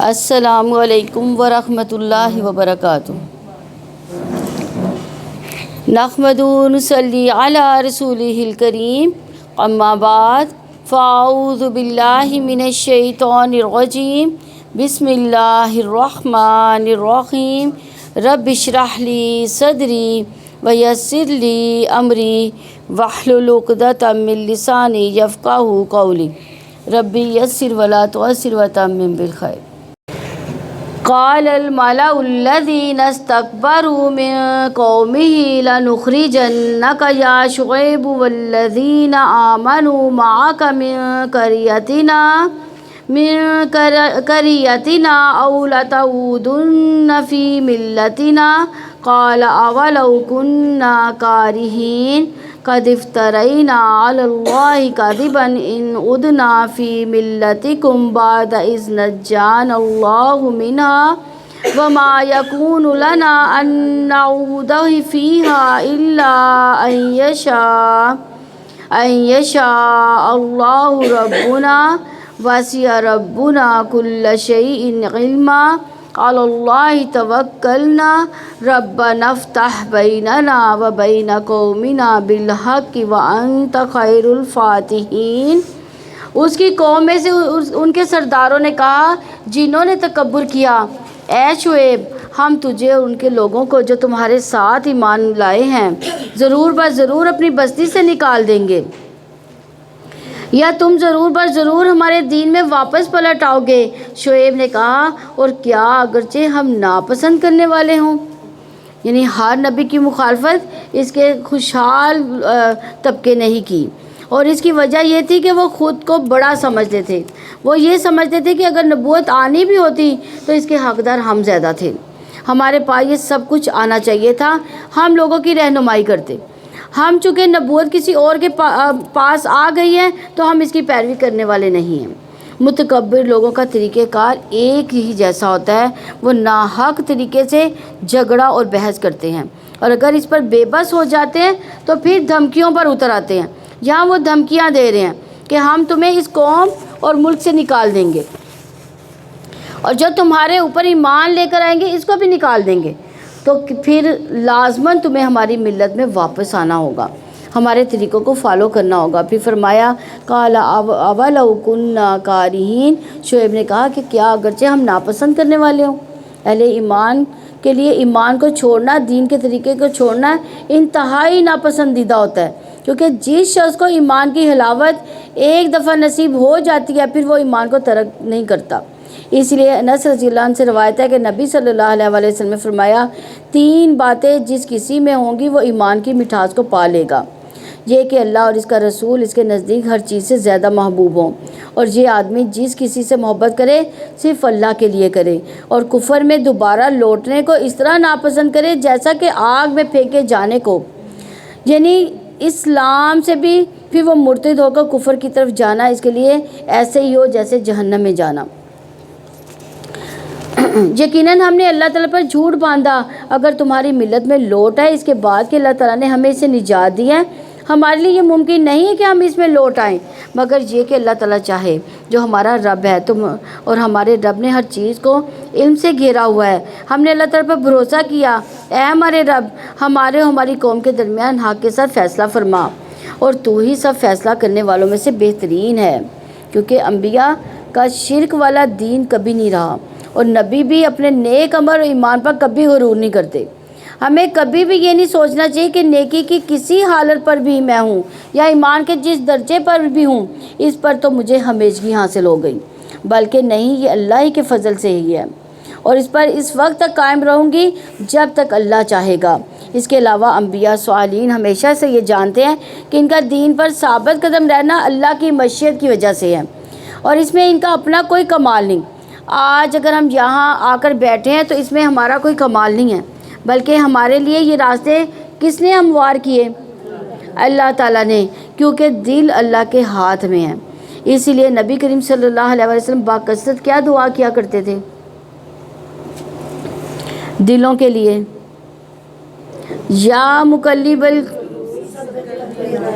السلام علیکم ورحمۃ اللہ وبرکاتہ۔ نحمد و نصلی علی رسولہ الکریم، اما بعد، فاعوذ باللہ من الشیطان الرجیم، بسم اللہ الرحمن الرحیم۔ رب اشرح لی صدری ویسر لی امری واحلل عقدۃ من لسانی یفقہوا قولی، ربی یسر ولا تعسر وتمم بالخیر۔ قال الملأ الذين استكبروا من قومه لنخرجنك يا شعيب والذين آمنوا معك من قريتنا أو لتعودن في ملتنا قال أولو كنا كارهين قد افترينا على الله كذبا إن عدنا في ملتكم بعد إذ نجانا الله منها وما يكون لنا أن نعود فيها إلا أن يشاء الله ربنا وسع ربنا كل شيء علما على الله توكلنا ربنا افتح بيننا وبين قومنا بالحق وأنت خير الفاتحين۔ اس کی قوم میں سے ان کے سرداروں نے کہا جنہوں نے تکبر کیا، اے شعیب، ہم تجھے اور ان کے لوگوں کو جو تمہارے ساتھ ایمان لائے ہیں ضرور بضرور اپنی بستی سے نکال دیں گے، یا تم ضرور بضرور ہمارے دین میں واپس پلٹ آؤ گے۔ شعیب نے کہا اور کیا اگرچہ ہم ناپسند کرنے والے ہوں، یعنی ہر نبی کی مخالفت اس کے خوشحال طبقے نہیں کی، اور اس کی وجہ یہ تھی کہ وہ خود کو بڑا سمجھتے تھے۔ وہ یہ سمجھتے تھے کہ اگر نبوت آنی بھی ہوتی تو اس کے حقدار ہم زیادہ تھے، ہمارے پاس یہ سب کچھ آنا چاہیے تھا، ہم لوگوں کی رہنمائی کرتے۔ ہم چونکہ نبوت کسی اور کے پاس آ گئی ہے تو ہم اس کی پیروی کرنے والے نہیں ہیں۔ متکبر لوگوں کا طریقہ کار ایک ہی جیسا ہوتا ہے، وہ ناحق طریقے سے جھگڑا اور بحث کرتے ہیں، اور اگر اس پر بے بس ہو جاتے ہیں تو پھر دھمکیوں پر اتر آتے ہیں۔ یہاں وہ دھمکیاں دے رہے ہیں کہ ہم تمہیں اس قوم اور ملک سے نکال دیں گے، اور جو تمہارے اوپر ایمان لے کر آئیں گے اس کو بھی نکال دیں گے، تو پھر لازماً تمہیں ہماری ملت میں واپس آنا ہوگا، ہمارے طریقوں کو فالو کرنا ہوگا۔ پھر فرمایا قال اولو کنا کارہین، شعیب نے کہا کہ کیا اگرچہ ہم ناپسند کرنے والے ہوں۔ اہل ایمان کے لیے ایمان کو چھوڑنا، دین کے طریقے کو چھوڑنا انتہائی ناپسندیدہ ہوتا ہے، کیونکہ جس شخص کو ایمان کی حلاوت ایک دفعہ نصیب ہو جاتی ہے پھر وہ ایمان کو ترک نہیں کرتا۔ اس لیے انس رضی اللہ عنہ سے روایت ہے کہ نبی صلی اللہ علیہ وسلم نے فرمایا 3 باتیں جس کسی میں ہوں گی وہ ایمان کی مٹھاس کو پا لے گا، یہ کہ اللہ اور اس کا رسول اس کے نزدیک ہر چیز سے زیادہ محبوب ہوں، اور یہ آدمی جس کسی سے محبت کرے صرف اللہ کے لیے کرے، اور کفر میں دوبارہ لوٹنے کو اس طرح ناپسند کرے جیسا کہ آگ میں پھینکے جانے کو، یعنی اسلام سے بھی پھر وہ مرتد ہو کر کفر کی طرف جانا اس کے لیے ایسے ہی ہو جیسے جہنم میں جانا۔ یقیناً ہم نے اللہ تعالیٰ پر جھوٹ باندھا اگر تمہاری ملت میں لوٹ آئے اس کے بعد کہ اللہ تعالیٰ نے ہمیں اسے نجات دی ہے۔ ہمارے لیے یہ ممکن نہیں ہے کہ ہم اس میں لوٹ آئیں مگر یہ کہ اللہ تعالیٰ چاہے، جو ہمارا رب ہے اور ہمارے رب نے ہر چیز کو علم سے گھیرا ہوا ہے۔ ہم نے اللہ تعالیٰ پر بھروسہ کیا، اے ہمارے رب، ہمارے اور ہماری قوم کے درمیان حق کے ساتھ فیصلہ فرما، اور تو ہی سب فیصلہ کرنے والوں میں سے بہترین ہے، کیونکہ انبیاء کا شرک والا دین کبھی نہیں رہا، اور نبی بھی اپنے نیک عمل اور ایمان پر کبھی غرور نہیں کرتے۔ ہمیں کبھی بھی یہ نہیں سوچنا چاہیے کہ نیکی کی کسی حالت پر بھی میں ہوں یا ایمان کے جس درجے پر بھی ہوں اس پر تو مجھے ہمیشگی حاصل ہو گئی، بلکہ نہیں، یہ اللہ ہی کے فضل سے ہی ہے، اور اس پر اس وقت تک قائم رہوں گی جب تک اللہ چاہے گا۔ اس کے علاوہ انبیاء صالحین ہمیشہ سے یہ جانتے ہیں کہ ان کا دین پر ثابت قدم رہنا اللہ کی مشیت کی وجہ سے ہے، اور اس میں ان کا اپنا کوئی کمال نہیں۔ آج اگر ہم یہاں آ کر بیٹھے ہیں تو اس میں ہمارا کوئی کمال نہیں ہے، بلکہ ہمارے لیے یہ راستے کس نے ہموار کیے؟ اللہ تعالیٰ نے، کیونکہ دل اللہ کے ہاتھ میں ہے۔ اسی لیے نبی کریم صلی اللہ علیہ وسلم باکثرت کیا دعا کیا کرتے تھے دلوں کے لیے؟ یا مقلب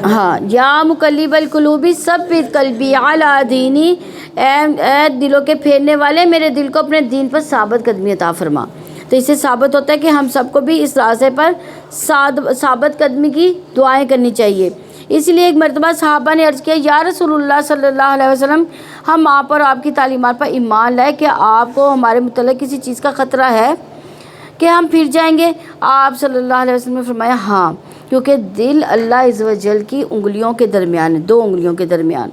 ہاں، یا مقلب القلوب ثبت قلبی علی دینی، اے دلوں کے پھیرنے والے میرے دل کو اپنے دین پر ثابت قدمی عطا فرما۔ تو اس سے ثابت ہوتا ہے کہ ہم سب کو بھی اس راستے پر ثابت قدمی کی دعائیں کرنی چاہیے۔ اسی لیے ایک مرتبہ صحابہ نے عرض کیا، یا رسول اللہ صلی اللہ علیہ وسلم، ہم آپ اور آپ کی تعلیمات پر ایمان لائے، کیا آپ کو ہمارے متعلق کسی چیز کا خطرہ ہے کہ ہم پھر جائیں گے؟ آپ صلی اللہ علیہ وسلم نے فرمایا، ہاں، کیونکہ دل اللہ عز و جل کی انگلیوں کے درمیان ہے، دو انگلیوں کے درمیان،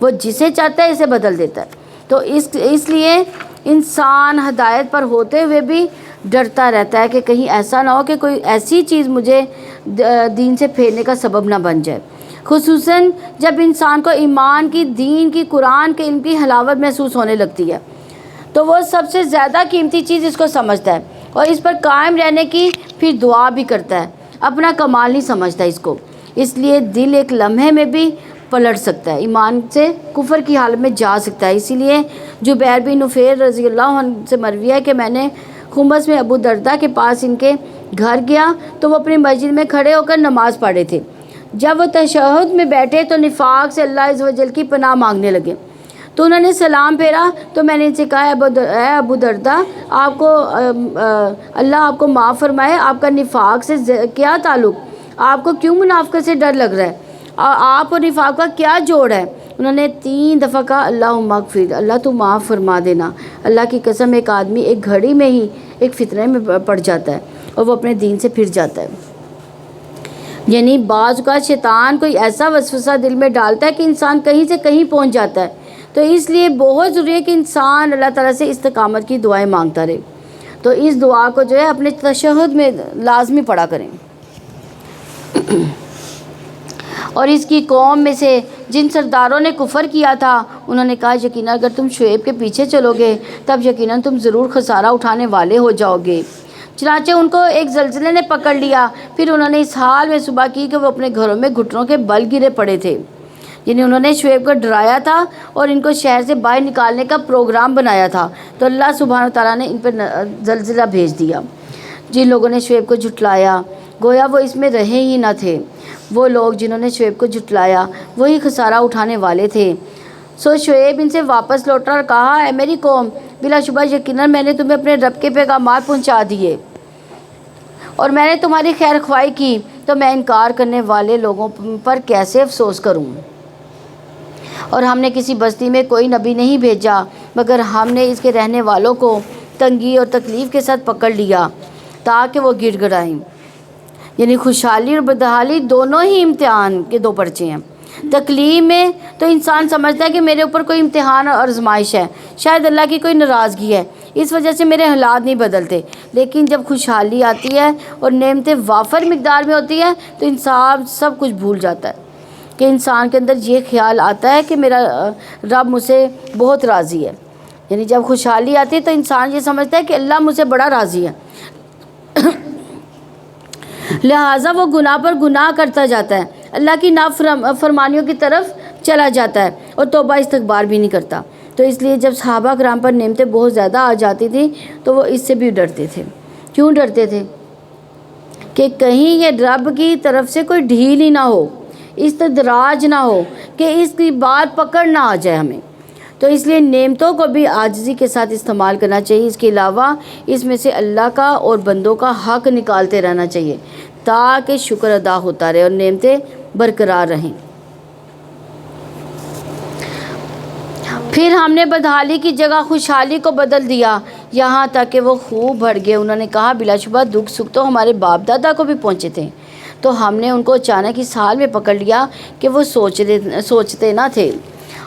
وہ جسے چاہتا ہے اسے بدل دیتا ہے۔ تو اس لیے انسان ہدایت پر ہوتے ہوئے بھی ڈرتا رہتا ہے کہ کہیں ایسا نہ ہو کہ کوئی ایسی چیز مجھے دین سے پھیرنے کا سبب نہ بن جائے، خصوصاً جب انسان کو ایمان کی، دین کی، قرآن کے علم کی حلاوت محسوس ہونے لگتی ہے تو وہ سب سے زیادہ قیمتی چیز اس کو سمجھتا ہے اور اس پر قائم رہنے کی پھر دعا بھی کرتا ہے، اپنا کمال نہیں سمجھتا اس کو۔ اس لیے دل ایک لمحے میں بھی پلٹ سکتا ہے، ایمان سے کفر کی حالت میں جا سکتا ہے۔ اسی لیے جبیر بن نفیر رضی اللہ عنہ سے مروی ہے کہ میں نے خمس میں ابو درداء کے پاس ان کے گھر گیا تو وہ اپنی مسجد میں کھڑے ہو کر نماز پڑھ رہے تھے۔ جب وہ تشہد میں بیٹھے تو نفاق سے اللہ عز و جل کی پناہ مانگنے لگے، تو انہوں نے سلام پھیرا تو میں نے ان سے کہا، اے ابو درداء، آپ کو اللہ آپ کو معاف فرمائے، آپ کا نفاق سے کیا تعلق؟ آپ کو کیوں منافقت سے ڈر لگ رہا ہے؟ آپ اور نفاق کا کیا جوڑ ہے؟ انہوں نے 3 دفعہ کہا، اللہم اغفر، اللہ تو معاف فرما دینا۔ اللہ کی قسم، ایک آدمی ایک گھڑی میں ہی ایک فتنے میں پڑ جاتا ہے اور وہ اپنے دین سے پھر جاتا ہے۔ یعنی بعض اوقات شیطان کوئی ایسا وسوسہ دل میں ڈالتا ہے کہ انسان کہیں سے کہیں پہنچ جاتا ہے۔ تو اس لیے بہت ضروری ہے کہ انسان اللہ تعالیٰ سے استقامت کی دعائیں مانگتا رہے۔ تو اس دعا کو جو ہے اپنے تشہد میں لازمی پڑھا کریں۔ اور اس کی قوم میں سے جن سرداروں نے کفر کیا تھا انہوں نے کہا، یقیناً اگر تم شعیب کے پیچھے چلو گے تب یقیناً تم ضرور خسارہ اٹھانے والے ہو جاؤ گے۔ چنانچہ ان کو ایک زلزلے نے پکڑ لیا، پھر انہوں نے اس حال میں صبح کی کہ وہ اپنے گھروں میں گھٹنوں کے بل گرے پڑے تھے۔ یعنی انہوں نے شعیب کو ڈرایا تھا اور ان کو شہر سے باہر نکالنے کا پروگرام بنایا تھا، تو اللہ سبحانہ وتعالیٰ نے ان پر زلزلہ بھیج دیا۔ جن لوگوں نے شعیب کو جھٹلایا گویا وہ اس میں رہے ہی نہ تھے۔ وہ لوگ جنہوں نے شعیب کو جھٹلایا وہی خسارہ اٹھانے والے تھے۔ سو شعیب ان سے واپس لوٹا اور کہا، اے میری قوم، بلا شبہ یقیناً میں نے تمہیں اپنے رب کے پیغامات پہنچا دیے اور میں نے تمہاری خیر خواہی کی، تو میں انکار کرنے والے لوگوں پر کیسے افسوس کروں؟ اور ہم نے کسی بستی میں کوئی نبی نہیں بھیجا مگر ہم نے اس کے رہنے والوں کو تنگی اور تکلیف کے ساتھ پکڑ لیا تاکہ وہ گڑ گڑائیں۔ یعنی خوشحالی اور بدحالی دونوں ہی امتحان کے 2 پرچے ہیں۔ تکلیف میں تو انسان سمجھتا ہے کہ میرے اوپر کوئی امتحان اور آزمائش ہے، شاید اللہ کی کوئی ناراضگی ہے، اس وجہ سے میرے حالات نہیں بدلتے۔ لیکن جب خوشحالی آتی ہے اور نعمتیں وافر مقدار میں ہوتی ہے تو انسان سب کچھ بھول جاتا ہے، کہ انسان کے اندر یہ خیال آتا ہے کہ میرا رب مجھ سے بہت راضی ہے۔ یعنی جب خوشحالی آتی ہے تو انسان یہ سمجھتا ہے کہ اللہ مجھ سے بڑا راضی ہے، لہٰذا وہ گناہ پر گناہ کرتا جاتا ہے، اللہ کی نافرمانیوں کی طرف چلا جاتا ہے اور توبہ استغفار بھی نہیں کرتا۔ تو اس لیے جب صحابہ کرام پر نعمتیں بہت زیادہ آ جاتی تھیں تو وہ اس سے بھی ڈرتے تھے۔ کیوں ڈرتے تھے؟ کہ کہیں یہ رب کی طرف سے کوئی ڈھیل ہی نہ ہو، استدراج نہ ہو، کہ اس کی بات پکڑ نہ آ جائے ہمیں۔ تو اس لیے نعمتوں کو بھی عاجزی کے ساتھ استعمال کرنا چاہیے۔ اس کے علاوہ اس میں سے اللہ کا اور بندوں کا حق نکالتے رہنا چاہیے تاکہ شکر ادا ہوتا رہے اور نعمتیں برقرار رہیں۔ پھر ہم نے بدحالی کی جگہ خوشحالی کو بدل دیا، یہاں تک کہ وہ خوب بڑھ گئے۔ انہوں نے کہا، بلا شبہ دکھ سکھ تو ہمارے باپ دادا کو بھی پہنچے تھے، تو ہم نے ان کو اچانک اس حال میں پکڑ لیا کہ وہ سوچتے نہ تھے،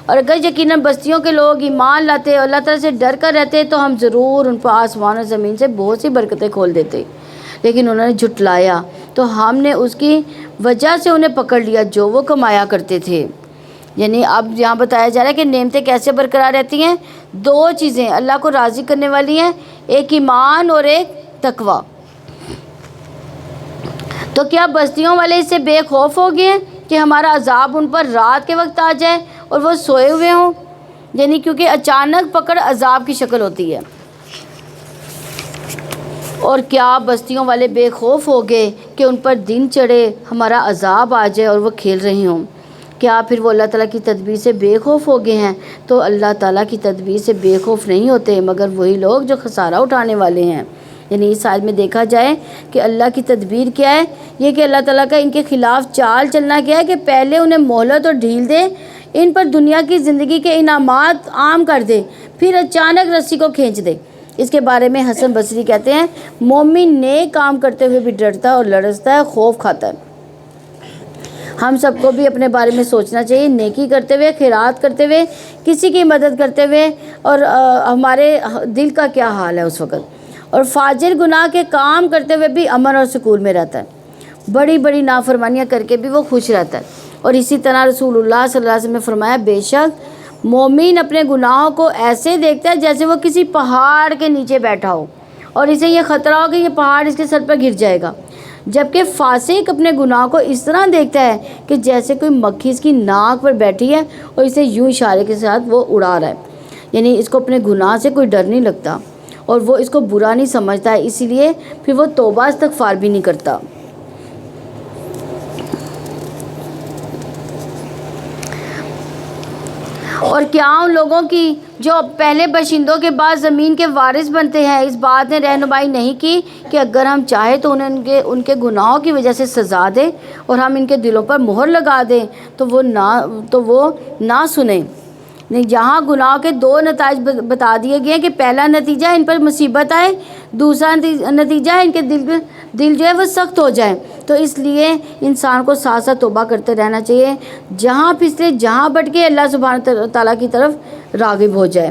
اور اگر یقیناً بستیوں کے لوگ ایمان لاتے اور اللہ تعالیٰ سے ڈر کر رہتے تو ہم ضرور ان پر آسمان اور زمین سے بہت سی برکتیں کھول دیتے، لیکن انہوں نے جھٹلایا تو ہم نے اس کی وجہ سے انہیں پکڑ لیا جو وہ کمایا کرتے تھے۔ یعنی اب یہاں بتایا جا رہا ہے کہ نعمتیں کیسے برقرار رہتی ہیں؟ 2 چیزیں اللہ کو راضی کرنے والی ہیں، ایک ایمان اور ایک تقوی۔ تو کیا بستیوں والے اس سے بے خوف ہو گئے کہ ہمارا عذاب ان پر رات کے وقت آ جائے اور وہ سوئے ہوئے ہوں؟ یعنی کیونکہ اچانک پکڑ عذاب کی شکل ہوتی ہے اور کیا بستیوں والے بے خوف ہو گئے کہ ان پر دن چڑھے ہمارا عذاب آ جائے اور وہ کھیل رہی ہوں؟ کیا پھر وہ اللہ تعالیٰ کی تدبیر سے بے خوف ہو گئے ہیں؟ تو اللہ تعالیٰ کی تدبیر سے بے خوف نہیں ہوتے مگر وہی لوگ جو خسارہ اٹھانے والے ہیں۔ یعنی اس آیت میں دیکھا جائے کہ اللہ کی تدبیر کیا ہے، یہ کہ اللہ تعالیٰ کا ان کے خلاف چال چلنا کیا ہے کہ پہلے انہیں مہلت اور ڈھیل دے، ان پر دنیا کی زندگی کے انعامات عام کر دے، پھر اچانک رسی کو کھینچ دے۔ اس کے بارے میں حسن بصری کہتے ہیں، مومن نیک کام کرتے ہوئے بھی ڈرتا ہے اور لرزتا ہے، خوف کھاتا ہے۔ ہم سب کو بھی اپنے بارے میں سوچنا چاہیے، نیکی کرتے ہوئے، خیرات کرتے ہوئے، کسی کی مدد کرتے ہوئے، اور ہمارے دل کا کیا حال ہے اس وقت۔ اور فاجر گناہ کے کام کرتے ہوئے بھی امن اور سکون میں رہتا ہے، بڑی بڑی نافرمانیاں کر کے بھی وہ خوش رہتا ہے۔ اور اسی طرح رسول اللہ صلی اللہ علیہ وسلم نے فرمایا، بے شک مومن اپنے گناہوں کو ایسے دیکھتا ہے جیسے وہ کسی پہاڑ کے نیچے بیٹھا ہو اور اسے یہ خطرہ ہو کہ یہ پہاڑ اس کے سر پر گر جائے گا، جبکہ فاسق اپنے گناہ کو اس طرح دیکھتا ہے کہ جیسے کوئی مکھی اس کی ناک پر بیٹھی ہے اور اسے یوں اشارے کے ساتھ وہ اڑا رہا ہے۔ یعنی اس کو اپنے گناہ سے کوئی ڈر نہیں لگتا اور وہ اس کو برا نہیں سمجھتا ہے، اسی لیے پھر وہ توبہ استغفار بھی نہیں کرتا۔ اور کیا ان لوگوں کی جو پہلے باشندوں کے بعد زمین کے وارث بنتے ہیں، اس بات نے رہنمائی نہیں کی کہ اگر ہم چاہیں تو انہیں ان کے گناہوں کی وجہ سے سزا دیں اور ہم ان کے دلوں پر مہر لگا دیں تو وہ نہ سنیں۔ یہاں گناہ کے دو نتائج بتا دیے گئے ہیں کہ پہلا نتیجہ ان پر مصیبت آئے، دوسرا نتیجہ ہے ان کے دل جو ہے وہ سخت ہو جائے۔ تو اس لیے انسان کو ساتھ ساتھ توبہ کرتے رہنا چاہیے، جہاں پھسلے جہاں بھٹکے اللہ سبحانہ تعالیٰ کی طرف راغب ہو جائے۔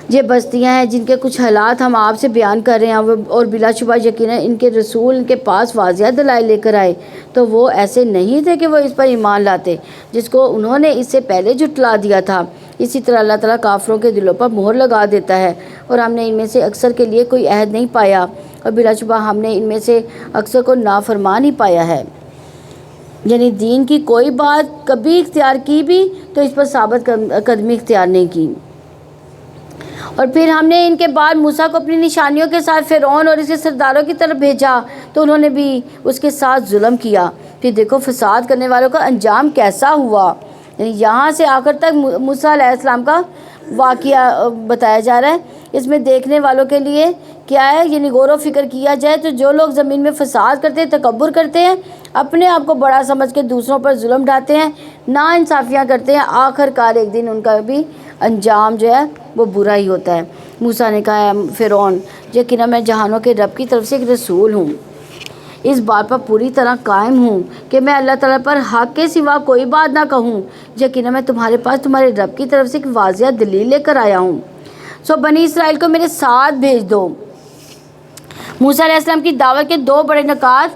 یہ بستیاں ہیں جن کے کچھ حالات ہم آپ سے بیان کر رہے ہیں، اور بلا شبہ یقیناً ان کے رسول ان کے پاس واضح دلائل لے کر آئے تو وہ ایسے نہیں تھے کہ وہ اس پر ایمان لاتے جس کو انہوں نے اس سے پہلے جھٹلا دیا تھا۔ اسی طرح اللہ تعالیٰ کافروں کے دلوں پر مہر لگا دیتا ہے، اور ہم نے ان میں سے اکثر کے لیے کوئی عہد نہیں پایا، اور بلا شبہ ہم نے ان میں سے اکثر کو نافرمان ہی پایا ہے۔ یعنی دین کی کوئی بات کبھی اختیار کی بھی تو اس پر ثابت قدمی اختیار نہیں کی۔ اور پھر ہم نے ان کے بعد موسیٰ کو اپنی نشانیوں کے ساتھ فرعون اور اس کے سرداروں کی طرف بھیجا تو انہوں نے بھی اس کے ساتھ ظلم کیا۔ پھر دیکھو فساد کرنے والوں کا انجام کیسا ہوا۔ یعنی یہاں سے آخر تک موسیٰ علیہ السلام کا واقعہ بتایا جا رہا ہے۔ اس میں دیکھنے والوں کے لیے کیا ہے، یعنی غور و فکر کیا جائے تو جو لوگ زمین میں فساد کرتے ہیں، تکبر کرتے ہیں، اپنے آپ کو بڑا سمجھ کے دوسروں پر ظلم ڈھاتے ہیں، نا انصافیاں کرتے ہیں، آخر کار ایک دن ان کا بھی انجام جو ہے وہ برا ہی ہوتا ہے۔ موسیٰ نے کہا، فرعون یقیناً میں جہانوں کے رب کی طرف سے ایک رسول ہوں، اس بات پر پوری طرح قائم ہوں کہ میں اللہ تعالیٰ پر حق کے سوا کوئی بات نہ کہوں، یقیناً میں تمہارے پاس تمہارے رب کی طرف سے ایک واضح دلیل لے کر آیا ہوں، سو بنی اسرائیل کو میرے ساتھ بھیج دو۔ موسیٰ علیہ السلام کی دعوت کے دو بڑے نکات،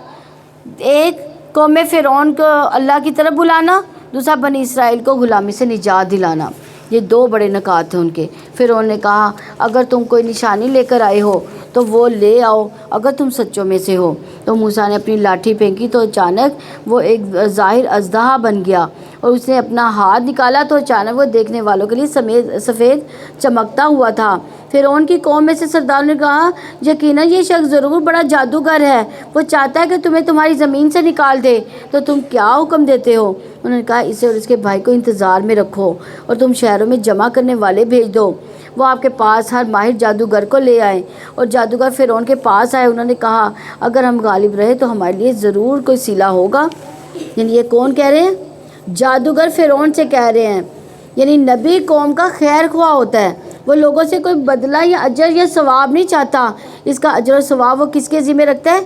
ایک قوم فرعون کو اللہ کی طرف بلانا، دوسرا بنی اسرائیل کو غلامی سے نجات دلانا۔ یہ دو بڑے نکات تھے ان کے۔ فرعون نے کہا، اگر تم کوئی نشانی لے کر آئے ہو تو وہ لے آؤ، اگر تم سچوں میں سے ہو۔ تو موسیٰ نے اپنی لاٹھی پھینکی تو اچانک وہ ایک ظاہر اژدہا بن گیا، اور اس نے اپنا ہاتھ نکالا تو اچانک وہ دیکھنے والوں کے لیے سفید چمکتا ہوا تھا۔ فرعون کی قوم میں سے سرداروں نے کہا، یقیناً یہ شخص ضرور بڑا جادوگر ہے، وہ چاہتا ہے کہ تمہیں تمہاری زمین سے نکال دے، تو تم کیا حکم دیتے ہو؟ انہوں نے کہا، اسے اور اس کے بھائی کو انتظار میں رکھو اور تم شہروں میں جمع کرنے والے بھیج دو، وہ آپ کے پاس ہر ماہر جادوگر کو لے آئیں۔ اور جادوگر فرعون کے پاس آئے، انہوں نے کہا، اگر ہم غالب رہے تو ہمارے لیے ضرور کوئی صلہ ہوگا۔ یعنی یہ کون کہہ رہے ہیں؟ جادوگر فرعون سے کہہ رہے ہیں۔ یعنی نبی قوم کا خیر خواہ ہوتا ہے، وہ لوگوں سے کوئی بدلہ یا اجر یا ثواب نہیں چاہتا، اس کا اجر و ثواب وہ کس کے ذمہ رکھتا ہے؟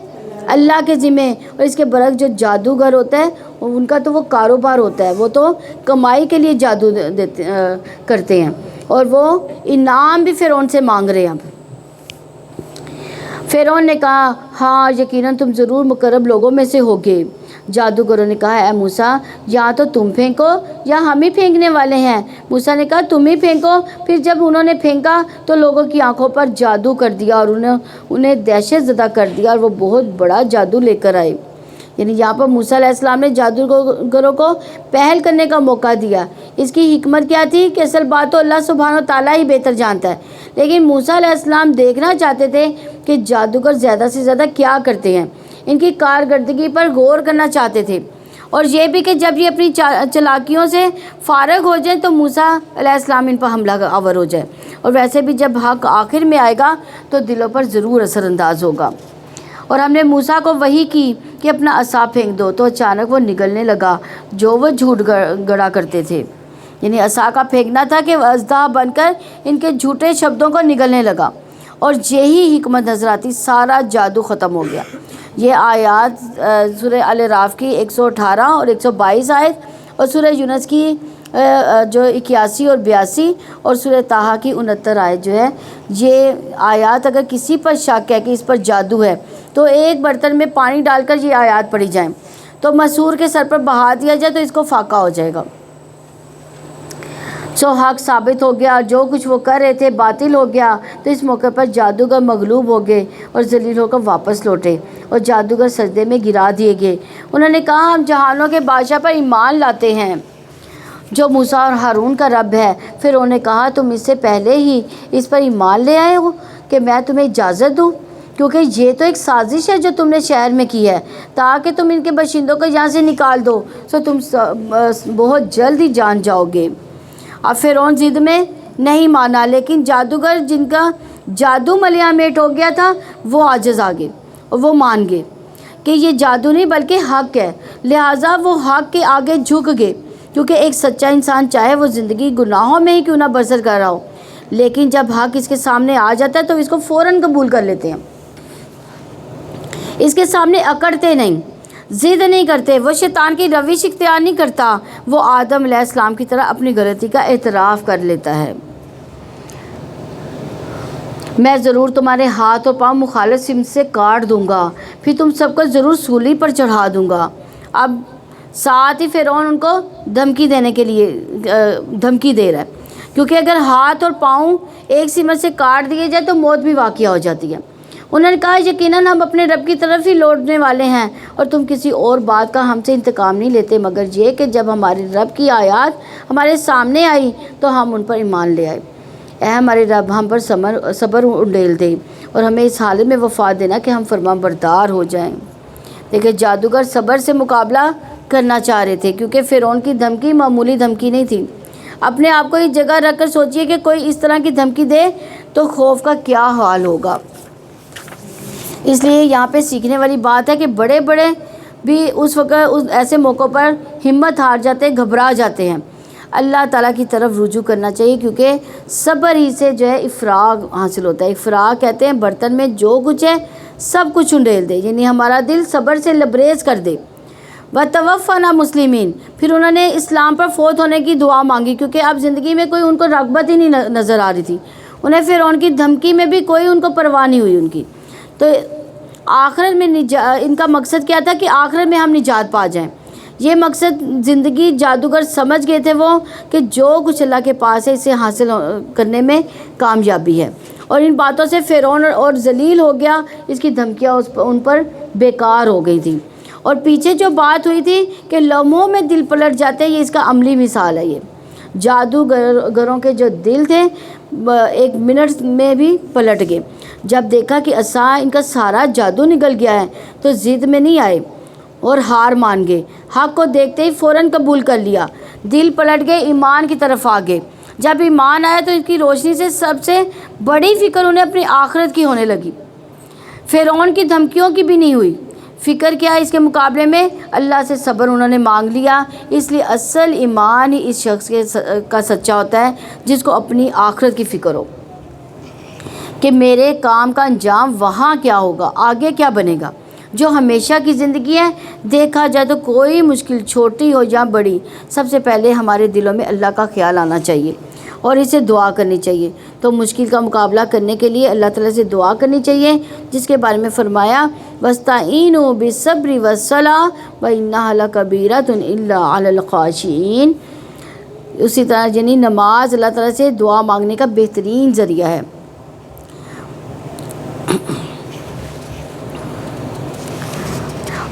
اللہ کے ذمہ۔ اور اس کے برعکس جو جادوگر ہوتا ہے ان کا تو وہ کاروبار ہوتا ہے، وہ تو کمائی کے لیے جادو کرتے ہیں، اور وہ انعام بھی فرعون سے مانگ رہے ہیں۔ فرعون نے کہا، ہاں یقیناً تم ضرور مقرب لوگوں میں سے ہوگے۔ جادوگروں نے کہا، اے موسیٰ یا تو تم پھینکو یا ہم ہی پھینکنے والے ہیں۔ موسیٰ نے کہا، تم ہی پھینکو۔ پھر جب انہوں نے پھینکا تو لوگوں کی آنکھوں پر جادو کر دیا اور انہیں دہشت زدہ کر دیا، اور وہ بہت بڑا جادو لے کر آئے۔ یعنی یہاں پر موسیٰ علیہ السلام نے جادوگروں کو پہل کرنے کا موقع دیا. اس کی حکمت کیا تھی کہ اصل بات تو اللہ سبحانہ و تعالیٰ ہی بہتر جانتا ہے، لیکن موسیٰ علیہ السلام دیکھنا چاہتے تھے کہ جادوگر زیادہ سے زیادہ کیا کرتے ہیں، ان کی کارکردگی پر غور کرنا چاہتے تھے، اور یہ بھی کہ جب یہ اپنی چالاکیوں سے فارغ ہو جائیں تو موسیٰ علیہ السلام ان پر حملہ آور ہو جائے. اور ویسے بھی جب حق آخر میں آئے گا تو دلوں پر ضرور اثر انداز ہوگا. اور ہم نے موسیٰ کو وحی کی کہ اپنا عصا پھینک دو، تو اچانک وہ نگلنے لگا جو وہ جھوٹ گڑا کرتے تھے. یعنی عصا کا پھینکنا تھا کہ اژدہا بن کر ان کے جھوٹے شبدوں کو نگلنے لگا، اور یہی حکمت نظر آتی، سارا جادو ختم ہو گیا. یہ آیات سورہ الاعراف کی 118 اور 122 آیت، اور سورہ یونس کی جو 81 اور 82، اور سورہ طٰہٰ کی 69 آیت جو ہے، یہ آیات اگر کسی پر شک ہے کہ اس پر جادو ہے تو ایک برتن میں پانی ڈال کر یہ آیات پڑھی جائیں تو مسحور کے سر پر بہا دیا جائے تو اس کو فاقہ ہو جائے گا. سو حق ثابت ہو گیا، جو کچھ وہ کر رہے تھے باطل ہو گیا. تو اس موقع پر جادوگر مغلوب ہو گئے اور ذلیل ہو کر واپس لوٹے، اور جادوگر سجدے میں گرا دیے گئے. انہوں نے کہا ہم جہانوں کے بادشاہ پر ایمان لاتے ہیں جو موسیٰ اور ہارون کا رب ہے. پھر انہوں نے کہا تم اس سے پہلے ہی اس پر ایمان لے آئے ہو کہ میں تمہیں اجازت دوں، کیونکہ یہ تو ایک سازش ہے جو تم نے شہر میں کی ہے تاکہ تم ان کے باشندوں کو یہاں سے نکال دو، سو تم بہت جلد ہی جان جاؤ گے. اب فرعون ضد میں نہیں مانا، لیکن جادوگر جن کا جادو ملیا میٹ ہو گیا تھا وہ عاجز آ گئے اور وہ مان گئے کہ یہ جادو نہیں بلکہ حق ہے. لہٰذا وہ حق کے آگے جھک گئے، کیونکہ ایک سچا انسان چاہے وہ زندگی گناہوں میں ہی کیوں نہ بسر کر رہا ہو، لیکن جب حق اس کے سامنے آ جاتا ہے تو اس کو فوراً قبول کر لیتے ہیں، اس کے سامنے اکڑتے نہیں، ضد نہیں کرتے، وہ شیطان کی روش اختیار نہیں کرتا، وہ آدم علیہ السلام کی طرح اپنی غلطی کا اعتراف کر لیتا ہے. میں ضرور تمہارے ہاتھ اور پاؤں مخالف سمت سے کاٹ دوں گا، پھر تم سب کو ضرور سولی پر چڑھا دوں گا. اب ساتھ ہی فرعون ان کو دھمکی دینے کے لیے دھمکی دے رہا ہے، کیونکہ اگر ہاتھ اور پاؤں ایک سمت سے کاٹ دیے جائے تو موت بھی واقع ہو جاتی ہے. انہوں نے کہا یقیناً ہم اپنے رب کی طرف ہی لوٹنے والے ہیں، اور تم کسی اور بات کا ہم سے انتقام نہیں لیتے مگر یہ کہ جب ہمارے رب کی آیات ہمارے سامنے آئی تو ہم ان پر ایمان لے آئے. اے ہمارے رب ہم پر صبر انڈیل دے اور ہمیں اس حالت میں وفات دینا کہ ہم فرما بردار ہو جائیں. دیکھیں جادوگر صبر سے مقابلہ کرنا چاہ رہے تھے، کیونکہ فرعون کی دھمکی معمولی دھمکی نہیں تھی. اپنے آپ کو اس جگہ رکھ کر سوچئے کہ کوئی اس طرح کی دھمکی دے تو خوف کا کیا حال ہوگا. اس لیے یہاں پہ سیکھنے والی بات ہے کہ بڑے بڑے بھی اس وقت ایسے موقعوں پر ہمت ہار جاتے ہیں، گھبرا جاتے ہیں. اللہ تعالیٰ کی طرف رجوع کرنا چاہیے، کیونکہ صبر ہی سے جو ہے افراغ حاصل ہوتا ہے. افراغ کہتے ہیں برتن میں جو کچھ ہے سب کچھ انڈیل دے، یعنی ہمارا دل صبر سے لبریز کر دے. وَتَوَفَّنَا مُسْلِمِينَ، پھر انہوں نے اسلام پر فوت ہونے کی دعا مانگی، کیونکہ اب زندگی میں کوئی ان کو رغبت ہی نہیں نظر آ رہی تھی. انہیں فرعون کی دھمکی میں بھی کوئی ان کو پرواہ نہیں ہوئی ان کی. تو آخرت میں ان کا مقصد کیا تھا کہ آخرت میں ہم نجات پا جائیں. یہ مقصد زندگی جادوگر سمجھ گئے تھے وہ کہ جو کچھ اللہ کے پاس ہے اسے حاصل کرنے میں کامیابی ہے. اور ان باتوں سے فرعون اور ذلیل ہو گیا، اس کی دھمکیاں ان پر بیکار ہو گئی تھی. اور پیچھے جو بات ہوئی تھی کہ لمحوں میں دل پلٹ جاتے ہیں، یہ اس کا عملی مثال ہے. یہ جادوگروں کے جو دل تھے ایک منٹ میں بھی پلٹ گئے. جب دیکھا کہ عصا ان کا سارا جادو نکل گیا ہے تو ضد میں نہیں آئے اور ہار مان گئے. حق کو دیکھتے ہی فوراً قبول کر لیا، دل پلٹ گئے، ایمان کی طرف آ گئے. جب ایمان آیا تو اس کی روشنی سے سب سے بڑی فکر انہیں اپنی آخرت کی ہونے لگی، فرعون کی دھمکیوں کی بھی نہیں ہوئی. فکر کیا اس کے مقابلے میں اللہ سے صبر انہوں نے مانگ لیا. اس لیے اصل ایمان ہی اس شخص کا سچا ہوتا ہے جس کو اپنی آخرت کی فکر ہو کہ میرے کام کا انجام وہاں کیا ہوگا، آگے کیا بنے گا. جو ہمیشہ کی زندگی ہے، دیکھا جائے تو کوئی مشکل چھوٹی ہو یا بڑی، سب سے پہلے ہمارے دلوں میں اللہ کا خیال آنا چاہیے اور اسے دعا کرنی چاہیے. تو مشکل کا مقابلہ کرنے کے لیے اللہ تعالیٰ سے دعا کرنی چاہیے، جس کے بارے میں فرمایا وَاسْتَعِينُوا بِالصَّبْرِ وَالصَّلَاةِ وَإِنَّهَا لَكَبِيرَةٌ إِلَّا عَلَى الْخَاشِعِينَ. اسی طرح یعنی نماز اللہ تعالیٰ سے دعا مانگنے کا بہترین ذریعہ ہے.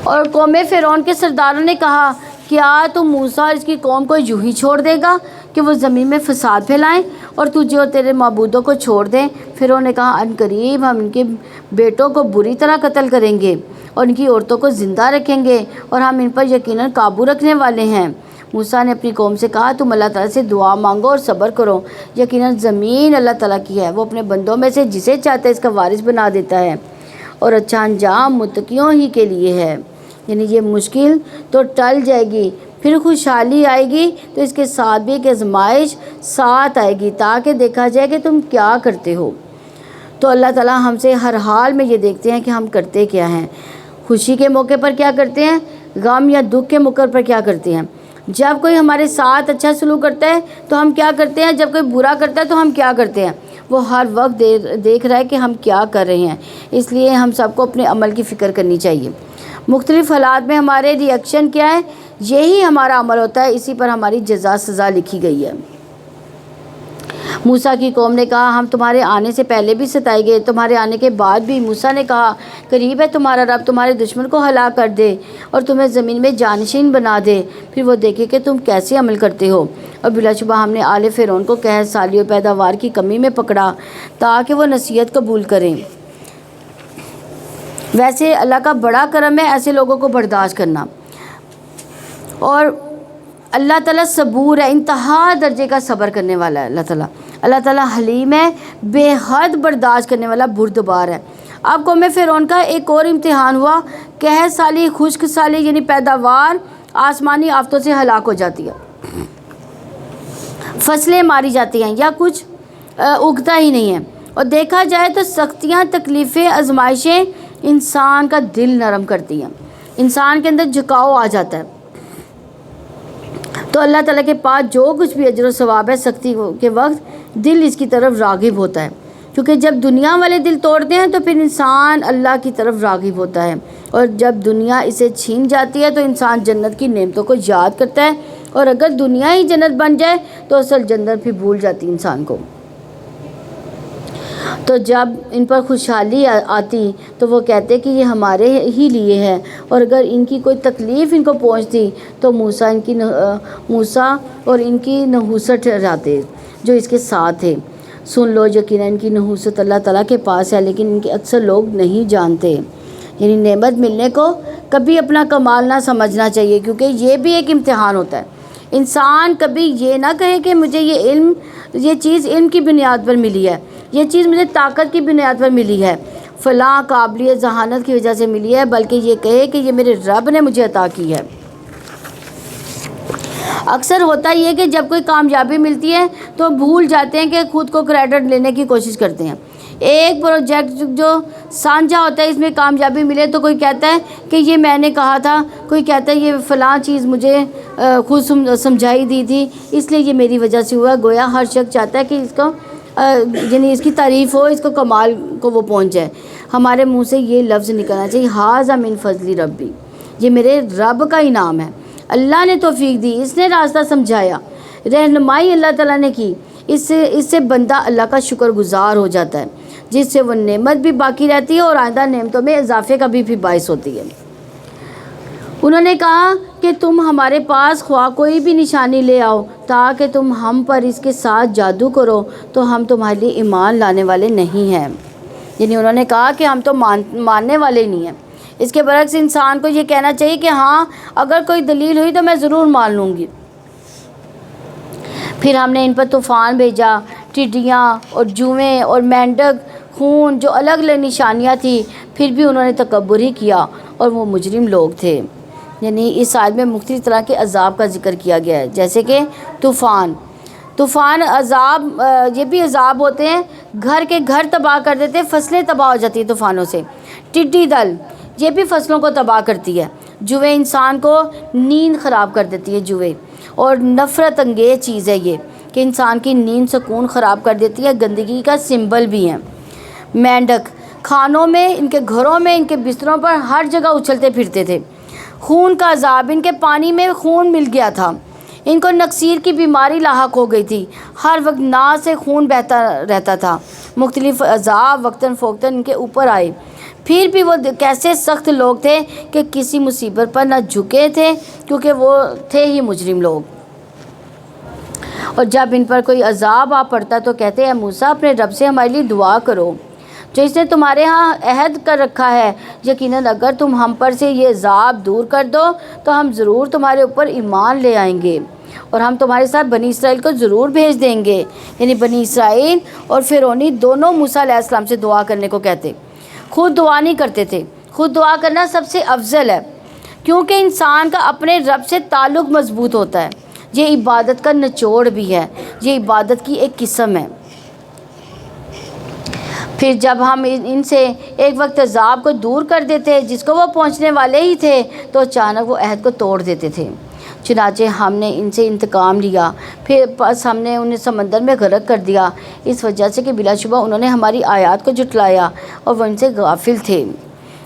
اور قوم فرعون کے سرداروں نے کہا کیا تم موسیٰ اور اس کی قوم کو یوں ہی چھوڑ دے گا کہ وہ زمین میں فساد پھیلائیں اور تجھے اور تیرے معبودوں کو چھوڑ دیں؟ فرعون نے کہا ان قریب ہم ان کے بیٹوں کو بری طرح قتل کریں گے اور ان کی عورتوں کو زندہ رکھیں گے اور ہم ان پر یقیناً قابو رکھنے والے ہیں۔ موسیٰ نے اپنی قوم سے کہا تم اللہ تعالیٰ سے دعا مانگو اور صبر کرو، یقیناً زمین اللہ تعالیٰ کی ہے، وہ اپنے بندوں میں سے جسے چاہتا ہے اس کا وارث بنا دیتا ہے اور اچھا انجام متقیوں ہی کے لیے ہے۔ یعنی یہ مشکل تو ٹل جائے گی، پھر خوشحالی آئے گی، تو اس کے ساتھ بھی ایک آزمائش ساتھ آئے گی تاکہ دیکھا جائے کہ تم کیا کرتے ہو۔ تو اللہ تعالیٰ ہم سے ہر حال میں یہ دیکھتے ہیں کہ ہم کرتے کیا ہیں، خوشی کے موقع پر کیا کرتے ہیں، غم یا دکھ کے موقع پر کیا کرتے ہیں۔ جب کوئی ہمارے ساتھ اچھا سلوک کرتا ہے تو ہم کیا کرتے ہیں، جب کوئی برا کرتا ہے تو ہم کیا کرتے ہیں۔ وہ ہر وقت دیکھ رہا ہے کہ ہم کیا کر رہے ہیں، اس لیے ہم سب کو اپنے عمل کی فکر کرنی چاہیے۔ مختلف حالات میں ہمارے ری ایکشن کیا ہے، یہی ہمارا عمل ہوتا ہے، اسی پر ہماری جزا سزا لکھی گئی ہے۔ موسیٰ کی قوم نے کہا ہم تمہارے آنے سے پہلے بھی ستائے گئے، تمہارے آنے کے بعد بھی۔ موسیٰ نے کہا قریب ہے تمہارا رب تمہارے دشمن کو ہلاک کر دے اور تمہیں زمین میں جانشین بنا دے، پھر وہ دیکھے کہ تم کیسے عمل کرتے ہو۔ اور بلا شبہ ہم نے آل فرعون کو قحط سالی و پیداوار کی کمی میں پکڑا تاکہ وہ نصیحت قبول کریں۔ ویسے اللہ کا بڑا کرم ہے ایسے لوگوں کو برداشت کرنا، اور اللہ تعالیٰ صبور ہے، انتہا درجے کا صبر کرنے والا ہے۔ اللہ تعالیٰ حلیم ہے، بے حد برداشت کرنے والا، بردبار ہے۔ اب قوم فرعون کا ایک اور امتحان ہوا، قحط سالی، خشک سالی، یعنی پیداوار آسمانی آفتوں سے ہلاک ہو جاتی ہے، فصلیں ماری جاتی ہیں یا کچھ اگتا ہی نہیں ہے۔ اور دیکھا جائے تو سختیاں، تکلیفیں، آزمائشیں انسان کا دل نرم کرتی ہیں، انسان کے اندر جھکاؤ آ جاتا ہے۔ تو اللہ تعالیٰ کے پاس جو کچھ بھی اجر و ثواب ہے، سختی کے وقت دل اس کی طرف راغب ہوتا ہے، کیونکہ جب دنیا والے دل توڑتے ہیں تو پھر انسان اللہ کی طرف راغب ہوتا ہے، اور جب دنیا اسے چھین جاتی ہے تو انسان جنت کی نعمتوں کو یاد کرتا ہے، اور اگر دنیا ہی جنت بن جائے تو اصل جنت بھی بھول جاتی انسان کو۔ تو جب ان پر خوشحالی آتی تو وہ کہتے کہ یہ ہمارے ہی لیے ہے، اور اگر ان کی کوئی تکلیف ان کو پہنچتی تو موسیٰ اور ان کی نحوست ٹھہراتے جو اس کے ساتھ تھے۔ سن لو، یقیناً ان کی نحوست اللہ تعالیٰ کے پاس ہے، لیکن ان کے اکثر لوگ نہیں جانتے۔ یعنی نعمت ملنے کو کبھی اپنا کمال نہ سمجھنا چاہیے، کیونکہ یہ بھی ایک امتحان ہوتا ہے۔ انسان کبھی یہ نہ کہے کہ مجھے یہ چیز علم کی بنیاد پر ملی ہے، یہ چیز مجھے طاقت کی بنیاد پر ملی ہے، فلاں قابلیت ذہانت کی وجہ سے ملی ہے، بلکہ یہ کہے کہ یہ میرے رب نے مجھے عطا کی ہے۔ اکثر ہوتا یہ ہے کہ جب کوئی کامیابی ملتی ہے تو بھول جاتے ہیں کہ خود کو کریڈٹ لینے کی کوشش کرتے ہیں۔ ایک پروجیکٹ جو سانجھا ہوتا ہے، اس میں کامیابی ملے تو کوئی کہتا ہے کہ یہ میں نے کہا تھا، کوئی کہتا ہے یہ فلاں چیز مجھے خود سمجھائی دی تھی، اس لیے یہ میری وجہ سے ہوا۔ گویا ہر شخص چاہتا ہے کہ اس کو یعنی اس کی تعریف ہو، اس کو کمال کو وہ پہنچ جائے۔ ہمارے منہ سے یہ لفظ نکلنا چاہیے ہاذا من فضل ربی، یہ میرے رب کا انعام ہے، اللہ نے توفیق دی، اس نے راستہ سمجھایا، رہنمائی اللہ تعالیٰ نے کی۔ اس سے بندہ اللہ کا شکر گزار ہو جاتا ہے، جس سے وہ نعمت بھی باقی رہتی ہے اور آئندہ نعمتوں میں اضافے کا بھی باعث ہوتی ہے۔ انہوں نے کہا کہ تم ہمارے پاس خواہ کوئی بھی نشانی لے آؤ تاکہ تم ہم پر اس کے ساتھ جادو کرو، تو ہم تمہارے لیے ایمان لانے والے نہیں ہیں۔ یعنی انہوں نے کہا کہ ہم تو ماننے والے نہیں ہیں۔ اس کے برعکس انسان کو یہ کہنا چاہیے کہ ہاں اگر کوئی دلیل ہوئی تو میں ضرور مان لوں گی۔ پھر ہم نے ان پر طوفان بھیجا، ٹڈیاں اور جوئیں اور مینڈک، خون، جو الگ الگ نشانیاں تھیں، پھر بھی انہوں نے تکبر ہی کیا، اور وہ مجرم لوگ تھے۔ یعنی اس آیت میں مختلف طرح کے عذاب کا ذکر کیا گیا ہے، جیسے کہ طوفان عذاب، یہ بھی عذاب ہوتے ہیں، گھر کے گھر تباہ کر دیتے ہیں، فصلیں تباہ ہو جاتی ہیں طوفانوں سے۔ ٹڈی دل، یہ بھی فصلوں کو تباہ کرتی ہے۔ جوئیں انسان کو نیند خراب کر دیتی ہے، جوئیں، اور نفرت انگیز چیز ہے یہ کہ انسان کی نیند سکون خراب کر دیتی ہے، گندگی کا سمبل بھی ہے۔ مینڈک، کھانوں میں، ان کے گھروں میں، ان کے بستروں پر ہر جگہ اچھلتے پھرتے تھے۔ خون کا عذاب، ان کے پانی میں خون مل گیا تھا، ان کو نکسیر کی بیماری لاحق ہو گئی تھی، ہر وقت ناک سے خون بہتا رہتا تھا، مختلف عذاب وقتاً فوقتاً ان کے اوپر آئے، پھر بھی وہ کیسے سخت لوگ تھے کہ کسی مصیبت پر نہ جھکے تھے، کیونکہ وہ تھے ہی مجرم لوگ۔ اور جب ان پر کوئی عذاب آ پڑتا تو کہتے اے موسیٰ اپنے رب سے ہمارے لیے دعا کرو جو اس نے تمہارے ہاں عہد کر رکھا ہے، یقیناً اگر تم ہم پر سے یہ عذاب دور کر دو تو ہم ضرور تمہارے اوپر ایمان لے آئیں گے اور ہم تمہارے ساتھ بنی اسرائیل کو ضرور بھیج دیں گے۔ یعنی بنی اسرائیل اور فرعونی دونوں موسیٰ علیہ السلام سے دعا کرنے کو کہتے، خود دعا نہیں کرتے تھے۔ خود دعا کرنا سب سے افضل ہے، کیونکہ انسان کا اپنے رب سے تعلق مضبوط ہوتا ہے۔ یہ عبادت کا نچوڑ بھی ہے، یہ عبادت کی ایک قسم ہے۔ پھر جب ہم ان سے ایک وقت عذاب کو دور کر دیتے جس کو وہ پہنچنے والے ہی تھے تو اچانک وہ عہد کو توڑ دیتے تھے۔ چنانچہ ہم نے ان سے انتقام لیا، پھر بس ہم نے انہیں سمندر میں غرق کر دیا، اس وجہ سے کہ بلا شبہ انہوں نے ہماری آیات کو جھٹلایا اور وہ ان سے غافل تھے۔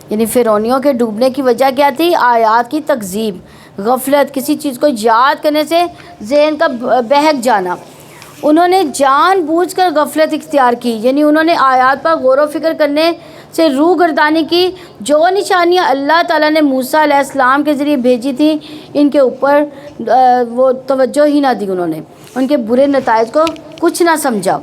یعنی فرعونیوں کے ڈوبنے کی وجہ کیا تھی؟ آیات کی تکذیب، غفلت، کسی چیز کو یاد کرنے سے ذہن کا بہک جانا۔ انہوں نے جان بوجھ کر غفلت اختیار کی، یعنی انہوں نے آیات پر غور و فکر کرنے سے روح گردانی کی۔ جو نشانیاں اللہ تعالیٰ نے موسیٰ علیہ السلام کے ذریعے بھیجی تھیں ان کے اوپر وہ توجہ ہی نہ دی، انہوں نے ان کے برے نتائج کو کچھ نہ سمجھا۔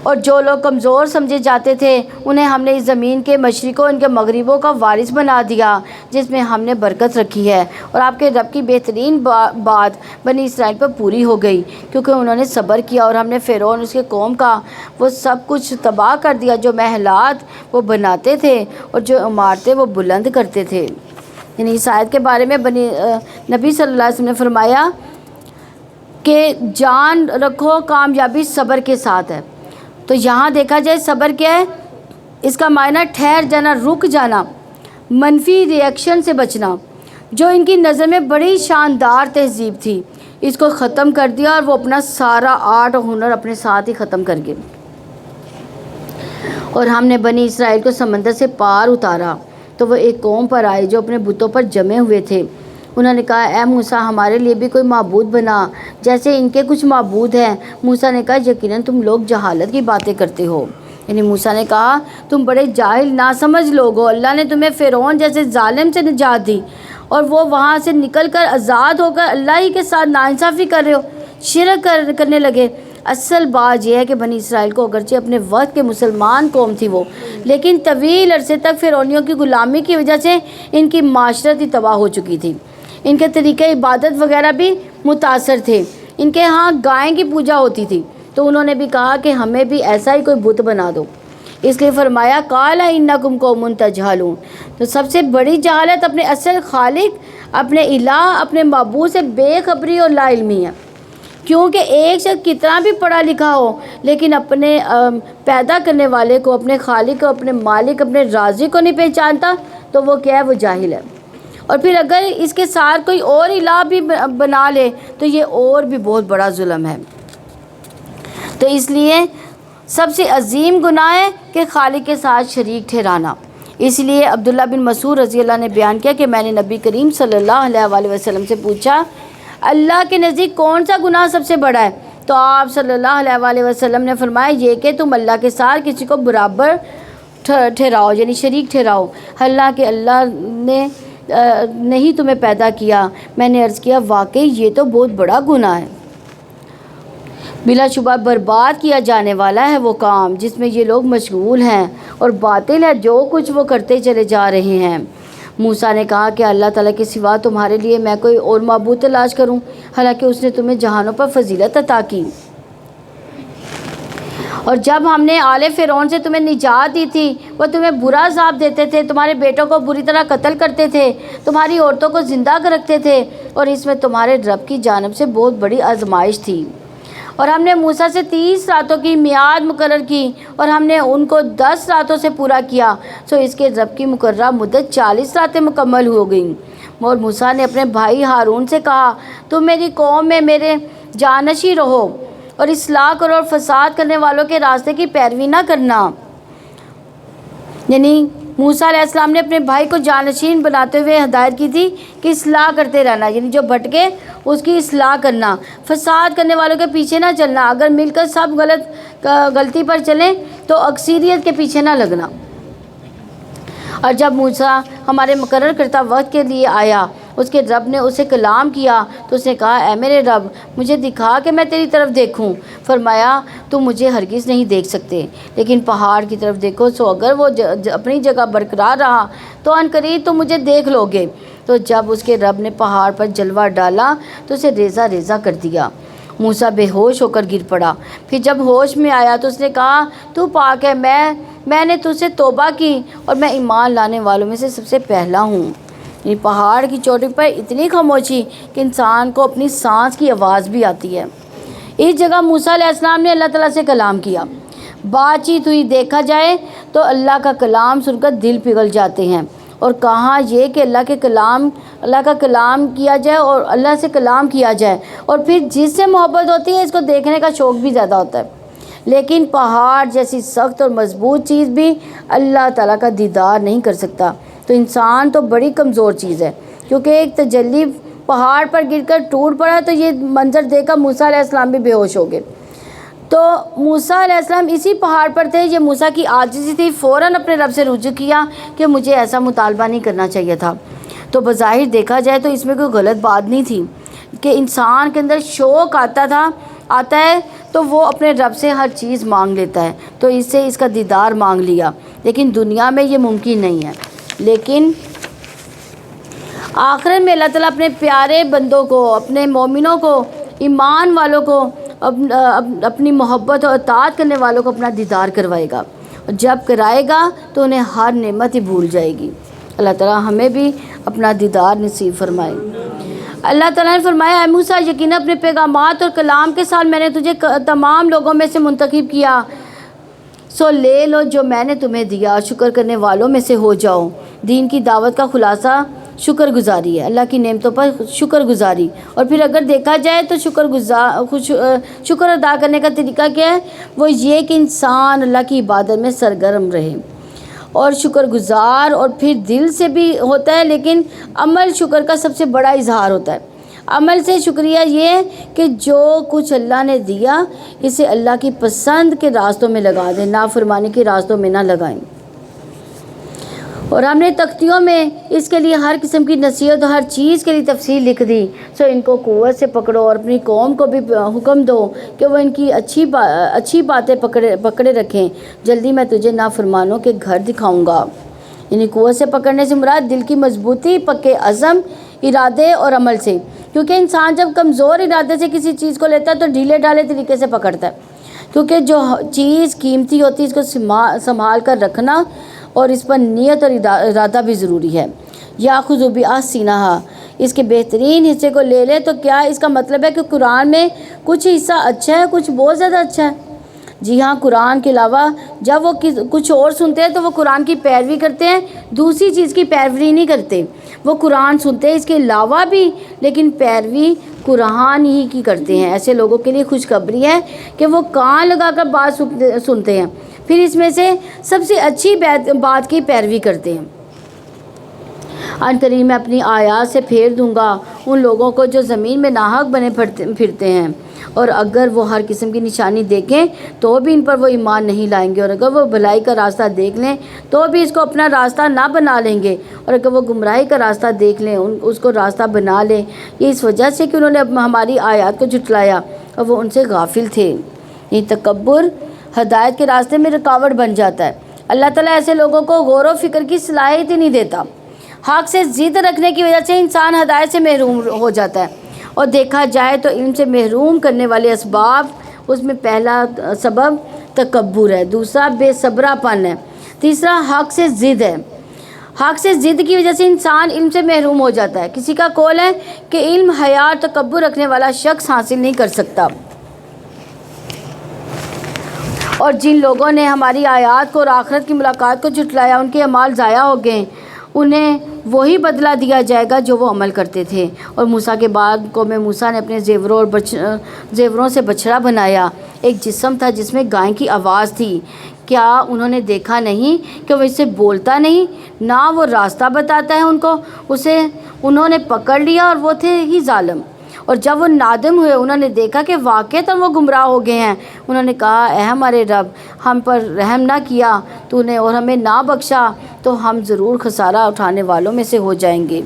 اور جو لوگ کمزور سمجھے جاتے تھے انہیں ہم نے اس زمین کے مشرقوں ان کے مغربوں کا وارث بنا دیا جس میں ہم نے برکت رکھی ہے، اور آپ کے رب کی بہترین بات بنی اسرائیل پر پوری ہو گئی کیونکہ انہوں نے صبر کیا، اور ہم نے فرعون اس کے قوم کا وہ سب کچھ تباہ کر دیا جو محلات وہ بناتے تھے اور جو عمارتیں وہ بلند کرتے تھے۔ یعنی اس آیت کے بارے میں نبی صلی اللہ علیہ وسلم نے فرمایا کہ جان رکھو کامیابی صبر کے ساتھ ہے۔ تو یہاں دیکھا جائے صبر کیا ہے؟ اس کا معنی ٹھہر جانا، رک جانا، منفی ری ایکشن سے بچنا۔ جو ان کی نظر میں بڑی شاندار تہذیب تھی اس کو ختم کر دیا اور وہ اپنا سارا آرٹ اور ہنر اپنے ساتھ ہی ختم کر گئے۔ اور ہم نے بنی اسرائیل کو سمندر سے پار اتارا تو وہ ایک قوم پر آئے جو اپنے بتوں پر جمے ہوئے تھے۔ انہوں نے کہا اے موسیٰ ہمارے لیے بھی کوئی معبود بنا جیسے ان کے کچھ معبود ہیں۔ موسیٰ نے کہا یقیناً تم لوگ جہالت کی باتیں کرتے ہو۔ یعنی موسیٰ نے کہا تم بڑے جاہل ناسمجھ لوگ ہو، اللہ نے تمہیں فرعون جیسے ظالم سے نجات دی اور وہ وہاں سے نکل کر آزاد ہو کر اللہ ہی کے ساتھ ناانصافی کر رہے ہو، شرک کرنے لگے۔ اصل بات یہ ہے کہ بنی اسرائیل کو اگرچہ اپنے وقت کے مسلمان قوم تھی وہ، لیکن طویل عرصے تک فرعونیوں کی غلامی کی وجہ سے ان کی معاشرت ہی تباہ ہو چکی تھی۔ ان کے طریقہ عبادت وغیرہ بھی متاثر تھے۔ ان کے ہاں گائے کی پوجا ہوتی تھی تو انہوں نے بھی کہا کہ ہمیں بھی ایسا ہی کوئی بت بنا دو، اس لیے فرمایا قال انکم قوم تجہلون۔ تو سب سے بڑی جہالت اپنے اصل خالق، اپنے الہ، اپنے معبود سے بے خبری اور لا علمی ہے، کیونکہ ایک شخص کتنا بھی پڑھا لکھا ہو لیکن اپنے پیدا کرنے والے کو، اپنے خالق کو، اپنے مالک، اپنے رازق کو نہیں پہچانتا تو وہ کیا ہے؟ وہ جاہل ہے۔ اور پھر اگر اس کے ساتھ کوئی اور الہ بھی بنا لے تو یہ اور بھی بہت بڑا ظلم ہے۔ تو اس لیے سب سے عظیم گناہ ہے کہ خالق کے ساتھ شریک ٹھہرانا۔ اس لیے عبداللہ بن مسعود رضی اللہ نے بیان کیا کہ میں نے نبی کریم صلی اللہ علیہ وآلہ وسلم سے پوچھا اللہ کے نزدیک کون سا گناہ سب سے بڑا ہے؟ تو آپ صلی اللہ علیہ وآلہ وسلم نے فرمایا یہ کہ تم اللہ کے ساتھ کسی کو برابر ٹھہراؤ، یعنی شریک ٹھہراؤ، حالانکہ اللہ نے نہیں تمہیں پیدا کیا۔ میں نے عرض کیا واقعی یہ تو بہت بڑا گناہ ہے۔ بلا شبہ برباد کیا جانے والا ہے وہ کام جس میں یہ لوگ مشغول ہیں، اور باطل ہے جو کچھ وہ کرتے چلے جا رہے ہیں۔ موسیٰ نے کہا کہ اللہ تعالیٰ کے سوا تمہارے لیے میں کوئی اور معبود تلاش کروں، حالانکہ اس نے تمہیں جہانوں پر فضیلت عطا کی۔ اور جب ہم نے آل فرعون سے تمہیں نجات دی تھی وہ تمہیں برا عذاب دیتے تھے، تمہارے بیٹوں کو بری طرح قتل کرتے تھے، تمہاری عورتوں کو زندہ رکھتے تھے، اور اس میں تمہارے رب کی جانب سے بہت بڑی آزمائش تھی۔ اور ہم نے موسیٰ سے 30 راتوں کی میعاد مقرر کی اور ہم نے ان کو 10 راتوں سے پورا کیا، سو اس کے رب کی مقررہ مدت 40 راتیں مکمل ہو گئیں۔ اور موسیٰ نے اپنے بھائی ہارون سے کہا تم میری قوم میں میرے جانشین رہو اور اصلاح کرو اور فساد کرنے والوں کے راستے کی پیروی نہ کرنا۔ یعنی موسیٰ علیہ السلام نے اپنے بھائی کو جانشین بناتے ہوئے ہدایت کی تھی کہ اصلاح کرتے رہنا، یعنی جو بھٹکے اس کی اصلاح کرنا، فساد کرنے والوں کے پیچھے نہ چلنا، اگر مل کر سب غلطی پر چلیں تو اکثریت کے پیچھے نہ لگنا۔ اور جب موسیٰ ہمارے مقرر کرتا وقت کے لیے آیا، اس کے رب نے اسے کلام کیا تو اس نے کہا اے میرے رب مجھے دکھا کہ میں تیری طرف دیکھوں۔ فرمایا تم مجھے ہرگز نہیں دیکھ سکتے لیکن پہاڑ کی طرف دیکھو، سو اگر وہ اپنی جگہ برقرار رہا تو عنقریب تم مجھے دیکھ لو گے۔ تو جب اس کے رب نے پہاڑ پر جلوہ ڈالا تو اسے ریزہ ریزہ کر دیا۔ موسیٰ بے ہوش ہو کر گر پڑا، پھر جب ہوش میں آیا تو اس نے کہا تو پاک ہے، میں نے تجھ سے توبہ کی اور میں ایمان لانے والوں میں سے سب سے پہلا ہوں۔ یعنی پہاڑ کی چوٹی پر اتنی خاموشی کہ انسان کو اپنی سانس کی آواز بھی آتی ہے۔ اس جگہ موسیٰ علیہ السلام نے اللہ تعالیٰ سے کلام کیا۔ بات چیت ہوئی، دیکھا جائے تو اللہ کا کلام سن کر دل پگھل جاتے ہیں، اور کہاں یہ کہ اللہ کا کلام کیا جائے اور اللہ سے کلام کیا جائے، اور پھر جس سے محبت ہوتی ہے اس کو دیکھنے کا شوق بھی زیادہ ہوتا ہے۔ لیکن پہاڑ جیسی سخت اور مضبوط چیز بھی اللہ تعالیٰ کا دیدار نہیں کر سکتا، تو انسان تو بڑی کمزور چیز ہے، کیونکہ ایک تجلی پہاڑ پر گر کر ٹوٹ پڑا تو یہ منظر دیکھ کر موسیٰ علیہ السلام بھی بے ہوش ہو گئے۔ تو موسیٰ علیہ السلام اسی پہاڑ پر تھے، یہ موسیٰ کی عاجزی تھی، فوراً اپنے رب سے رجوع کیا کہ مجھے ایسا مطالبہ نہیں کرنا چاہیے تھا۔ تو بظاہر دیکھا جائے تو اس میں کوئی غلط بات نہیں تھی کہ انسان کے اندر شوق آتا ہے تو وہ اپنے رب سے ہر چیز مانگ لیتا ہے، تو اس سے اس کا دیدار مانگ لیا، لیکن دنیا میں یہ ممکن نہیں ہے۔ لیکن آخرت میں اللہ تعالیٰ اپنے پیارے بندوں کو، اپنے مومنوں کو، ایمان والوں کو، اپنی محبت اور اطاعت کرنے والوں کو اپنا دیدار کروائے گا، اور جب کرائے گا تو انہیں ہر نعمت ہی بھول جائے گی۔ اللہ تعالیٰ ہمیں بھی اپنا دیدار نصیب فرمائے۔ اللہ تعالیٰ نے فرمایا اے موسیٰ یقیناً اپنے پیغامات اور کلام کے ساتھ میں نے تجھے تمام لوگوں میں سے منتخب کیا، سو لے لو جو میں نے تمہیں دیا، شکر کرنے والوں میں سے ہو جاؤ۔ دین کی دعوت کا خلاصہ شکر گزاری ہے، اللہ کی نعمتوں پر شکر گزاری۔ اور پھر اگر دیکھا جائے تو شکر ادا کرنے کا طریقہ کیا ہے؟ وہ یہ کہ انسان اللہ کی عبادت میں سرگرم رہے اور شکر گزار، اور پھر دل سے بھی ہوتا ہے، لیکن عمل شکر کا سب سے بڑا اظہار ہوتا ہے۔ عمل سے شکریہ یہ ہے کہ جو کچھ اللہ نے دیا اسے اللہ کی پسند کے راستوں میں لگا دیں، نافرمانی کے راستوں میں نہ لگائیں۔ اور ہم نے تختیوں میں اس کے لیے ہر قسم کی نصیحت اور ہر چیز کے لیے تفصیل لکھ دی، سو ان کو قوت سے پکڑو اور اپنی قوم کو بھی حکم دو کہ وہ ان کی اچھی باتیں پکڑے رکھیں، جلدی میں تجھے نافرمانوں کے گھر دکھاؤں گا۔ یعنی قوت سے پکڑنے سے مراد دل کی مضبوطی، پکے عزم، ارادے اور عمل سے، کیونکہ انسان جب کمزور ارادے سے کسی چیز کو لیتا ہے تو ڈھیلے ڈھالے طریقے سے پکڑتا ہے، کیونکہ جو چیز قیمتی ہوتی ہے اس کو سنبھال کر رکھنا اور اس پر نیت اور ارادہ بھی ضروری ہے۔ یاخذ بِأَحْسَنِہَا، اس کے بہترین حصے کو لے لے، تو کیا اس کا مطلب ہے کہ قرآن میں کچھ حصہ اچھا ہے، کچھ بہت زیادہ اچھا ہے؟ جی ہاں، قرآن کے علاوہ جب وہ کچھ اور سنتے ہیں تو وہ قرآن کی پیروی کرتے ہیں، دوسری چیز کی پیروی نہیں کرتے۔ وہ قرآن سنتے ہیں اس کے علاوہ بھی، لیکن پیروی قرآن ہی کی کرتے ہیں۔ ایسے لوگوں کے لیے خوشخبری ہے کہ وہ کان لگا کر بات سنتے ہیں، پھر اس میں سے سب سے اچھی بات کی پیروی کرتے ہیں۔ عنقریب میں اپنی آیات سے پھیر دوں گا ان لوگوں کو جو زمین میں ناحق بنے پھرتے ہیں، اور اگر وہ ہر قسم کی نشانی دیکھیں تو بھی ان پر وہ ایمان نہیں لائیں گے، اور اگر وہ بھلائی کا راستہ دیکھ لیں تو بھی اس کو اپنا راستہ نہ بنا لیں گے، اور اگر وہ گمراہی کا راستہ دیکھ لیں اس کو راستہ بنا لیں۔ یہ اس وجہ سے کہ انہوں نے ہماری آیات کو جھٹلایا اور وہ ان سے غافل تھے۔ یہ تکبر ہدایت کے راستے میں رکاوٹ بن جاتا ہے۔ اللہ تعالیٰ ایسے لوگوں کو غور و فکر کی صلاحیت ہی نہیں دیتا۔ حق سے ضد رکھنے کی وجہ سے انسان ہدایت سے محروم ہو جاتا ہے، اور دیکھا جائے تو علم سے محروم کرنے والے اسباب، اس میں پہلا سبب تکبر ہے، دوسرا بے صبرا پن ہے، تیسرا حق سے ضد ہے۔ حق سے ضد کی وجہ سے انسان علم سے محروم ہو جاتا ہے۔ کسی کا قول ہے کہ علم، حیا اور تکبر رکھنے والا شخص حاصل نہیں کر سکتا، اور جن لوگوں نے ہماری آیات کو اور آخرت کی ملاقات کو جھٹلایا ان کے اعمال ضائع ہو گئے، انہیں وہی بدلہ دیا جائے گا جو وہ عمل کرتے تھے۔ اور موسیٰ کے بعد قوم موسیٰ نے اپنے زیوروں سے بچڑا بنایا، ایک جسم تھا جس میں گائے کی آواز تھی کیا انہوں نے دیکھا نہیں کہ وہ اس سے بولتا نہیں، نہ وہ راستہ بتاتا ہے ان کو؟ اسے انہوں نے پکڑ لیا اور وہ تھے ہی ظالم۔ اور جب وہ نادم ہوئے، انہوں نے دیکھا کہ واقعتاً وہ گمراہ ہو گئے ہیں، انہوں نے کہا اے ہمارے رب، ہم پر رحم نہ کیا تو نے اور ہمیں نہ بخشا تو ہم ضرور خسارہ اٹھانے والوں میں سے ہو جائیں گے۔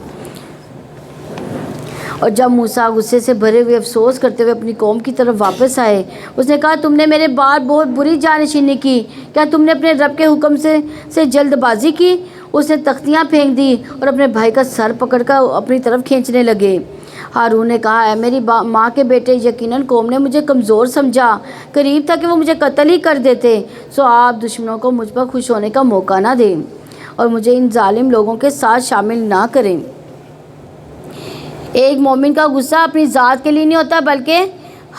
اور جب موسیٰ غصے سے بھرے ہوئے افسوس کرتے ہوئے اپنی قوم کی طرف واپس آئے، اس نے کہا تم نے میرے بعد بہت بری جانشینی کی، کیا تم نے اپنے رب کے حکم سے جلد بازی کی؟ اس نے تختیاں پھینک دی اور اپنے بھائی کا سر پکڑ کر اپنی طرف کھینچنے لگے۔ ہارون نے کہا اے میری ماں کے بیٹے، یقیناً قوم نے مجھے کمزور سمجھا، قریب تھا کہ وہ مجھے قتل ہی کر دیتے، سو آپ دشمنوں کو مجھ پر خوش ہونے کا موقع نہ دیں اور مجھے ان ظالم لوگوں کے ساتھ شامل نہ کریں۔ ایک مومن کا غصہ اپنی ذات کے لیے نہیں ہوتا بلکہ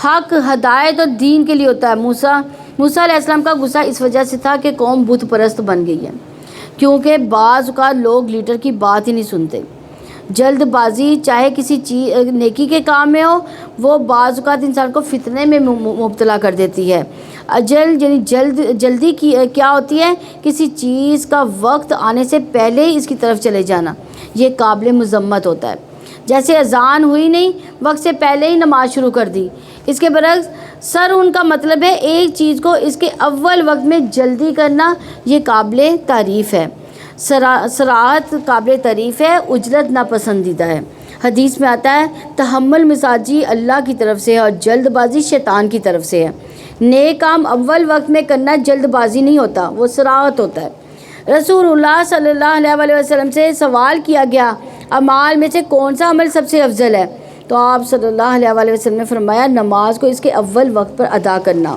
حق، ہدایت اور دین کے لیے ہوتا ہے۔ موسیٰ علیہ السلام کا غصہ اس وجہ سے تھا کہ قوم بت پرست بن گئی ہے، کیونکہ بعض اوقات لوگ لیڈر کی بات ہی نہیں سنتے۔ جلد بازی چاہے کسی چیز نیکی کے کام میں ہو، وہ بعض اوقات انسان کو فتنے میں مبتلا کر دیتی ہے۔ اجل یعنی جلدی کیا ہوتی ہے؟ کسی چیز کا وقت آنے سے پہلے ہی اس کی طرف چلے جانا، یہ قابل مذمت ہوتا ہے۔ جیسے اذان ہوئی نہیں، وقت سے پہلے ہی نماز شروع کر دی۔ اس کے برعکس سر ان کا مطلب ہے ایک چیز کو اس کے اول وقت میں جلدی کرنا، یہ قابل تعریف ہے۔ سراعت قابل تعریف ہے، عجلت ناپسندیدہ ہے۔ حدیث میں آتا ہے تحمل مزاجی اللہ کی طرف سے ہے اور جلد بازی شیطان کی طرف سے ہے۔ نیک کام اول وقت میں کرنا جلد بازی نہیں ہوتا، وہ سراعت ہوتا ہے۔ رسول اللہ صلی اللہ علیہ وسلم سے سوال کیا گیا اعمال میں سے کون سا عمل سب سے افضل ہے؟ تو آپ صلی اللہ علیہ وسلم نے فرمایا نماز کو اس کے اول وقت پر ادا کرنا۔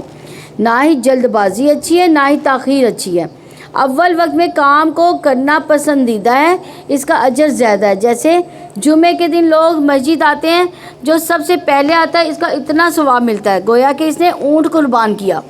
نہ ہی جلد بازی اچھی ہے، نہ ہی تاخیر اچھی ہے۔ اول وقت میں کام کو کرنا پسندیدہ ہے، اس کا اجر زیادہ ہے۔ جیسے جمعے کے دن لوگ مسجد آتے ہیں، جو سب سے پہلے آتا ہے اس کا اتنا ثواب ملتا ہے گویا کہ اس نے اونٹ قربان کیا۔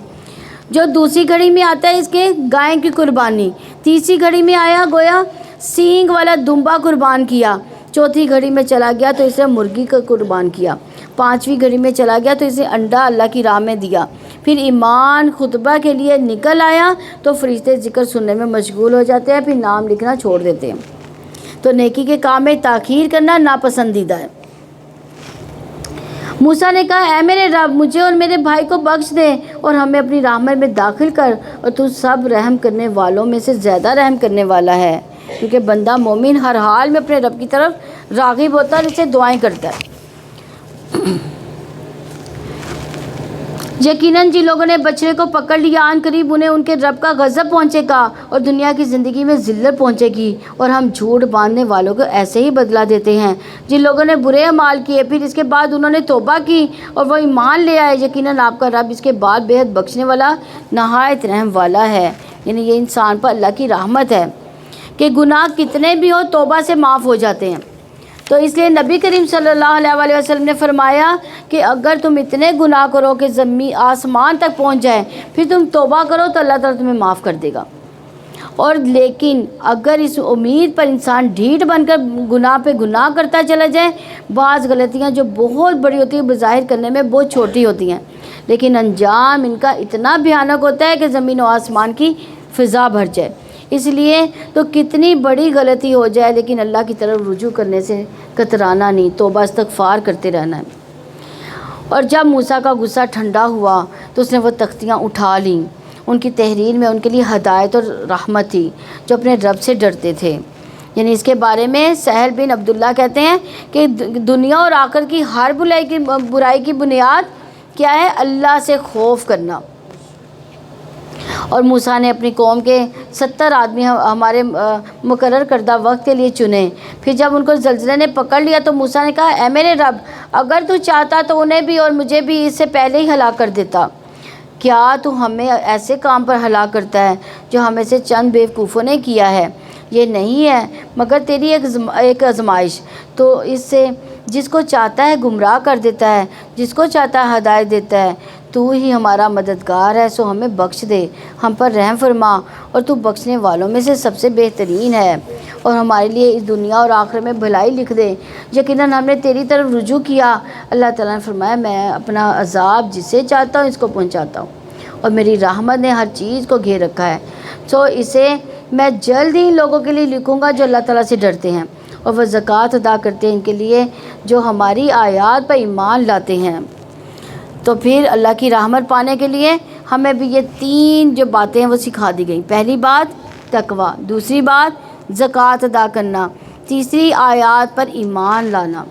جو دوسری گھڑی میں آتا ہے اس کے گائے کی قربانی، تیسری گھڑی میں آیا گویا سینگ والا دمبا قربان کیا، چوتھی گھڑی میں چلا گیا تو اسے مرغی کا قربان کیا، پانچویں گھڑی میں چلا گیا تو اسے انڈا اللہ کی راہ میں دیا۔ پھر امام خطبہ کے لیے نکل آیا تو فرشتے ذکر سننے میں مشغول ہو جاتے ہیں، پھر نام لکھنا چھوڑ دیتے ہیں۔ تو نیکی کے کام میں تاخیر کرنا ناپسندیدہ ہے۔ موسیٰ نے کہا اے میرے رب، مجھے اور میرے بھائی کو بخش دے اور ہمیں اپنی رحمت میں داخل کر، اور تو سب رحم کرنے والوں میں سے زیادہ رحم کرنے والا ہے، کیونکہ بندہ مومن ہر حال میں اپنے رب کی طرف راغب ہوتا ہے اور اسے دعائیں کرتا ہے۔ یقیناً جن لوگوں نے بچڑے کو پکڑ لیا آن قریب انہیں ان کے رب کا غضب پہنچے گا اور دنیا کی زندگی میں ذلت پہنچے گی، اور ہم جھوٹ باندھنے والوں کو ایسے ہی بدلہ دیتے ہیں۔ جن لوگوں نے برے اعمال کیے پھر اس کے بعد انہوں نے توبہ کی اور وہ ایمان لے آئے، یقیناً آپ کا رب اس کے بعد بے حد بخشنے والا، نہایت رحم والا ہے۔ یعنی یہ انسان پر اللہ کی رحمت ہے کہ گناہ کتنے بھی ہو توبہ سے معاف ہو جاتے ہیں۔ تو اس لیے نبی کریم صلی اللہ علیہ وسلم نے فرمایا کہ اگر تم اتنے گناہ کرو کہ زمین آسمان تک پہنچ جائے، پھر تم توبہ کرو تو اللہ تعالیٰ تمہیں معاف کر دے گا۔ اور لیکن اگر اس امید پر انسان ڈھیٹ بن کر گناہ پہ گناہ کرتا چلا جائے، بعض غلطیاں جو بہت بڑی ہوتی ہیں بظاہر کرنے میں بہت چھوٹی ہوتی ہیں، لیکن انجام ان کا اتنا بھیانک ہوتا ہے کہ زمین و آسمان کی فضا بھر جائے۔ اس لیے تو کتنی بڑی غلطی ہو جائے لیکن اللہ کی طرف رجوع کرنے سے کترانا نہیں، توبہ استغفار کرتے رہنا ہے۔ اور جب موسیٰ کا غصہ ٹھنڈا ہوا تو اس نے وہ تختیاں اٹھا لیں۔ ان کی تحریر میں ان کے لیے ہدایت اور رحمت تھی، جو اپنے رب سے ڈرتے تھے۔ یعنی اس کے بارے میں سہل بن عبداللہ کہتے ہیں کہ دنیا اور آخرت کی ہر برائی کی بنیاد کیا ہے؟ اللہ سے خوف کرنا۔ اور موسیٰ نے اپنی قوم کے 70 آدمی ہمارے مقرر کردہ وقت کے لیے چنے۔ پھر جب ان کو زلزلے نے پکڑ لیا تو موسیٰ نے کہا اے میرے رب، اگر تو چاہتا تو انہیں بھی اور مجھے بھی اس سے پہلے ہی ہلاک کر دیتا۔ کیا تو ہمیں ایسے کام پر ہلاک کرتا ہے جو ہمیں سے چند بیوقوفوں نے کیا ہے؟ یہ نہیں ہے مگر تیری ایک آزمائش، تو اس سے جس کو چاہتا ہے گمراہ کر دیتا ہے، جس کو چاہتا ہے ہدایت دیتا ہے۔ تو ہی ہمارا مددگار ہے، سو ہمیں بخش دے، ہم پر رحم فرما، اور تو بخشنے والوں میں سے سب سے بہترین ہے، اور ہمارے لیے اس دنیا اور آخرت میں بھلائی لکھ دے۔ یقیناً ہم نے تیری طرف رجوع کیا۔ اللہ تعالیٰ نے فرمایا میں اپنا عذاب جسے چاہتا ہوں اس کو پہنچاتا ہوں، اور میری رحمت نے ہر چیز کو گھیر رکھا ہے. سو اسے میں جلد ہی ان لوگوں کے لیے لکھوں گا جو اللہ تعالیٰ سے ڈرتے ہیں اور وہ زکوٰۃ ادا کرتے ہیں، ان کے لیے جو ہماری آیات پر ایمان لاتے ہیں. تو پھر اللہ کی رحمت پانے کے لیے ہمیں بھی یہ 3 جو باتیں ہیں وہ سکھا دی گئیں. پہلی بات تقویٰ، دوسری بات زکوٰۃ ادا کرنا، تیسری آیات پر ایمان لانا.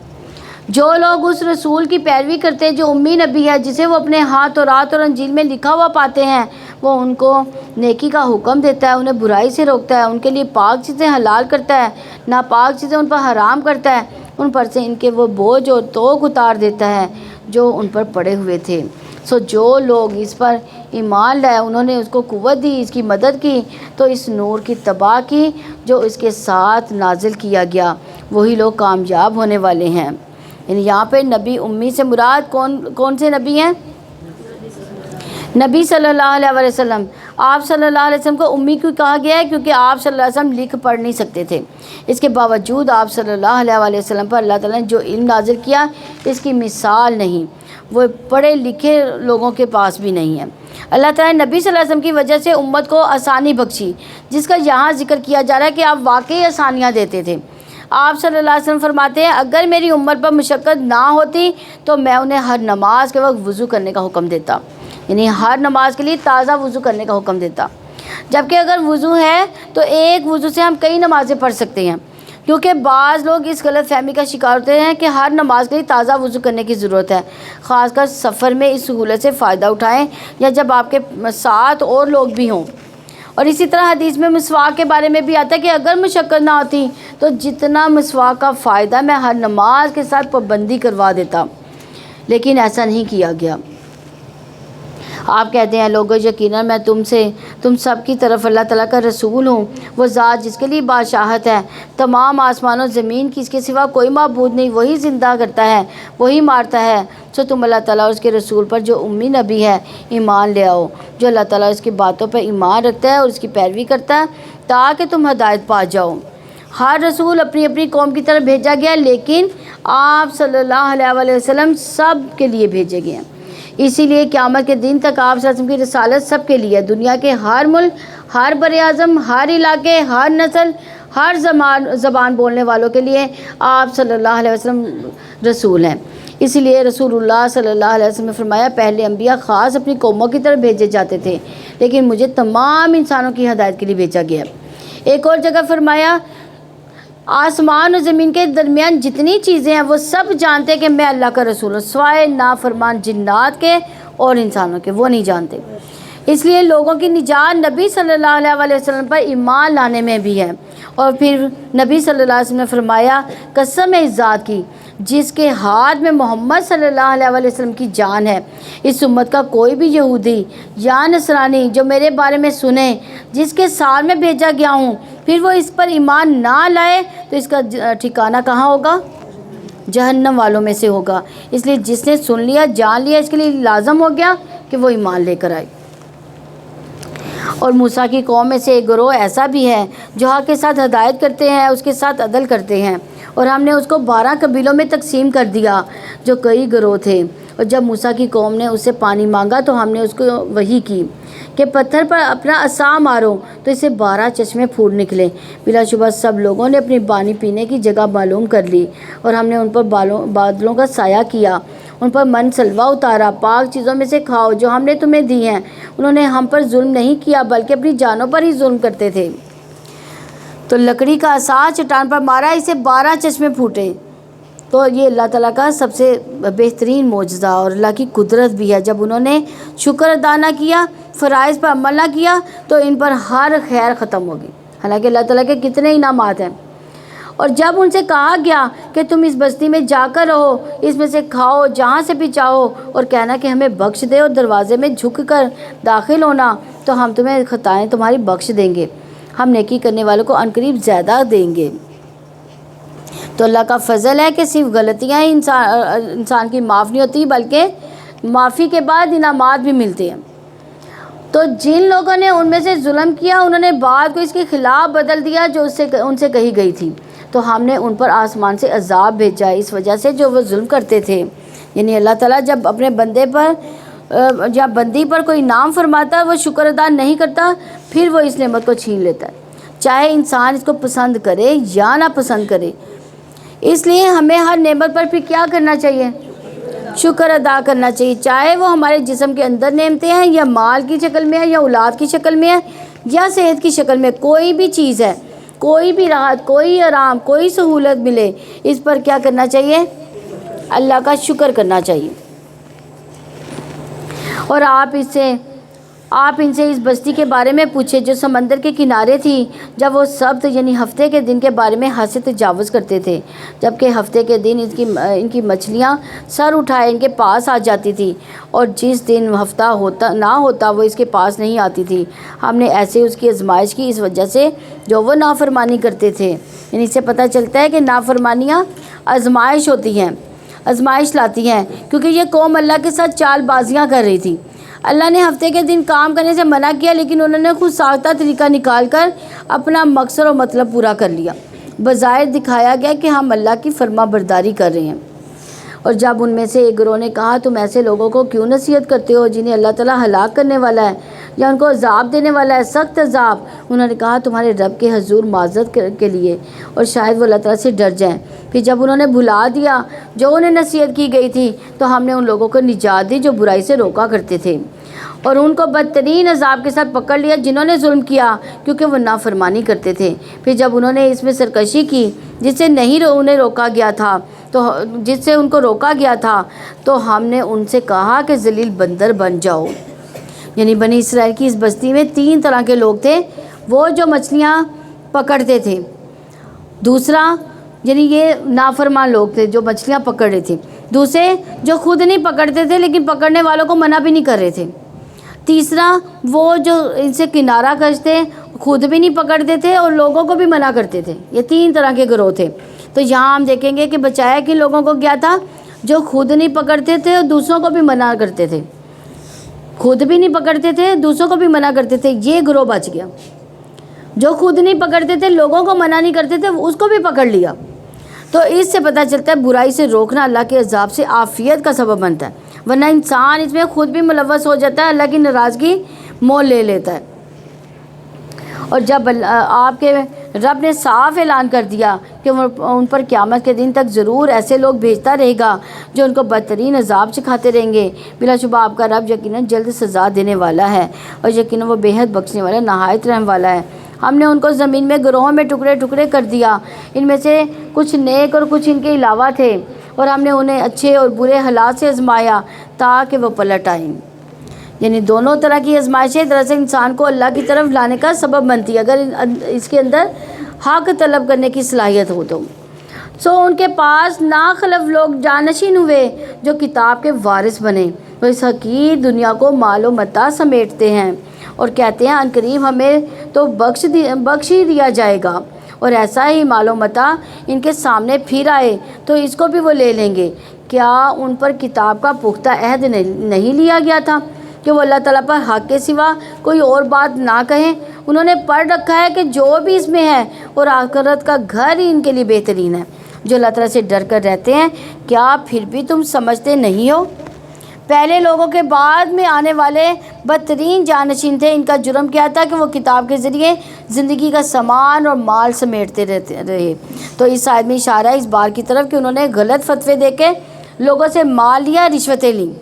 جو لوگ اس رسول کی پیروی کرتے ہیں جو امی نبی ہے، جسے وہ اپنے ہاتھ تورات اور انجیل میں لکھا ہوا پاتے ہیں، وہ ان کو نیکی کا حکم دیتا ہے، انہیں برائی سے روکتا ہے، ان کے لیے پاک چیزیں حلال کرتا ہے، ناپاک چیزیں ان پر حرام کرتا ہے، ان پر سے ان کے وہ بوجھ اور توق اتار دیتا ہے جو ان پر پڑے ہوئے تھے. سو جو لوگ اس پر ایمان لائے، انہوں نے اس کو قوت دی، اس کی مدد کی، تو اس نور کی اتباع کی جو اس کے ساتھ نازل کیا گیا، وہی لوگ کامیاب ہونے والے ہیں. یعنی یہاں پہ نبی امی سے مراد کون سے نبی ہیں؟ نبی صلی اللہ علیہ وسلم. آپ صلی اللہ علیہ وسلم کو امی کیوں کہا گیا ہے؟ کیونکہ آپ صلی اللہ علیہ وسلم لکھ پڑھ نہیں سکتے تھے. اس کے باوجود آپ صلی اللہ علیہ وسلم پر اللہ تعالیٰ نے جو علم نازل کیا اس کی مثال نہیں، وہ پڑھے لکھے لوگوں کے پاس بھی نہیں ہے. اللہ تعالیٰ نے نبی صلی اللہ علیہ وسلم کی وجہ سے امت کو آسانی بخشی، جس کا یہاں ذکر کیا جا رہا ہے کہ آپ واقعی آسانیاں دیتے تھے. آپ صلی اللہ علیہ وسلم فرماتے ہیں اگر میری امت پر مشقت نہ ہوتی تو میں انہیں ہر نماز کے وقت وضو کرنے کا حکم دیتا، یعنی ہر نماز کے لیے تازہ وضو کرنے کا حکم دیتا. جبکہ اگر وضو ہے تو ایک وضو سے ہم کئی نمازیں پڑھ سکتے ہیں، کیونکہ بعض لوگ اس غلط فہمی کا شکار ہوتے ہیں کہ ہر نماز کے لیے تازہ وضو کرنے کی ضرورت ہے. خاص کر سفر میں اس سہولت سے فائدہ اٹھائیں یا جب آپ کے ساتھ اور لوگ بھی ہوں. اور اسی طرح حدیث میں مسواک کے بارے میں بھی آتا ہے کہ اگر مشقت نہ ہوتی تو جتنا مسواک کا فائدہ میں ہر نماز کے ساتھ پابندی کروا دیتا، لیکن ایسا نہیں کیا گیا. آپ کہتے ہیں لوگوں یقیناً میں تم سب کی طرف اللہ تعالیٰ کا رسول ہوں. وہ ذات جس کے لیے بادشاہت ہے، تمام آسمان و زمین کی، اس کے سوا کوئی معبود نہیں، وہی زندہ کرتا ہے، وہی مارتا ہے. سو تم اللہ تعالیٰ اور اس کے رسول پر جو امی نبی ہے ایمان لے آؤ. جو اللہ تعالیٰ اس کی باتوں پر ایمان رکھتا ہے اور اس کی پیروی کرتا ہے تاکہ تم ہدایت پا جاؤ. ہر رسول اپنی اپنی قوم کی طرف بھیجا گیا، لیکن آپ صلی اللہ علیہ وسلم سب کے لیے بھیجے گئے ہیں. اسی لیے قیامت کے دن تک آپ صلی اللہ علیہ وسلم کی رسالت سب کے لیے، دنیا کے ہر ملک، ہر بر اعظم، ہر علاقے، ہر نسل، ہر زبان بولنے والوں کے لیے آپ صلی اللہ علیہ وسلم رسول ہیں. اسی لیے رسول اللہ صلی اللہ علیہ وسلم نے فرمایا پہلے انبیاء خاص اپنی قوموں کی طرف بھیجے جاتے تھے، لیکن مجھے تمام انسانوں کی ہدایت کے لیے بھیجا گیا. ایک اور جگہ فرمایا آسمان و زمین کے درمیان جتنی چیزیں ہیں وہ سب جانتے کہ میں اللہ کا رسول ہوں، سوائے نافرمان جنات کے اور انسانوں کے، وہ نہیں جانتے. اس لیے لوگوں کی نجات نبی صلی اللہ علیہ وسلم پر ایمان لانے میں بھی ہے. اور پھر نبی صلی اللہ علیہ وسلم نے فرمایا قسم ہے اس ذات کی جس کے ہاتھ میں محمد صلی اللہ علیہ وسلم کی جان ہے، اس امت کا کوئی بھی یہودی یا نصرانی جو میرے بارے میں سنے جس کے ساتھ میں بھیجا گیا ہوں پھر وہ اس پر ایمان نہ لائے تو اس کا ٹھکانہ کہاں ہوگا؟ جہنم والوں میں سے ہوگا. اس لیے جس نے سن لیا جان لیا اس کے لیے لازم ہو گیا کہ وہ ایمان لے کر آئے. اور موسیٰ کی قوم میں سے ایک گروہ ایسا بھی ہے جو حق کے ساتھ ہدایت کرتے ہیں، اس کے ساتھ عدل کرتے ہیں، اور ہم نے اس کو 12 قبیلوں میں تقسیم کر دیا جو کئی گروہ تھے. اور جب موسیٰ کی قوم نے اس سے پانی مانگا تو ہم نے اس کو وحی کی کہ پتھر پر اپنا عصا مارو تو اسے 12 چشمے پھوٹ نکلے. بلا شبہ سب لوگوں نے اپنی پانی پینے کی جگہ معلوم کر لی، اور ہم نے ان پر بادلوں کا سایہ کیا، ان پر من سلوا اتارا. پاک چیزوں میں سے کھاؤ جو ہم نے تمہیں دی ہیں. انہوں نے ہم پر ظلم نہیں کیا بلکہ اپنی جانوں پر ہی ظلم کرتے تھے. تو لکڑی کا عصا چٹان پر مارا، اسے 12 چشمے پھوٹے. تو یہ اللہ تعالیٰ کا سب سے بہترین معجزہ اور اللہ کی قدرت بھی ہے. جب انہوں نے شکر ادا نہ کیا، فرائض پر عمل نہ کیا تو ان پر ہر خیر ختم ہوگی، حالانکہ اللہ تعالیٰ کے کتنے انعامات ہیں. اور جب ان سے کہا گیا کہ تم اس بستی میں جا کر رہو، اس میں سے کھاؤ جہاں سے بھی چاہو، اور کہنا کہ ہمیں بخش دے اور دروازے میں جھک کر داخل ہونا تو ہم تمہیں خطائیں تمہاری بخش دیں گے، ہم نیکی کرنے والوں کو عنقریب زیادہ دیں گے. تو اللہ کا فضل ہے کہ صرف غلطیاں ہی انسان کی معاف نہیں ہوتی بلکہ معافی کے بعد انعامات بھی ملتے ہیں. تو جن لوگوں نے ان میں سے ظلم کیا انہوں نے بات کو اس کے خلاف بدل دیا جو ان سے کہی گئی تھی، تو ہم نے ان پر آسمان سے عذاب بھیجا اس وجہ سے جو وہ ظلم کرتے تھے. یعنی اللہ تعالیٰ جب اپنے بندے پر یا بندی پر کوئی انعام فرماتا ہے وہ شکر ادا نہیں کرتا پھر وہ اس نعمت کو چھین لیتا ہے، چاہے انسان اس کو پسند کرے یا نہ پسند کرے۔ اس لیے ہمیں ہر نعمت پر پھر کیا کرنا چاہیے؟ شکر ادا کرنا چاہیے، چاہے وہ ہمارے جسم کے اندر نعمتیں ہیں یا مال کی شکل میں ہے یا اولاد کی شکل میں ہے یا صحت کی شکل میں، کوئی بھی چیز ہے، کوئی بھی راحت، کوئی آرام، کوئی سہولت ملے، اس پر کیا کرنا چاہیے؟ اللہ کا شکر کرنا چاہیے۔ اور آپ ان سے اس بستی کے بارے میں پوچھے جو سمندر کے کنارے تھی، جب وہ سبت یعنی ہفتے کے دن کے بارے میں حد سے تجاوز کرتے تھے، جبکہ ہفتے کے دن ان کی مچھلیاں سر اٹھائے ان کے پاس آ جاتی تھی، اور جس دن ہفتہ نہ ہوتا وہ اس کے پاس نہیں آتی تھی۔ ہم نے ایسے اس کی آزمائش کی اس وجہ سے جو وہ نافرمانی کرتے تھے۔ یعنی اس سے پتہ چلتا ہے کہ نافرمانیاں آزمائش ہوتی ہیں، آزمائش لاتی ہیں، کیونکہ یہ قوم اللہ کے ساتھ چال بازیاں کر رہی تھی۔ اللہ نے ہفتے کے دن کام کرنے سے منع کیا، لیکن انہوں نے خود ساختہ طریقہ نکال کر اپنا مقصد و مطلب پورا کر لیا۔ بظاہر دکھایا گیا کہ ہم اللہ کی فرما برداری کر رہے ہیں۔ اور جب ان میں سے ایک گروہ نے کہا تم ایسے لوگوں کو کیوں نصیحت کرتے ہو جنہیں اللہ تعالیٰ ہلاک کرنے والا ہے یا ان کو عذاب دینے والا ہے، سخت عذاب؟ انہوں نے کہا تمہارے رب کے حضور معذرت کے لیے، اور شاید وہ اللہ تعالیٰ سے ڈر جائیں۔ پھر جب انہوں نے بھلا دیا جو انہیں نصیحت کی گئی تھی تو ہم نے ان لوگوں کو نجات دی جو برائی سے روکا کرتے تھے، اور ان کو بدترین عذاب کے ساتھ پکڑ لیا جنہوں نے ظلم کیا، کیونکہ وہ نافرمانی کرتے تھے۔ پھر جب انہوں نے اس میں سرکشی کی جس سے انہیں روکا گیا تھا جس سے ان کو روکا گیا تھا، تو ہم نے ان سے کہا کہ ذلیل بندر بن جاؤ۔ یعنی بنی اسرائیل کی اس بستی میں 3 طرح کے لوگ تھے، وہ جو مچھلیاں پکڑتے تھے، دوسرا یعنی یہ نافرمان لوگ تھے جو مچھلیاں پکڑ رہے تھے، دوسرے جو خود نہیں پکڑتے تھے لیکن پکڑنے والوں کو منع بھی نہیں کر رہے تھے، تیسرا وہ جو ان سے کنارہ کشتے خود بھی نہیں پکڑتے تھے اور لوگوں کو بھی منع کرتے تھے۔ یہ 3 طرح کے گروہ تھے۔ تو یہاں ہم دیکھیں گے کہ بچایا کن لوگوں کو کیا تھا؟ جو خود نہیں پکڑتے تھے اور دوسروں کو بھی منع کرتے تھے، خود بھی نہیں پکڑتے تھے دوسروں کو بھی منع کرتے تھے، یہ گروہ بچ گیا۔ جو خود نہیں پکڑتے تھے، لوگوں کو منع نہیں کرتے تھے، اس کو بھی پکڑ لیا۔ تو اس سے پتہ چلتا ہے برائی سے روکنا اللہ کے عذاب سے عافیت کا سبب بنتا ہے، ورنہ انسان اس میں خود بھی ملوث ہو جاتا ہے، اللہ کی ناراضگی مول لے لیتا ہے۔ اور جب آپ کے رب نے صاف اعلان کر دیا کہ وہ ان پر قیامت کے دن تک ضرور ایسے لوگ بھیجتا رہے گا جو ان کو بدترین عذاب سکھاتے رہیں گے، بلا شبہ آپ کا رب یقیناً جلد سزا دینے والا ہے، اور یقیناً وہ بے حد بخشنے والا، نہایت رحم والا ہے۔ ہم نے ان کو زمین میں گروہوں میں ٹکڑے ٹکڑے کر دیا، ان میں سے کچھ نیک اور کچھ ان کے علاوہ تھے، اور ہم نے انہیں اچھے اور برے حالات سے آزمایا تاکہ وہ پلٹ آئیں۔ یعنی دونوں طرح کی آزمائشیں دراصل انسان کو اللہ کی طرف لانے کا سبب بنتی ہے، اگر اس کے اندر حق طلب کرنے کی صلاحیت ہو تو۔ ان کے پاس ناخلف لوگ جانشین ہوئے جو کتاب کے وارث بنے، وہ اس حقیر دنیا کو مال و متاع سمیٹتے ہیں اور کہتے ہیں عنقریب ہمیں تو بخش ہی دیا جائے گا، اور ایسا ہی مال و متاع ان کے سامنے پھر آئے تو اس کو بھی وہ لے لیں گے۔ کیا ان پر کتاب کا پختہ عہد نہیں لیا گیا تھا کہ وہ اللہ تعالیٰ پر حق کے سوا کوئی اور بات نہ کہیں؟ انہوں نے پڑھ رکھا ہے کہ جو بھی اس میں ہے اور آخرت کا گھر ہی ان کے لیے بہترین ہے، جو اللہ تعالیٰ سے ڈر کر رہتے ہیں۔ کیا پھر بھی تم سمجھتے نہیں ہو؟ پہلے لوگوں کے بعد میں آنے والے بدترین جانشین تھے، ان کا جرم کیا تھا کہ وہ کتاب کے ذریعے زندگی کا سامان اور مال سمیٹتے رہے۔ تو اس آیت میں اشارہ ہے اس بات کی طرف کہ انہوں نے غلط فتوے دے کے لوگوں سے مال لیا، رشوتیں لیں،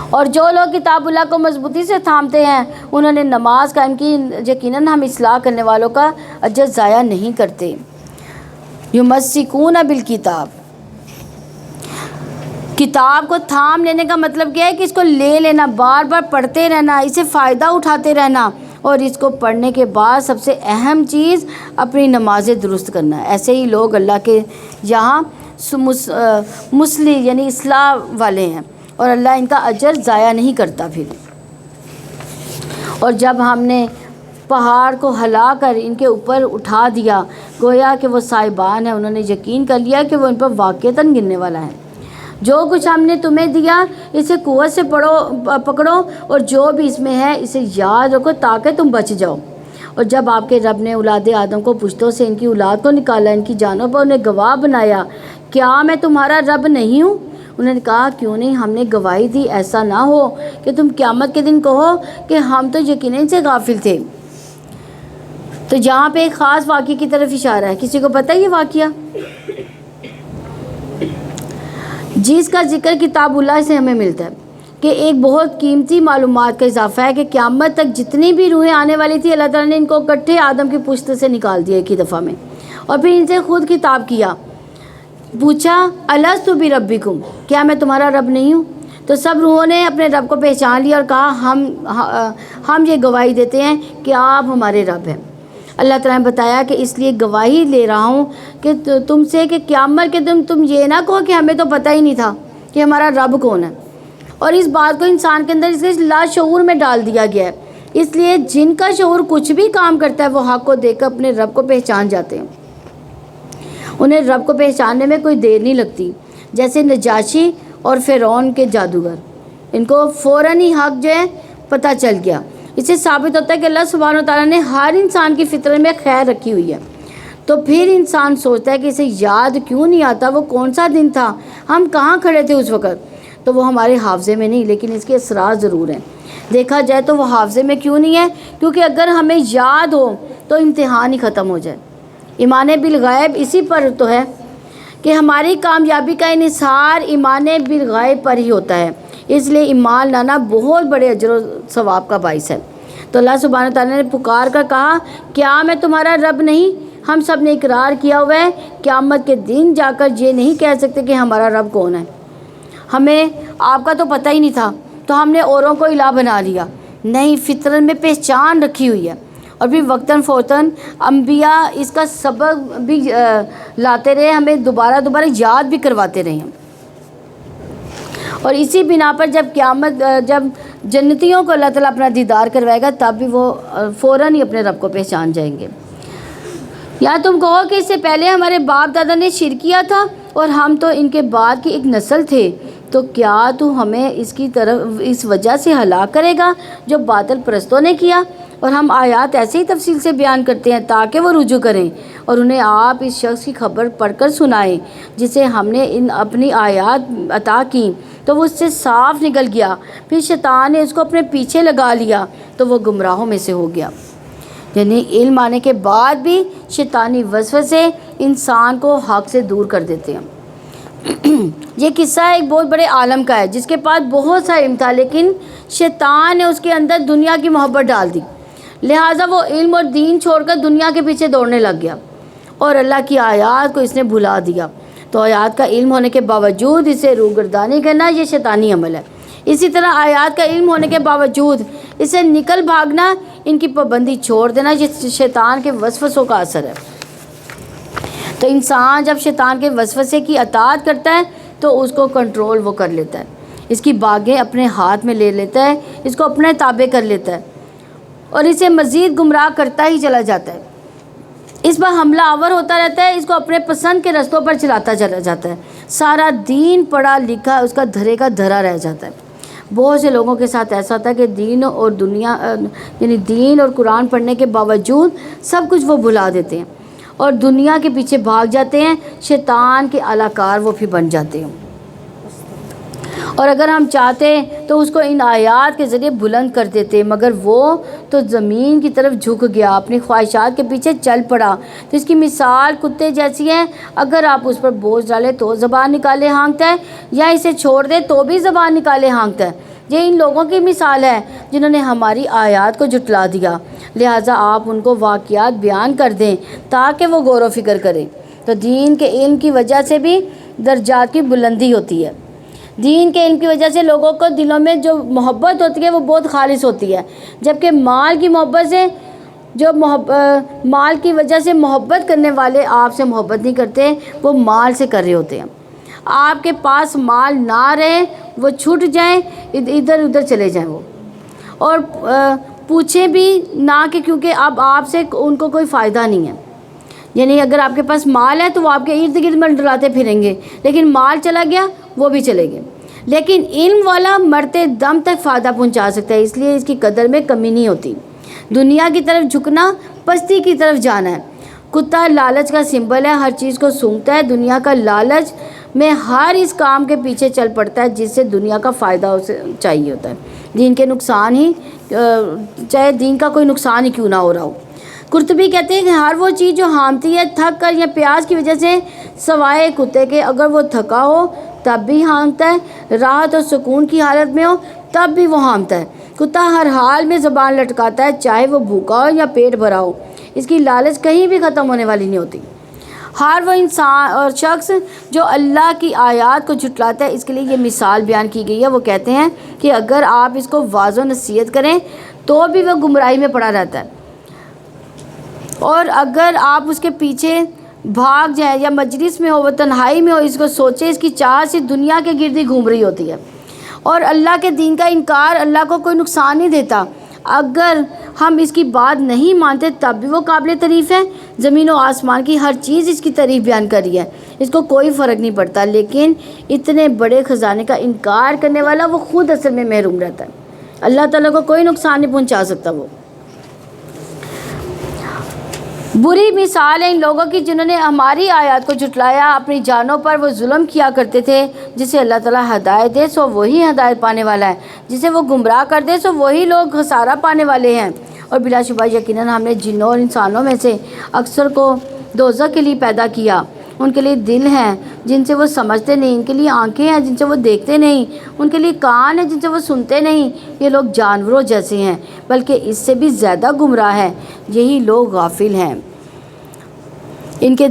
اور جو لوگ کتاب اللہ کو مضبوطی سے تھامتے ہیں انہوں نے نماز قائم کی، یقیناً ہم اصلاح کرنے والوں کا اجر ضائع نہیں کرتے۔ یمسکون بالکتاب، کتاب کو تھام لینے کا مطلب کیا ہے کہ اس کو لے لینا، بار بار پڑھتے رہنا، اسے فائدہ اٹھاتے رہنا، اور اس کو پڑھنے کے بعد سب سے اہم چیز اپنی نمازیں درست کرنا۔ ایسے ہی لوگ اللہ کے یہاں مصلح یعنی اصلاح والے ہیں، اور اللہ ان کا اجر ضائع نہیں کرتا۔ پھر اور جب ہم نے پہاڑ کو ہلا کر ان کے اوپر اٹھا دیا، گویا کہ وہ صاحبان ہیں، انہوں نے یقین کر لیا کہ وہ ان پر واقعتاً گرنے والا ہے۔ جو کچھ ہم نے تمہیں دیا اسے قوت سے پکڑو، اور جو بھی اس میں ہے اسے یاد رکھو تاکہ تم بچ جاؤ۔ اور جب آپ کے رب نے اولاد آدم کو پشتوں سے ان کی اولاد کو نکالا، ان کی جانوں پر انہیں گواہ بنایا، کیا میں تمہارا رب نہیں ہوں؟ انہوں نے کہا کیوں نہیں ہم نے گواہی دی، ایسا نہ ہو کہ تم قیامت کے دن کہو کہ ہم تو یقیناً سے غافل تھے۔ تو جہاں پہ ایک خاص واقعے کی طرف اشارہ ہے، کسی کو پتہ ہے یہ واقعہ؟ جس کا ذکر کتاب اللہ سے ہمیں ملتا ہے کہ ایک بہت قیمتی معلومات کا اضافہ ہے کہ قیامت تک جتنی بھی روحیں آنے والی تھی اللہ تعالیٰ نے ان کو اکٹھے آدم کی پشت سے نکال دیا ایک ہی دفعہ میں، اور پھر ان سے خود خطاب کیا، پوچھا الست بربکم، کیا میں تمہارا رب نہیں ہوں؟ تو سب روحوں نے اپنے رب کو پہچان لیا اور کہا ہم یہ گواہی دیتے ہیں کہ آپ ہمارے رب ہیں۔ اللہ تعالیٰ نے بتایا کہ اس لیے گواہی لے رہا ہوں کہ تم سے کہ قیامت کے دن تم یہ نہ کہو کہ ہمیں تو پتہ ہی نہیں تھا کہ ہمارا رب کون ہے، اور اس بات کو انسان کے اندر اس کے لاشعور میں ڈال دیا گیا ہے۔ اس لیے جن کا شعور کچھ بھی کام کرتا ہے وہ حق کو دیکھ کر اپنے رب کو پہچان جاتے ہیں، انہیں رب کو پہچاننے میں کوئی دیر نہیں لگتی، جیسے نجاشی اور فرعون کے جادوگر، ان کو فوراً ہی حق جو ہے پتہ چل گیا۔ اس سے ثابت ہوتا ہے کہ اللہ سبحانہ و تعالیٰ نے ہر انسان کی فطرت میں خیر رکھی ہوئی ہے۔ تو پھر انسان سوچتا ہے کہ اسے یاد کیوں نہیں آتا وہ کون سا دن تھا، ہم کہاں کھڑے تھے اس وقت؟ تو وہ ہمارے حافظے میں نہیں، لیکن اس کے اثرات ضرور ہیں۔ دیکھا جائے تو وہ حافظے میں کیوں نہیں ہے؟ کیونکہ اگر ہمیں یاد ہو تو امتحان ہی ختم ہو جائے۔ ایمان بالغیب اسی پر تو ہے کہ ہماری کامیابی کا انحصار ایمان بالغیب پر ہی ہوتا ہے، اس لیے ایمان لانا بہت بڑے اجر و ثواب کا باعث ہے۔ تو اللہ سبحانہ تعالیٰ نے پکار کر کہا کیا میں تمہارا رب نہیں؟ ہم سب نے اقرار کیا ہوا ہے، قیامت کے دن جا کر یہ نہیں کہہ سکتے کہ ہمارا رب کون ہے، ہمیں آپ کا تو پتہ ہی نہیں تھا تو ہم نے اوروں کو الہ بنا لیا۔ نہیں، فطرت میں پہچان رکھی ہوئی ہے، اور پھر وقتاً فوقتاً انبیاء اس کا سبق بھی لاتے رہے، ہمیں دوبارہ یاد بھی کرواتے رہے ہیں۔ اور اسی بنا پر جب جنتیوں کو اللہ تعالیٰ اپنا دیدار کروائے گا تب بھی وہ فوراً ہی اپنے رب کو پہچان جائیں گے۔ یا تم کہو کہ اس سے پہلے ہمارے باپ دادا نے شرک کیا تھا اور ہم تو ان کے بعد کی ایک نسل تھے، تو کیا تو ہمیں اس وجہ سے ہلاک کرے گا جو باطل پرستوں نے کیا؟ اور ہم آیات ایسے ہی تفصیل سے بیان کرتے ہیں تاکہ وہ رجوع کریں، اور انہیں آپ اس شخص کی خبر پڑھ کر سنائیں جسے ہم نے اپنی آیات عطا کی تو وہ اس سے صاف نکل گیا، پھر شیطان نے اس کو اپنے پیچھے لگا لیا تو وہ گمراہوں میں سے ہو گیا۔ یعنی علم آنے کے بعد بھی شیطانی وسوسے انسان کو حق سے دور کر دیتے ہیں۔ یہ قصہ ایک بہت بڑے عالم کا ہے جس کے پاس بہت سا علم تھا، لیکن شیطان نے اس کے اندر دنیا کی محبت ڈال دی، لہٰذا وہ علم اور دین چھوڑ کر دنیا کے پیچھے دوڑنے لگ گیا اور اللہ کی آیات کو اس نے بھلا دیا۔ تو آیات کا علم ہونے کے باوجود اسے روگردانی کرنا یہ شیطانی عمل ہے۔ اسی طرح آیات کا علم ہونے کے باوجود اسے نکل بھاگنا، ان کی پابندی چھوڑ دینا، یہ شیطان کے وسوسوں کا اثر ہے۔ تو انسان جب شیطان کے وسوسے کی اطاعت کرتا ہے تو اس کو کنٹرول وہ کر لیتا ہے، اس کی باغیں اپنے ہاتھ میں لے لیتا ہے، اس کو اپنے تابع کر لیتا ہے اور اسے مزید گمراہ کرتا ہی چلا جاتا ہے، اس پر حملہ آور ہوتا رہتا ہے، اس کو اپنے پسند کے رستوں پر چلاتا چلا جاتا ہے، سارا دین پڑھا لکھا اس کا دھرے کا دھرا رہ جاتا ہے۔ بہت سے لوگوں کے ساتھ ایسا ہوتا ہے کہ دین اور قرآن پڑھنے کے باوجود سب کچھ وہ بھلا دیتے ہیں اور دنیا کے پیچھے بھاگ جاتے ہیں، شیطان کے الاکار وہ بھی بن جاتے ہیں، اور اگر ہم چاہتے تو اس کو ان آیات کے ذریعے بلند کر دیتے، مگر وہ تو زمین کی طرف جھک گیا، اپنی خواہشات کے پیچھے چل پڑا۔ تو اس کی مثال کتے جیسی ہے، اگر آپ اس پر بوجھ ڈالیں تو زبان نکالے ہانکتا ہے، یا اسے چھوڑ دیں تو بھی زبان نکالے ہانکتا ہے۔ یہ ان لوگوں کی مثال ہے جنہوں نے ہماری آیات کو جھٹلا دیا، لہٰذا آپ ان کو واقعات بیان کر دیں تاکہ وہ غور و فکر کریں۔ تو دین کے علم کی وجہ سے بھی درجات کی بلندی ہوتی ہے۔ دین کے علم کی وجہ سے لوگوں کو دلوں میں جو محبت ہوتی ہے وہ بہت خالص ہوتی ہے، جبکہ مال کی محبت سے مال کی وجہ سے محبت کرنے والے آپ سے محبت نہیں کرتے، وہ مال سے کر رہے ہوتے ہیں۔ آپ کے پاس مال نہ رہے، وہ چھوٹ جائیں، ادھر ادھر چلے جائیں وہ، اور پوچھیں بھی نہ کہ کیونکہ اب آپ سے ان کو کوئی فائدہ نہیں ہے۔ یعنی اگر آپ کے پاس مال ہے تو وہ آپ کے ارد گرد منڈلاتے پھریں گے، لیکن مال چلا گیا وہ بھی چلے گئے۔ لیکن علم والا مرتے دم تک فائدہ پہنچا سکتا ہے، اس لیے اس کی قدر میں کمی نہیں ہوتی۔ دنیا کی طرف جھکنا پستی کی طرف جانا ہے۔ کتا لالچ کا سمبل ہے، ہر چیز کو سونگتا ہے، دنیا کا لالچ میں ہر اس کام کے پیچھے چل پڑتا ہے جس سے دنیا کا فائدہ اسے چاہیے ہوتا ہے، دین کے نقصان ہی چاہے دین کا کوئی نقصان ہی کیوں نہ ہو رہا ہو۔ قرطبی کہتے ہیں کہ ہر وہ چیز جو ہامتی ہے تھک کر یا پیاس کی وجہ سے، سوائے کتے کے، اگر وہ تھکا ہو تب بھی ہامتا ہے، راحت اور سکون کی حالت میں ہو تب بھی وہ ہامتا ہے۔ کتا ہر حال میں زبان لٹکاتا ہے، چاہے وہ بھوکا ہو یا پیٹ بھرا ہو، اس کی لالچ کہیں بھی ختم ہونے والی نہیں ہوتی۔ ہر وہ انسان اور شخص جو اللہ کی آیات کو جھٹلاتا ہے، اس کے لیے یہ مثال بیان کی گئی ہے۔ وہ کہتے ہیں کہ اگر آپ اس کو واضح نصیحت کریں تو بھی وہ گمراہی میں پڑا رہتا ہے، اور اگر آپ اس کے پیچھے بھاگ جائیں یا مجلس میں ہو، وہ تنہائی میں ہو، اس کو سوچے اس کی چاہت صرف دنیا کے گرد ہی گھوم رہی ہوتی ہے، اور اللہ کے دین کا انکار اللہ کو کوئی نقصان نہیں دیتا۔ اگر ہم اس کی بات نہیں مانتے تب بھی وہ قابل تعریف ہے۔ زمین و آسمان کی ہر چیز اس کی تعریف بیان کر رہی ہے، اس کو کوئی فرق نہیں پڑتا، لیکن اتنے بڑے خزانے کا انکار کرنے والا وہ خود اصل میں محروم رہتا ہے۔ اللہ تعالیٰ کو کوئی نقصان نہیں پہنچا سکتا۔ وہ بری مثال ہے ان لوگوں کی جنہوں نے ہماری آیات کو جھٹلایا، اپنی جانوں پر وہ ظلم کیا کرتے تھے۔ جسے اللہ تعالیٰ ہدایت دے سو وہی ہدایت پانے والا ہے، جسے وہ گمراہ کر دے سو وہی لوگ خسارہ پانے والے ہیں۔ اور بلا شبہ یقیناً ہم نے جنوں اور انسانوں میں سے اکثر کو دوزخ کے لیے پیدا کیا۔ ان کے لیے دل ہیں جن سے وہ سمجھتے نہیں، ان کے لیے آنکھیں ہیں جن سے وہ دیکھتے نہیں، ان کے لیے کان ہیں جن سے وہ سنتے نہیں۔ یہ لوگ جانوروں جیسے ہیں، بلکہ اس سے بھی زیادہ گمراہ ہیں، یہی لوگ غافل ہیں۔ ان کے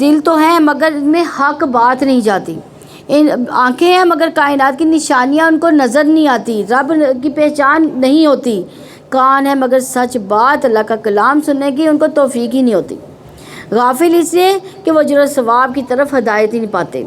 دل تو ہیں مگر ان میں حق بات نہیں جاتی، آنکھیں ہیں مگر کائنات کی نشانیاں ان کو نظر نہیں آتی، رب کی پہچان نہیں ہوتی، کان ہے مگر سچ بات اللہ کا کلام سننے کی ان کو توفیق ہی نہیں ہوتی۔ غافل اس لیے کہ وہ اجر و ثواب کی طرف ہدایت ہی نہیں پاتے۔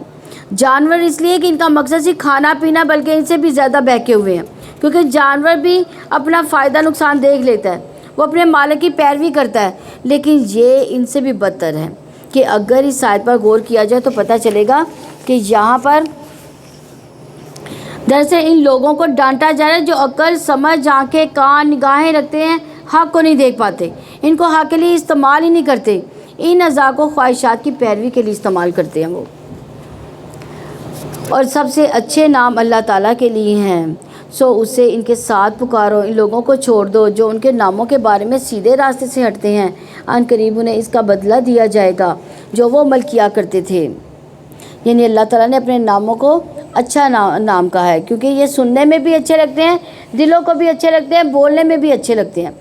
جانور اس لیے کہ ان کا مقصد صرف کھانا پینا بلکہ ان سے بھی زیادہ بہکے ہوئے ہیں، کیونکہ جانور بھی اپنا فائدہ نقصان دیکھ لیتا ہے، وہ اپنے مالک کی پیروی کرتا ہے، لیکن یہ ان سے بھی بدتر ہے کہ اگر اس آیت پر غور کیا جائے تو پتہ چلے گا کہ یہاں پر دراصل ان لوگوں کو ڈانٹا جا رہا ہے جو عقل، سمجھ، آنکھیں، کان، نگاہیں رکھتے ہیں، حق کو نہیں دیکھ پاتے، ان کو حق کے لیے استعمال ہی نہیں کرتے، ان اعضاء کو خواہشات کی پیروی کے لیے استعمال کرتے ہیں وہ۔ اور سب سے اچھے نام اللہ تعالیٰ کے لیے ہیں، سو اسے ان کے ساتھ پکارو، ان لوگوں کو چھوڑ دو جو ان کے ناموں کے بارے میں سیدھے راستے سے ہٹتے ہیں، ان قریب انہیں اس کا بدلہ دیا جائے گا جو وہ عمل کیا کرتے تھے۔ یعنی اللہ تعالیٰ نے اپنے ناموں کو اچھا نام کہا ہے، کیونکہ یہ سننے میں بھی اچھے لگتے ہیں، دلوں کو بھی اچھے لگتے ہیں، بولنے میں بھی اچھے لگتے ہیں،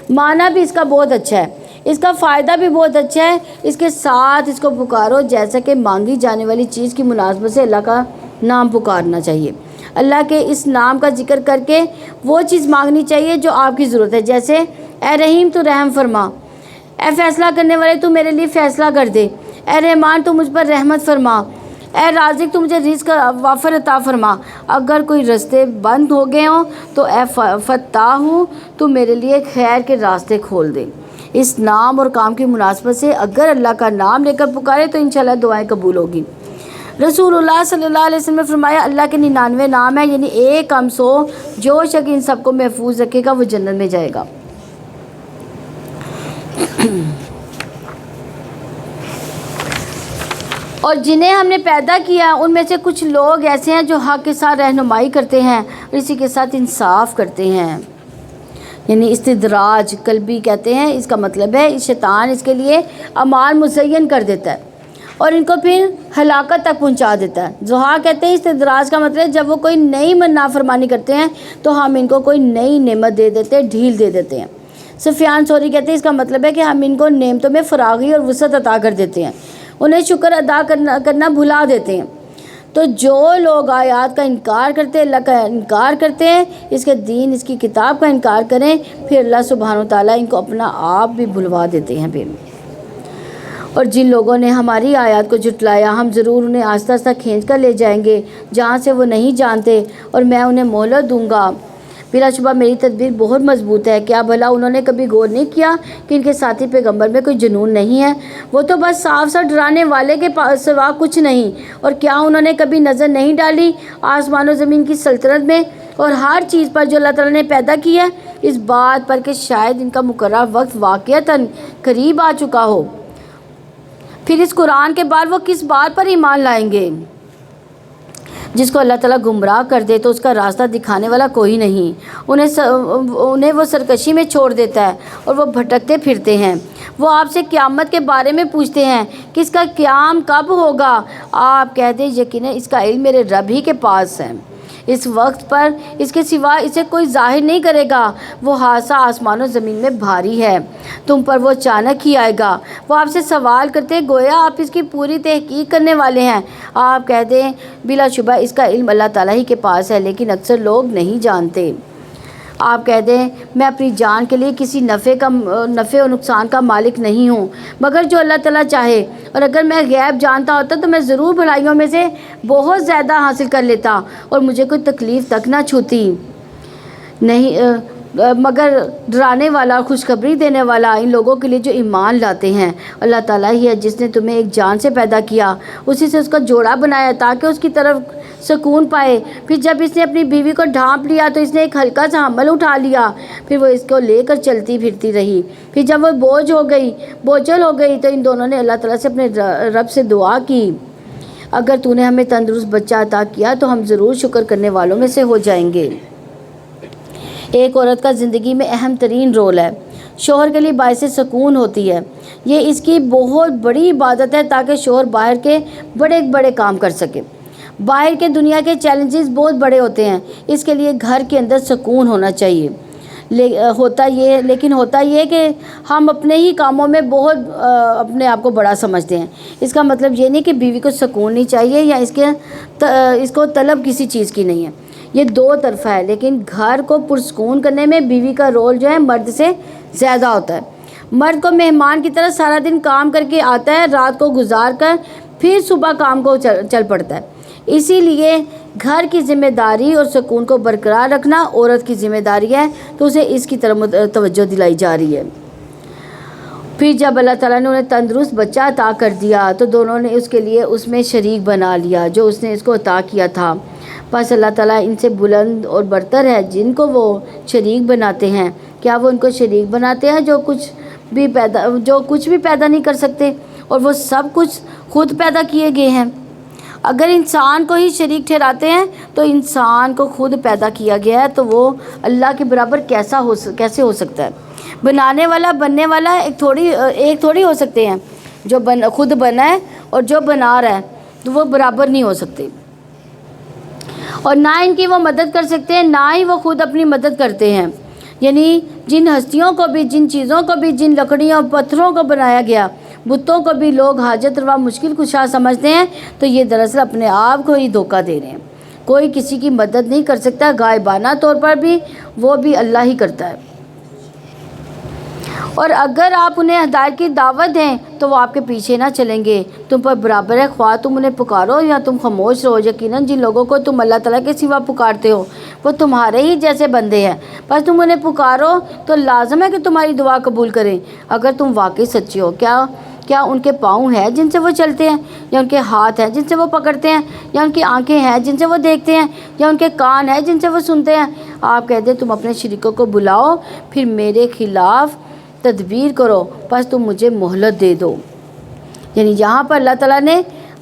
معنی بھی اس کا بہت اچھا ہے، اس کا فائدہ بھی بہت اچھا ہے۔ اس کے ساتھ اس کو پکارو جیسا کہ مانگی جانے والی چیز کی مناسبت سے اللہ کا نام پکارنا چاہیے، اللہ کے اس نام کا ذکر کر کے وہ چیز مانگنی چاہیے جو آپ کی ضرورت ہے، جیسے اے رحیم تو رحم فرما، اے فیصلہ کرنے والے تو میرے لیے فیصلہ کر دے، اے رحمان تو مجھ پر رحمت فرما، اے رازق تو مجھے رزق وافر عطا فرما، اگر کوئی راستے بند ہو گئے ہوں تو اے فتاح تو میرے لیے خیر کے راستے کھول دے۔ اس نام اور کام کی مناسبت سے اگر اللہ کا نام لے کر پکارے تو انشاءاللہ دعائیں قبول ہوگی۔ رسول اللہ صلی اللہ علیہ وسلم نے فرمایا اللہ کے 99 نام ہیں، یعنی ایک کم 100، جو شخص ان سب کو محفوظ رکھے گا وہ جنت میں جائے گا۔ اور جنہیں ہم نے پیدا کیا ان میں سے کچھ لوگ ایسے ہیں جو حق کے ساتھ رہنمائی کرتے ہیں اور اسی کے ساتھ انصاف کرتے ہیں، یعنی استدراج قلبی کہتے ہیں، اس کا مطلب ہے شیطان اس کے لیے اعمال مزین کر دیتا ہے اور ان کو پھر ہلاکت تک پہنچا دیتا ہے۔ زہا کہتے ہیں استدراج کا مطلب ہے جب وہ کوئی نئی نافرمانی کرتے ہیں تو ہم ان کو کوئی نئی نعمت دے دیتے ہیں، ڈھیل دے دیتے ہیں۔ سفیان ثوری کہتے ہیں اس کا مطلب ہے کہ ہم ان کو نعمتوں میں فراغی اور وسعت عطا کر دیتے ہیں، انہیں شکر ادا کرنا بھلا دیتے ہیں۔ تو جو لوگ آیات کا انکار کرتے ہیں، اللہ کا انکار کرتے ہیں، اس کے دین، اس کی کتاب کا انکار کریں، پھر اللہ سبحانہ وتعالیٰ ان کو اپنا آپ بھی بھلوا دیتے ہیں پھر۔ اور جن لوگوں نے ہماری آیات کو جھٹلایا ہم ضرور انہیں آہستہ آہستہ کھینچ کر لے جائیں گے جہاں سے وہ نہیں جانتے، اور میں انہیں مہلت دوں گا۔ بلا شبہ میری تدبیر بہت مضبوط ہے، کیا بھلا انہوں نے کبھی غور نہیں کیا کہ ان کے ساتھی پیغمبر میں کوئی جنون نہیں ہے؟ وہ تو بس صاف صاف ڈرانے والے کے سوا کچھ نہیں۔ اور کیا انہوں نے کبھی نظر نہیں ڈالی آسمان و زمین کی سلطنت میں اور ہر چیز پر جو اللہ تعالیٰ نے پیدا کی ہے، اس بات پر کہ شاید ان کا مقررہ وقت واقعتاً قریب آ چکا ہو؟ پھر اس قرآن کے بعد وہ کس بات پر ایمان لائیں گے؟ جس کو اللہ تعالیٰ گمراہ کر دے تو اس کا راستہ دکھانے والا کوئی نہیں، انہیں وہ سرکشی میں چھوڑ دیتا ہے اور وہ بھٹکتے پھرتے ہیں۔ وہ آپ سے قیامت کے بارے میں پوچھتے ہیں کہ اس کا قیام کب ہوگا؟ آپ کہہ دیں یقیناً اس کا علم میرے رب ہی کے پاس ہے، اس وقت پر اس کے سوا اسے کوئی ظاہر نہیں کرے گا۔ وہ حادثہ آسمان و زمین میں بھاری ہے، تم پر وہ اچانک ہی آئے گا۔ وہ آپ سے سوال کرتے گویا آپ اس کی پوری تحقیق کرنے والے ہیں۔ آپ کہہ دیں بلا شبہ اس کا علم اللہ تعالیٰ ہی کے پاس ہے، لیکن اکثر لوگ نہیں جانتے۔ آپ کہہ دیں میں اپنی جان کے لیے کسی نفع و نقصان کا مالک نہیں ہوں مگر جو اللہ تعالیٰ چاہے، اور اگر میں غیب جانتا ہوتا تو میں ضرور بھلائیوں میں سے بہت زیادہ حاصل کر لیتا اور مجھے کوئی تکلیف تک نہ چھوتی نہیں، مگر ڈرانے والا، خوشخبری دینے والا ان لوگوں کے لیے جو ایمان لاتے ہیں اللہ تعالیٰ ہی ہے، جس نے تمہیں ایک جان سے پیدا کیا، اسی سے اس کا جوڑا بنایا تاکہ اس کی طرف سکون پائے۔ پھر جب اس نے اپنی بیوی کو ڈھانپ لیا تو اس نے ایک ہلکا سا حمل اٹھا لیا، پھر وہ اس کو لے کر چلتی پھرتی رہی۔ پھر جب وہ بوجھل ہو گئی تو ان دونوں نے اللہ تعالیٰ سے اپنے رب سے دعا کی، اگر تو نے ہمیں تندرست بچہ عطا کیا تو ہم ضرور شکر کرنے والوں میں سے ہو جائیں گے۔ ایک عورت کا زندگی میں اہم ترین رول ہے، شوہر کے لیے باعث سکون ہوتی ہے۔ یہ اس کی بہت بڑی عبادت ہے تاکہ شوہر باہر کے بڑے کام کر سکے۔ باہر کے دنیا کے چیلنجز بہت بڑے ہوتے ہیں، اس کے لیے گھر کے اندر سکون ہونا چاہیے۔ لیکن ہوتا یہ کہ ہم اپنے ہی کاموں میں بہت اپنے آپ کو بڑا سمجھتے ہیں۔ اس کا مطلب یہ نہیں کہ بیوی کو سکون نہیں چاہیے یا اس کو طلب کسی چیز کی نہیں ہے، یہ دو طرفہ ہے، لیکن گھر کو پرسکون کرنے میں بیوی کا رول جو ہے مرد سے زیادہ ہوتا ہے۔ مرد کو مہمان کی طرح سارا دن کام کر کے آتا ہے، رات کو گزار کر پھر صبح کام کو چل پڑتا ہے۔ اسی لیے گھر کی ذمہ داری اور سکون کو برقرار رکھنا عورت کی ذمہ داری ہے، تو اسے اس کی طرف توجہ دلائی جا رہی ہے۔ پھر جب اللہ تعالیٰ نے انہیں تندرست بچہ عطا کر دیا تو دونوں نے اس کے لیے اس میں شریک بنا لیا جو اس نے اس کو عطا کیا تھا۔ بس اللہ تعالیٰ ان سے بلند اور برتر ہے جن کو وہ شریک بناتے ہیں۔ کیا وہ ان کو شریک بناتے ہیں جو کچھ بھی پیدا نہیں کر سکتے اور وہ سب کچھ خود پیدا کیے گئے ہیں؟ اگر انسان کو ہی شریک ٹھہراتے ہیں تو انسان کو خود پیدا کیا گیا ہے تو وہ اللہ کے برابر کیسے ہو سکتا ہے؟ بنانے والا بننے والا ایک تھوڑی ہو سکتے ہیں، جو خود بنا ہے اور جو بنا رہا ہے تو وہ برابر نہیں ہو سکتے، اور نہ ان کی وہ مدد کر سکتے ہیں نہ ہی وہ خود اپنی مدد کرتے ہیں۔ یعنی جن ہستیوں کو بھی، جن چیزوں کو بھی، جن لکڑیوں پتھروں کو بنایا گیا، بتوں کو بھی لوگ حاجت روا مشکل کشا سمجھتے ہیں تو یہ دراصل اپنے آپ کو ہی دھوکہ دے رہے ہیں۔ کوئی کسی کی مدد نہیں کر سکتا، غائبانہ طور پر بھی وہ بھی اللہ ہی کرتا ہے۔ اور اگر آپ انہیں ہدایت کی دعوت دیں تو وہ آپ کے پیچھے نہ چلیں گے، تم پر برابر ہے خواہ تم انہیں پکارو یا تم خاموش رہو۔ یقیناً جن لوگوں کو تم اللہ تعالیٰ کے سوا پکارتے ہو وہ تمہارے ہی جیسے بندے ہیں، بس تم انہیں پکارو تو لازم ہے کہ تمہاری دعا قبول کریں اگر تم واقعی سچے ہو۔ کیا ان کے پاؤں ہیں جن سے وہ چلتے ہیں، یا ان کے ہاتھ ہیں جن سے وہ پکڑتے ہیں، یا ان کی آنکھیں ہیں جن سے وہ دیکھتے ہیں، یا ان کے کان ہیں جن سے وہ سنتے ہیں؟ آپ کہہ دیں تم اپنے شریکوں کو بلاؤ پھر میرے خلاف تدبیر کرو، بس تم مجھے مہلت دے دو۔ یعنی یہاں پر اللہ تعالیٰ نے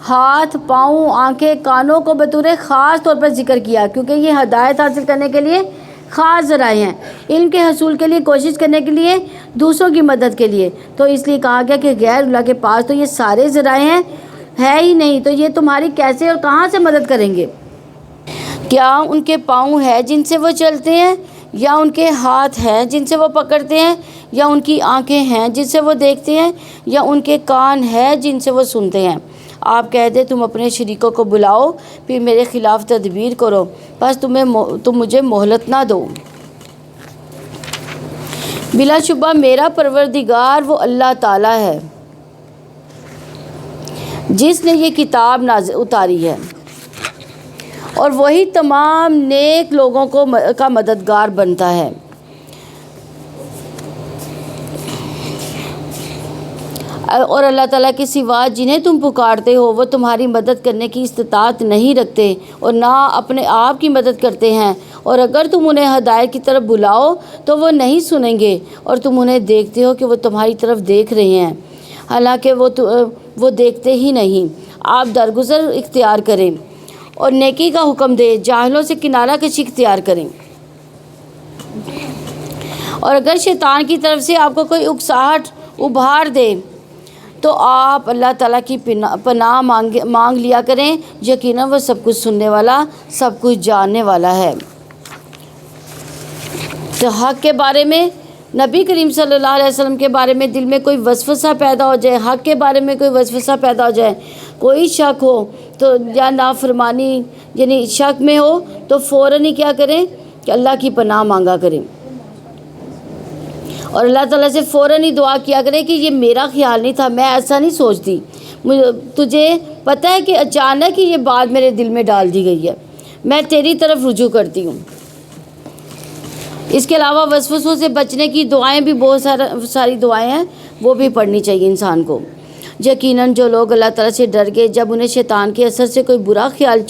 ہاتھ، پاؤں، آنکھیں، کانوں کو بطور خاص طور پر ذکر کیا کیونکہ یہ ہدایت حاصل کرنے کے لیے خاص ذرائع ہیں، علم کے حصول کے لیے، کوشش کرنے کے لیے، دوسروں کی مدد کے لیے۔ تو اس لیے کہا گیا کہ غیر اللہ کے پاس تو یہ سارے ذرائع ہے ہی نہیں، تو یہ تمہاری کیسے اور کہاں سے مدد کریں گے؟ کیا ان کے پاؤں ہیں جن سے وہ چلتے ہیں، یا ان کے ہاتھ ہیں جن سے وہ پکڑتے ہیں، یا ان کی آنکھیں ہیں جن سے وہ دیکھتے ہیں، یا ان کے کان ہیں جن سے وہ سنتے ہیں؟ آپ کہہ دیں تم اپنے شریکوں کو بلاؤ پھر میرے خلاف تدبیر کرو، بس تم مجھے مہلت نہ دو۔ بلا شبہ میرا پروردگار وہ اللہ تعالیٰ ہے جس نے یہ کتاب اتاری ہے، اور وہی تمام نیک لوگوں کا مددگار بنتا ہے۔ اور اللہ تعالیٰ کے سوا جنہیں تم پکارتے ہو وہ تمہاری مدد کرنے کی استطاعت نہیں رکھتے اور نہ اپنے آپ کی مدد کرتے ہیں، اور اگر تم انہیں ہدایت کی طرف بلاؤ تو وہ نہیں سنیں گے، اور تم انہیں دیکھتے ہو کہ وہ تمہاری طرف دیکھ رہے ہیں، حالانکہ وہ دیکھتے ہی نہیں۔ آپ درگزر اختیار کریں اور نیکی کا حکم دیں، جاہلوں سے کنارہ کشی اختیار کریں۔ اور اگر شیطان کی طرف سے آپ کو کوئی اکساہٹ ابھار دے تو آپ اللہ تعالیٰ کی پناہ مانگ لیا کریں، یقیناً وہ سب کچھ سننے والا، سب کچھ جاننے والا ہے۔ تو حق کے بارے میں، نبی کریم صلی اللہ علیہ وسلم کے بارے میں دل میں کوئی وسوسہ پیدا ہو جائے، حق کے بارے میں کوئی وسوسہ پیدا ہو جائے، کوئی شک ہو تو یا نافرمانی یعنی شک میں ہو تو فوراً ہی کیا کریں کہ اللہ کی پناہ مانگا کریں اور اللہ تعالیٰ سے فوراً ہی دعا کیا کرے کہ یہ میرا خیال نہیں تھا، میں ایسا نہیں سوچتی، تجھے پتہ ہے کہ اچانک ہی یہ بات میرے دل میں ڈال دی گئی ہے، میں تیری طرف رجوع کرتی ہوں۔ اس کے علاوہ وسوسوں سے بچنے کی دعائیں بھی بہت ساری دعائیں ہیں، وہ بھی پڑھنی چاہیے انسان کو۔ یقیناً جو لوگ اللہ تعالیٰ سے ڈر گئے، جب انہیں شیطان کے اثر سے کوئی برا خیال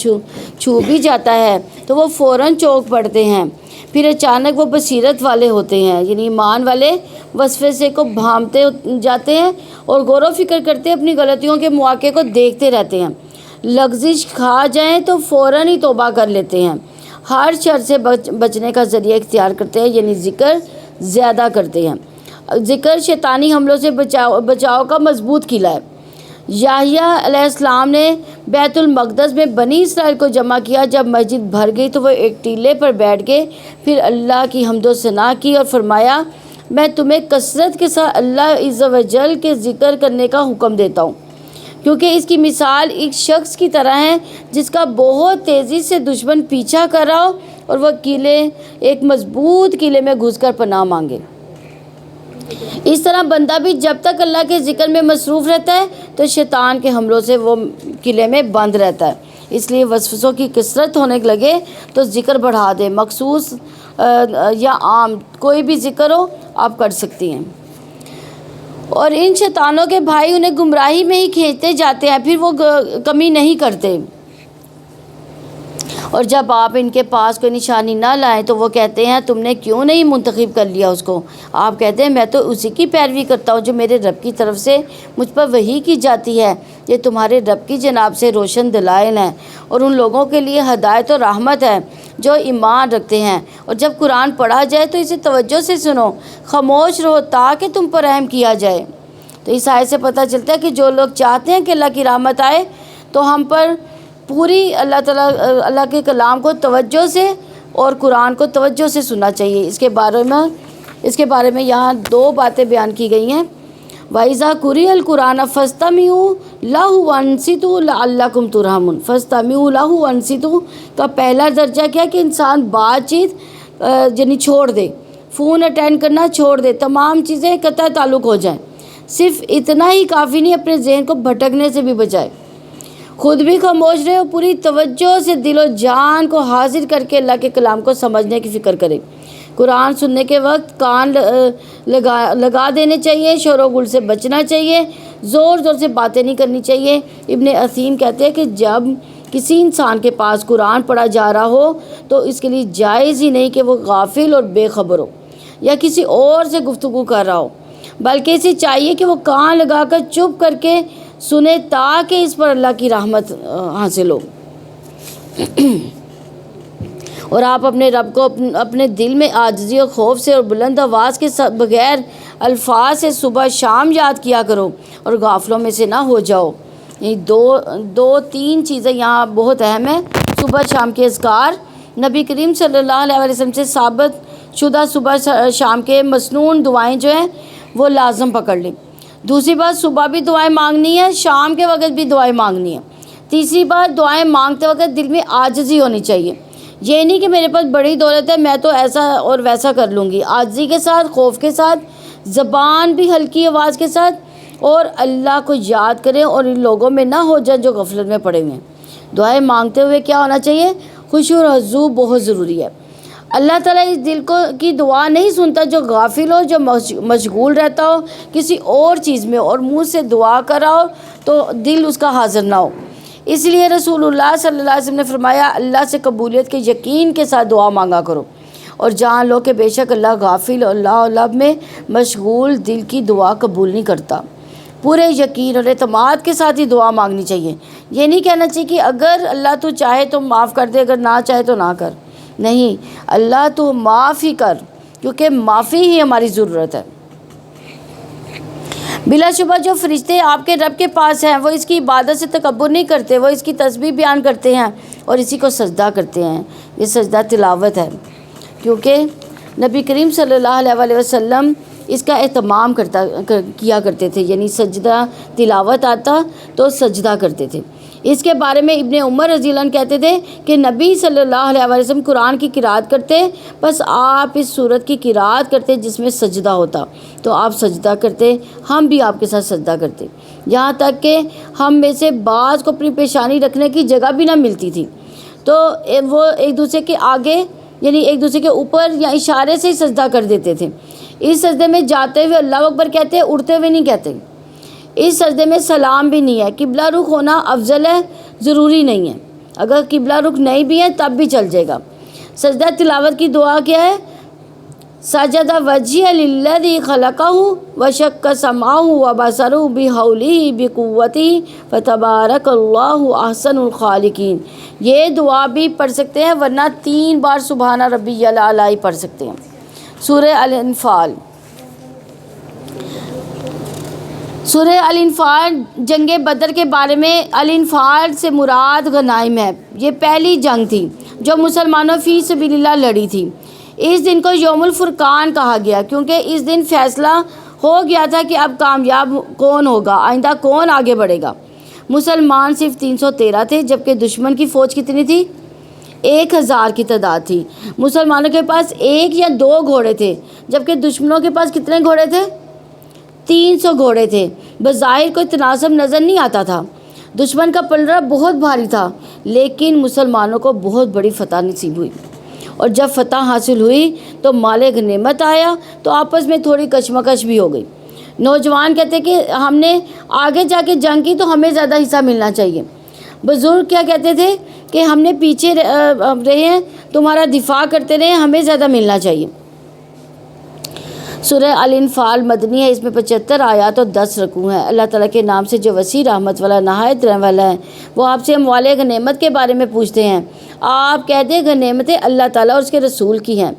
چھو بھی جاتا ہے تو وہ فوراً چونک پڑتے ہیں، پھر اچانک وہ بصیرت والے ہوتے ہیں، یعنی ایمان والے وسوسے کو بھانپتے جاتے ہیں اور غور و فکر کرتے اپنی غلطیوں کے مواقع کو دیکھتے رہتے ہیں، لغزش کھا جائیں تو فوراً ہی توبہ کر لیتے ہیں، ہر شر سے بچنے کا ذریعہ اختیار کرتے ہیں، یعنی ذکر زیادہ کرتے ہیں۔ ذکر شیطانی حملوں سے بچاؤ کا مضبوط قلعہ ہے۔ یحییٰ علیہ السلام نے بیت المقدس میں بنی اسرائیل کو جمع کیا، جب مسجد بھر گئی تو وہ ایک ٹیلے پر بیٹھ گئے، پھر اللہ کی حمد و ثنا کی اور فرمایا، میں تمہیں کثرت کے ساتھ اللہ عز و جل کے ذکر کرنے کا حکم دیتا ہوں، کیونکہ اس کی مثال ایک شخص کی طرح ہے جس کا بہت تیزی سے دشمن پیچھا کر رہا ہو اور وہ ایک مضبوط قلعے میں گھس کر پناہ مانگے۔ اس طرح بندہ بھی جب تک اللہ کے ذکر میں مصروف رہتا ہے تو شیطان کے حملوں سے وہ قلعے میں بند رہتا ہے۔ اس لیے وسوسوں کی کثرت ہونے لگے تو ذکر بڑھا دے، مخصوص یا عام کوئی بھی ذکر ہو آپ کر سکتی ہیں۔ اور ان شیطانوں کے بھائی انہیں گمراہی میں ہی کھینچتے جاتے ہیں، پھر وہ کمی نہیں کرتے، اور جب آپ ان کے پاس کوئی نشانی نہ لائیں تو وہ کہتے ہیں تم نے کیوں نہیں منتخب کر لیا اس کو؟ آپ کہتے ہیں میں تو اسی کی پیروی کرتا ہوں جو میرے رب کی طرف سے مجھ پر وحی کی جاتی ہے، یہ تمہارے رب کی جناب سے روشن دلائل ہیں اور ان لوگوں کے لیے ہدایت و رحمت ہے جو ایمان رکھتے ہیں۔ اور جب قرآن پڑھا جائے تو اسے توجہ سے سنو، خاموش رہو تاکہ تم پر رحم کیا جائے۔ تو اس آیت سے پتہ چلتا ہے کہ جو لوگ چاہتے ہیں کہ اللہ کی رحمت آئے تو ہم پر پوری اللہ کے کلام کو توجہ سے اور قرآن کو توجہ سے سننا چاہیے۔ اس کے بارے میں یہاں دو باتیں بیان کی گئی ہیں۔ وَإِذَا قُرِئَ الْقُرْآنُ فَاسْتَمِعُوا لَهُ وَأَنصِتُوا لَعَلَّكُمْ تُرْحَمُونَ۔ فَاسْتَمِعُوا لَهُ وَأَنصِتُوا کا پہلا درجہ کیا کہ انسان بات چیت یعنی چھوڑ دے، فون اٹینڈ کرنا چھوڑ دے، تمام چیزیں قطع تعلق ہو جائیں، صرف اتنا ہی کافی نہیں، اپنے ذہن کو بھٹکنے سے بھی بچائے، خود بھی خاموش رہے اور پوری توجہ سے دل و جان کو حاضر کر کے اللہ کے کلام کو سمجھنے کی فکر کرے۔ قرآن سننے کے وقت کان لگا دینے چاہیے، شور و غل سے بچنا چاہیے، زور زور سے باتیں نہیں کرنی چاہیے۔ ابن عثیم کہتے ہیں کہ جب کسی انسان کے پاس قرآن پڑھا جا رہا ہو تو اس کے لیے جائز ہی نہیں کہ وہ غافل اور بے خبر ہو یا کسی اور سے گفتگو کر رہا ہو، بلکہ اسے چاہیے کہ وہ کان لگا کر چپ کر کے سنے تاکہ اس پر اللہ کی رحمت حاصل ہو۔ اور آپ اپنے رب کو اپنے دل میں عاجزی اور خوف سے اور بلند آواز کے بغیر الفاظ سے صبح شام یاد کیا کرو اور غافلوں میں سے نہ ہو جاؤ۔ یہ دو تین چیزیں یہاں بہت اہم ہیں۔ صبح شام کے اذکار، نبی کریم صلی اللہ علیہ وسلم سے ثابت شدہ صبح شام کے مسنون دعائیں جو ہیں وہ لازم پکڑ لیں۔ دوسری بات، صبح بھی دعائیں مانگنی ہے، شام کے وقت بھی دعائیں مانگنی ہے۔ تیسری بات، دعائیں مانگتے وقت دل میں عاجزی ہونی چاہیے، یہ نہیں کہ میرے پاس بڑی دولت ہے میں تو ایسا اور ویسا کر لوں گی۔ عاجزی کے ساتھ، خوف کے ساتھ، زبان بھی ہلکی آواز کے ساتھ، اور اللہ کو یاد کریں اور ان لوگوں میں نہ ہو جائیں جو غفلت میں پڑے ہوئے ہیں۔ دعائیں مانگتے ہوئے کیا ہونا چاہیے؟ خشوع اور خضوع بہت ضروری ہے۔ اللہ تعالیٰ اس دل کی دعا نہیں سنتا جو غافل ہو، جو مشغول رہتا ہو کسی اور چیز میں اور منہ سے دعا کر رہا ہو تو دل اس کا حاضر نہ ہو۔ اس لیے رسول اللہ صلی اللہ علیہ وسلم نے فرمایا اللہ سے قبولیت کے یقین کے ساتھ دعا مانگا کرو، اور جان لو کہ بے شک اللہ غافل اور اللہ میں مشغول دل کی دعا قبول نہیں کرتا۔ پورے یقین اور اعتماد کے ساتھ ہی دعا مانگنی چاہیے. یہ نہیں کہنا چاہیے کہ اگر اللہ تو چاہے تو معاف کر دے، اگر نہ چاہے تو نہ کر. نہیں، اللہ تو معاف ہی کر، کیونکہ معافی ہی ہماری ضرورت ہے. بلا شبہ جو فرشتے آپ کے رب کے پاس ہیں وہ اس کی عبادت سے تکبر نہیں کرتے، وہ اس کی تسبیح بیان کرتے ہیں اور اسی کو سجدہ کرتے ہیں. یہ سجدہ تلاوت ہے، کیونکہ نبی کریم صلی اللہ علیہ وسلم اس کا اہتمام کیا کرتے تھے. یعنی سجدہ تلاوت آتا تو سجدہ کرتے تھے. اس کے بارے میں ابن عمر رضی اللہ عنہ کہتے تھے کہ نبی صلی اللہ علیہ وسلم قرآن کی قرات کرتے، بس آپ اس سورت کی قرات کرتے جس میں سجدہ ہوتا تو آپ سجدہ کرتے، ہم بھی آپ کے ساتھ سجدہ کرتے. یہاں تک کہ ہم میں سے بعض کو اپنی پیشانی رکھنے کی جگہ بھی نہ ملتی تھی تو وہ ایک دوسرے کے آگے یعنی ایک دوسرے کے اوپر یا اشارے سے ہی سجدہ کر دیتے تھے. اس سجدے میں جاتے ہوئے اللہ اکبر کہتے، اڑتے ہوئے نہیں کہتے. اس سجدے میں سلام بھی نہیں ہے. قبلہ رخ ہونا افضل ہے، ضروری نہیں ہے. اگر قبلہ رخ نہیں بھی ہے تب بھی چل جائے گا. سجدہ تلاوت کی دعا کیا ہے؟ سجد وجہ للذی خلقہ وشق سمعہ وبصرہ بحولہ بقوتہ فتبارک اللہ احسن الخالقین. یہ دعا بھی پڑھ سکتے ہیں، ورنہ 3 بار سبحان ربی الاعلی پڑھ سکتے ہیں. سورہ الانفال. سورہ الانفال جنگ بدر کے بارے میں الانفال سے مراد غنائم ہے. یہ پہلی جنگ تھی جو مسلمانوں فی سبیل اللہ لڑی تھی. اس دن کو یوم الفرقان کہا گیا کیونکہ اس دن فیصلہ ہو گیا تھا کہ اب کامیاب کون ہوگا، آئندہ کون آگے بڑھے گا. مسلمان صرف 313 تھے جبکہ دشمن کی فوج کتنی تھی؟ 1000 کی تعداد تھی. مسلمانوں کے پاس 1 یا 2 گھوڑے تھے جبکہ دشمنوں کے پاس کتنے گھوڑے تھے؟ 300 گھوڑے تھے. بظاہر کوئی تناسب نظر نہیں آتا تھا. دشمن کا پلڑا بہت بھاری تھا لیکن مسلمانوں کو بہت بڑی فتح نصیب ہوئی. اور جب فتح حاصل ہوئی تو مال غنیمت آیا تو آپس میں تھوڑی کشمکش بھی ہو گئی. نوجوان کہتے کہ ہم نے آگے جا کے جنگ کی تو ہمیں زیادہ حصہ ملنا چاہیے. بزرگ کیا کہتے تھے کہ ہم نے پیچھے رہے ہیں، تمہارا دفاع کرتے رہے، ہمیں زیادہ ملنا چاہیے. سورہ الانفال مدنی ہے. اس میں 75 آیات اور 10 رکوع ہیں. اللہ تعالیٰ کے نام سے جو وسیع رحمت والا نہایت رحم والا ہے. وہ آپ سے اموال غنیمت کے بارے میں پوچھتے ہیں. آپ کہہ دیں غنیمتیں اللہ تعالیٰ اور اس کے رسول کی ہیں،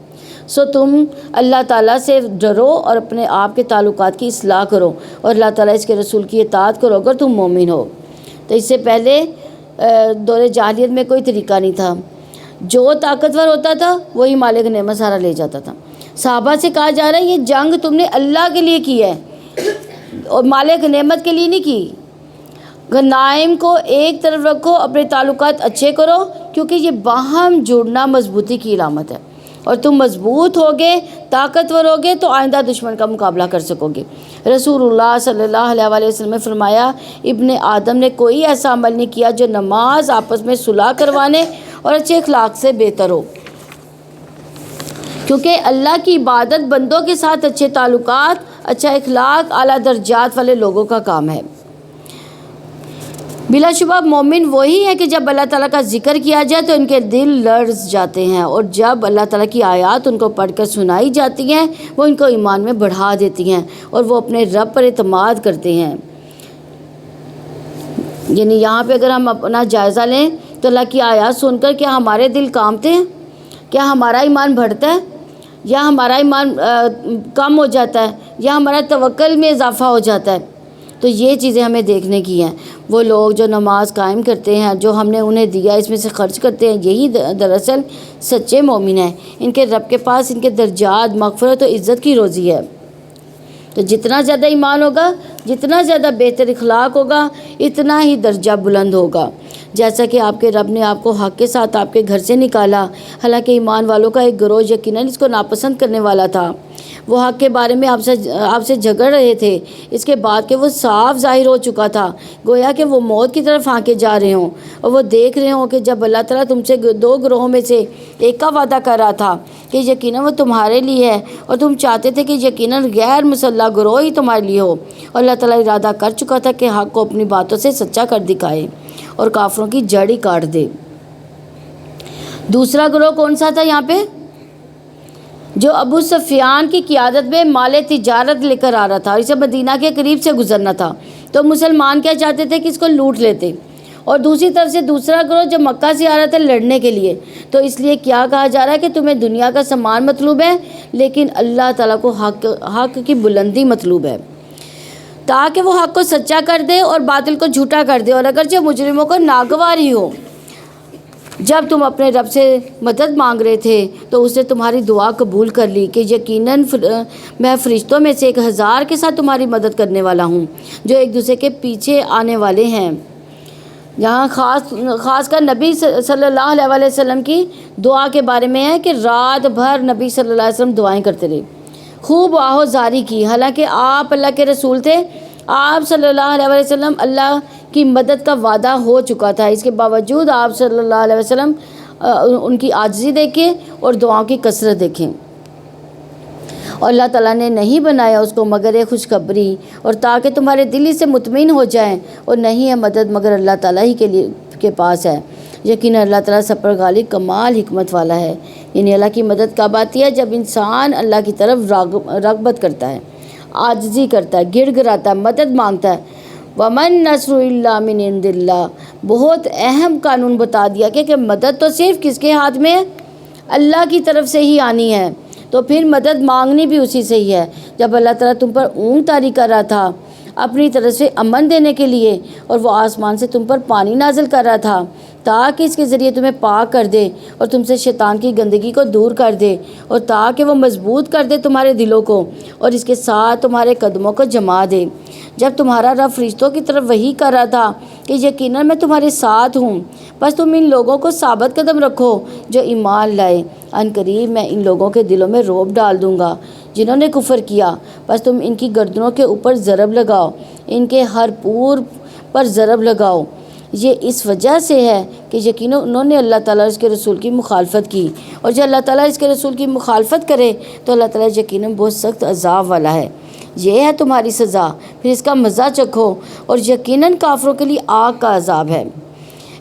سو تم اللہ تعالیٰ سے ڈرو اور اپنے آپ کے تعلقات کی اصلاح کرو اور اللہ تعالیٰ اس کے رسول کی اطاعت کرو اگر تم مومن ہو. تو اس سے پہلے دور جاہلیت میں کوئی طریقہ نہیں تھا. جو طاقتور ہوتا تھا وہی مال غنیمت سارا لے جاتا تھا. صحابہ سے کہا جا رہا ہے یہ جنگ تم نے اللہ کے لیے کی ہے اور مال غنیمت کے لیے نہیں کی. غنائم کو ایک طرف رکھو، اپنے تعلقات اچھے کرو کیونکہ یہ باہم جڑنا مضبوطی کی علامت ہے. اور تم مضبوط ہوگے، طاقتور ہوگے تو آئندہ دشمن کا مقابلہ کر سکو گے. رسول اللہ صلی اللہ علیہ وسلم نے فرمایا ابن آدم نے کوئی ایسا عمل نہیں کیا جو نماز آپس میں صلح کروانے اور اچھے اخلاق سے بہتر ہو، کیونکہ اللہ کی عبادت بندوں کے ساتھ اچھے تعلقات، اچھا اخلاق، اعلیٰ درجات والے لوگوں کا کام ہے. بلا شبہ مومن وہی ہے کہ جب اللہ تعالیٰ کا ذکر کیا جائے تو ان کے دل لرز جاتے ہیں اور جب اللہ تعالیٰ کی آیات ان کو پڑھ کر سنائی جاتی ہیں وہ ان کو ایمان میں بڑھا دیتی ہیں اور وہ اپنے رب پر اعتماد کرتے ہیں. یعنی یہاں پہ اگر ہم اپنا جائزہ لیں تو اللہ کی آیات سن کر کیا ہمارے دل کانپتے ہیں؟ کیا ہمارا ایمان بڑھتا ہے یا ہمارا ایمان کم ہو جاتا ہے یا ہمارا توکل میں اضافہ ہو جاتا ہے؟ تو یہ چیزیں ہمیں دیکھنے کی ہیں. وہ لوگ جو نماز قائم کرتے ہیں، جو ہم نے انہیں دیا اس میں سے خرچ کرتے ہیں، یہی دراصل سچے مومن ہیں. ان کے رب کے پاس ان کے درجات مغفرت و عزت کی روزی ہے. تو جتنا زیادہ ایمان ہوگا، جتنا زیادہ بہتر اخلاق ہوگا، اتنا ہی درجہ بلند ہوگا. جیسا کہ آپ کے رب نے آپ کو حق کے ساتھ آپ کے گھر سے نکالا، حالانکہ ایمان والوں کا ایک گروہ یقیناً اس کو ناپسند کرنے والا تھا. وہ حق کے بارے میں آپ سے جھگڑ رہے تھے اس کے بعد کہ وہ صاف ظاہر ہو چکا تھا، گویا کہ وہ موت کی طرف آنکے جا رہے ہوں اور وہ دیکھ رہے ہوں کہ جب اللہ تعالیٰ تم سے 2 گروہوں میں سے ایک کا وعدہ کر رہا تھا کہ یقیناً وہ تمہارے لیے ہے اور تم چاہتے تھے کہ یقیناً غیر مسلح گروہ ہی تمہارے لیے ہو، اور اللہ تعالیٰ ارادہ کر چکا تھا کہ حق کو اپنی باتوں سے سچا کر دکھائے اور کافروں کی جڑ ہی کاٹ دے. دوسرا گروہ کون سا تھا یہاں پہ؟ جو ابو سفیان کی قیادت میں مال تجارت لے کر آ رہا تھا، اسے مدینہ کے قریب سے گزرنا تھا، تو مسلمان کیا چاہتے تھے کہ اس کو لوٹ لیتے، اور دوسری طرف سے دوسرا گروہ جو مکہ سے آ رہا تھا لڑنے کے لیے، تو اس لیے کیا کہا جا رہا ہے کہ تمہیں دنیا کا سامان مطلوب ہے، لیکن اللہ تعالیٰ کو حق کی بلندی مطلوب ہے، تاکہ وہ حق کو سچا کر دے اور باطل کو جھوٹا کر دے، اور اگرچہ مجرموں کو ناگوار ہی ہو۔ جب تم اپنے رب سے مدد مانگ رہے تھے تو اس نے تمہاری دعا قبول کر لی کہ یقیناً میں فرشتوں میں سے 1000 کے ساتھ تمہاری مدد کرنے والا ہوں، جو ایک دوسرے کے پیچھے آنے والے ہیں۔ یہاں خاص کر نبی صلی اللہ علیہ وسلم کی دعا کے بارے میں ہے کہ رات بھر نبی صلی اللہ علیہ وسلم دعائیں کرتے رہے، خوب آہو زاری کی، حالانکہ آپ اللہ کے رسول تھے، آپ صلی اللہ علیہ وسلم اللہ کی مدد کا وعدہ ہو چکا تھا، اس کے باوجود آپ صلی اللہ علیہ وسلم ان کی عاجزی دیکھیں اور دعاؤں کی کثرت دیکھیں، اور اللہ تعالیٰ نے نہیں بنایا اس کو مگر ایک خوشخبری، اور تاکہ تمہارے دل ہی سے مطمئن ہو جائیں، اور نہیں ہے مدد مگر اللہ تعالیٰ ہی کے پاس ہے، یقیناً اللہ تعالیٰ سب پر غالب کمال حکمت والا ہے۔ یعنی اللہ کی مدد کب آتی ہے؟ جب انسان اللہ کی طرف رغبت کرتا ہے، عاجزی کرتا ہے، گڑ گڑاتا ہے، مدد مانگتا ہے۔ وَمَن نَّصْرُ إِلَّا مِنْ عِندِ اللَّهِ، بہت اہم قانون بتا دیا کہ مدد تو صرف کس کے ہاتھ میں ہے؟ اللہ کی طرف سے ہی آنی ہے، تو پھر مدد مانگنی بھی اسی سے ہی ہے۔ جب اللہ تعالیٰ تم پر اونگ طاری کر رہا تھا اپنی طرف سے امن دینے کے لیے، اور وہ آسمان سے تم پر پانی نازل کر رہا تھا تاکہ اس کے ذریعے تمہیں پاک کر دے اور تم سے شیطان کی گندگی کو دور کر دے، اور تاکہ وہ مضبوط کر دے تمہارے دلوں کو اور اس کے ساتھ تمہارے قدموں کو جما دے، جب تمہارا رب فرشتوں کی طرف وحی کر رہا تھا کہ یقیناً میں تمہارے ساتھ ہوں، بس تم ان لوگوں کو ثابت قدم رکھو جو ایمان لائے، ان قریب میں ان لوگوں کے دلوں میں رعب ڈال دوں گا جنہوں نے کفر کیا، بس تم ان کی گردنوں کے اوپر ضرب لگاؤ، ان کے ہر پور پر ضرب لگاؤ، یہ اس وجہ سے ہے کہ یقیناً انہوں نے اللہ تعالیٰ اور اس کے رسول کی مخالفت کی، اور جب اللہ تعالیٰ اس کے رسول کی مخالفت کرے تو اللہ تعالیٰ یقیناً بہت سخت عذاب والا ہے۔ یہ ہے تمہاری سزا، پھر اس کا مزہ چکھو، اور یقیناً کافروں کے لیے آگ کا عذاب ہے۔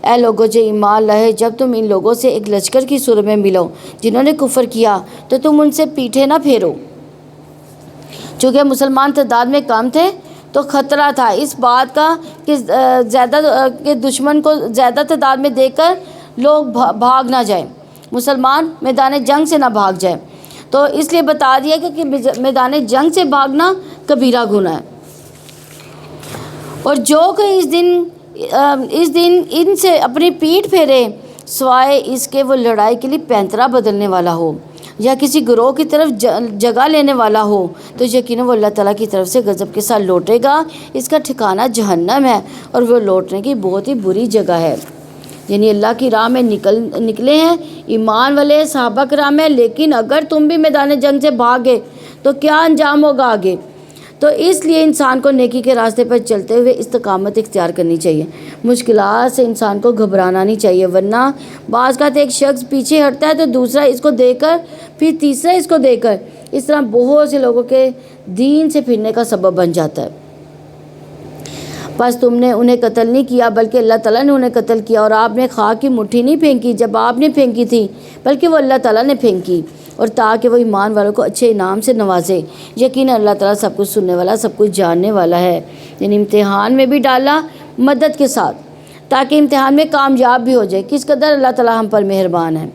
اے لوگو جو ایمان لائے، جب تم ان لوگوں سے ایک لشکر کی صورت میں ملو جنہوں نے کفر کیا تو تم ان سے پیٹھے نہ پھیرو، چونکہ مسلمان تعداد میں کم تھے تو خطرہ تھا اس بات کا کہ دشمن کو زیادہ تعداد میں دیکھ کر لوگ بھاگ نہ جائیں، مسلمان میدان جنگ سے نہ بھاگ جائیں، تو اس لیے بتا دیا کہ میدان جنگ سے بھاگنا کبیرہ گناہ ہے، اور جو کوئی اس دن ان سے اپنی پیٹھ پھیرے سوائے اس کے وہ لڑائی کے لیے پینترا بدلنے والا ہو یا کسی گروہ کی طرف جگہ لینے والا ہو، تو یقیناً وہ اللہ تعالیٰ کی طرف سے غضب کے ساتھ لوٹے گا، اس کا ٹھکانہ جہنم ہے، اور وہ لوٹنے کی بہت ہی بری جگہ ہے۔ یعنی اللہ کی راہ میں نکلے ہیں ایمان والے صحابہ کرام میں، لیکن اگر تم بھی میدان جنگ سے بھاگے تو کیا انجام ہوگا آگے؟ تو اس لیے انسان کو نیکی کے راستے پر چلتے ہوئے استقامت اختیار کرنی چاہیے، مشکلات سے انسان کو گھبرانا نہیں چاہیے، ورنہ بعض کا ایک شخص پیچھے ہٹتا ہے تو دوسرا اس کو دیکھ کر، پھر تیسرا اس کو دیکھ کر، اس طرح بہت سے لوگوں کے دین سے پھرنے کا سبب بن جاتا ہے۔ بس تم نے انہیں قتل نہیں کیا بلکہ اللہ تعالیٰ نے انہیں قتل کیا، اور آپ نے خاک کی مٹھی نہیں پھینکی جب آپ نے پھینکی تھی بلکہ وہ اللہ تعالیٰ نے پھینکی، اور تاکہ وہ ایمان والوں کو اچھے انعام سے نوازے۔ یقیناً اللہ تعالیٰ سب کچھ سننے والا، سب کچھ جاننے والا ہے۔ یعنی امتحان میں بھی ڈالا مدد کے ساتھ تاکہ امتحان میں کامیاب بھی ہو جائے، کس قدر اللہ تعالیٰ ہم پر مہربان ہے۔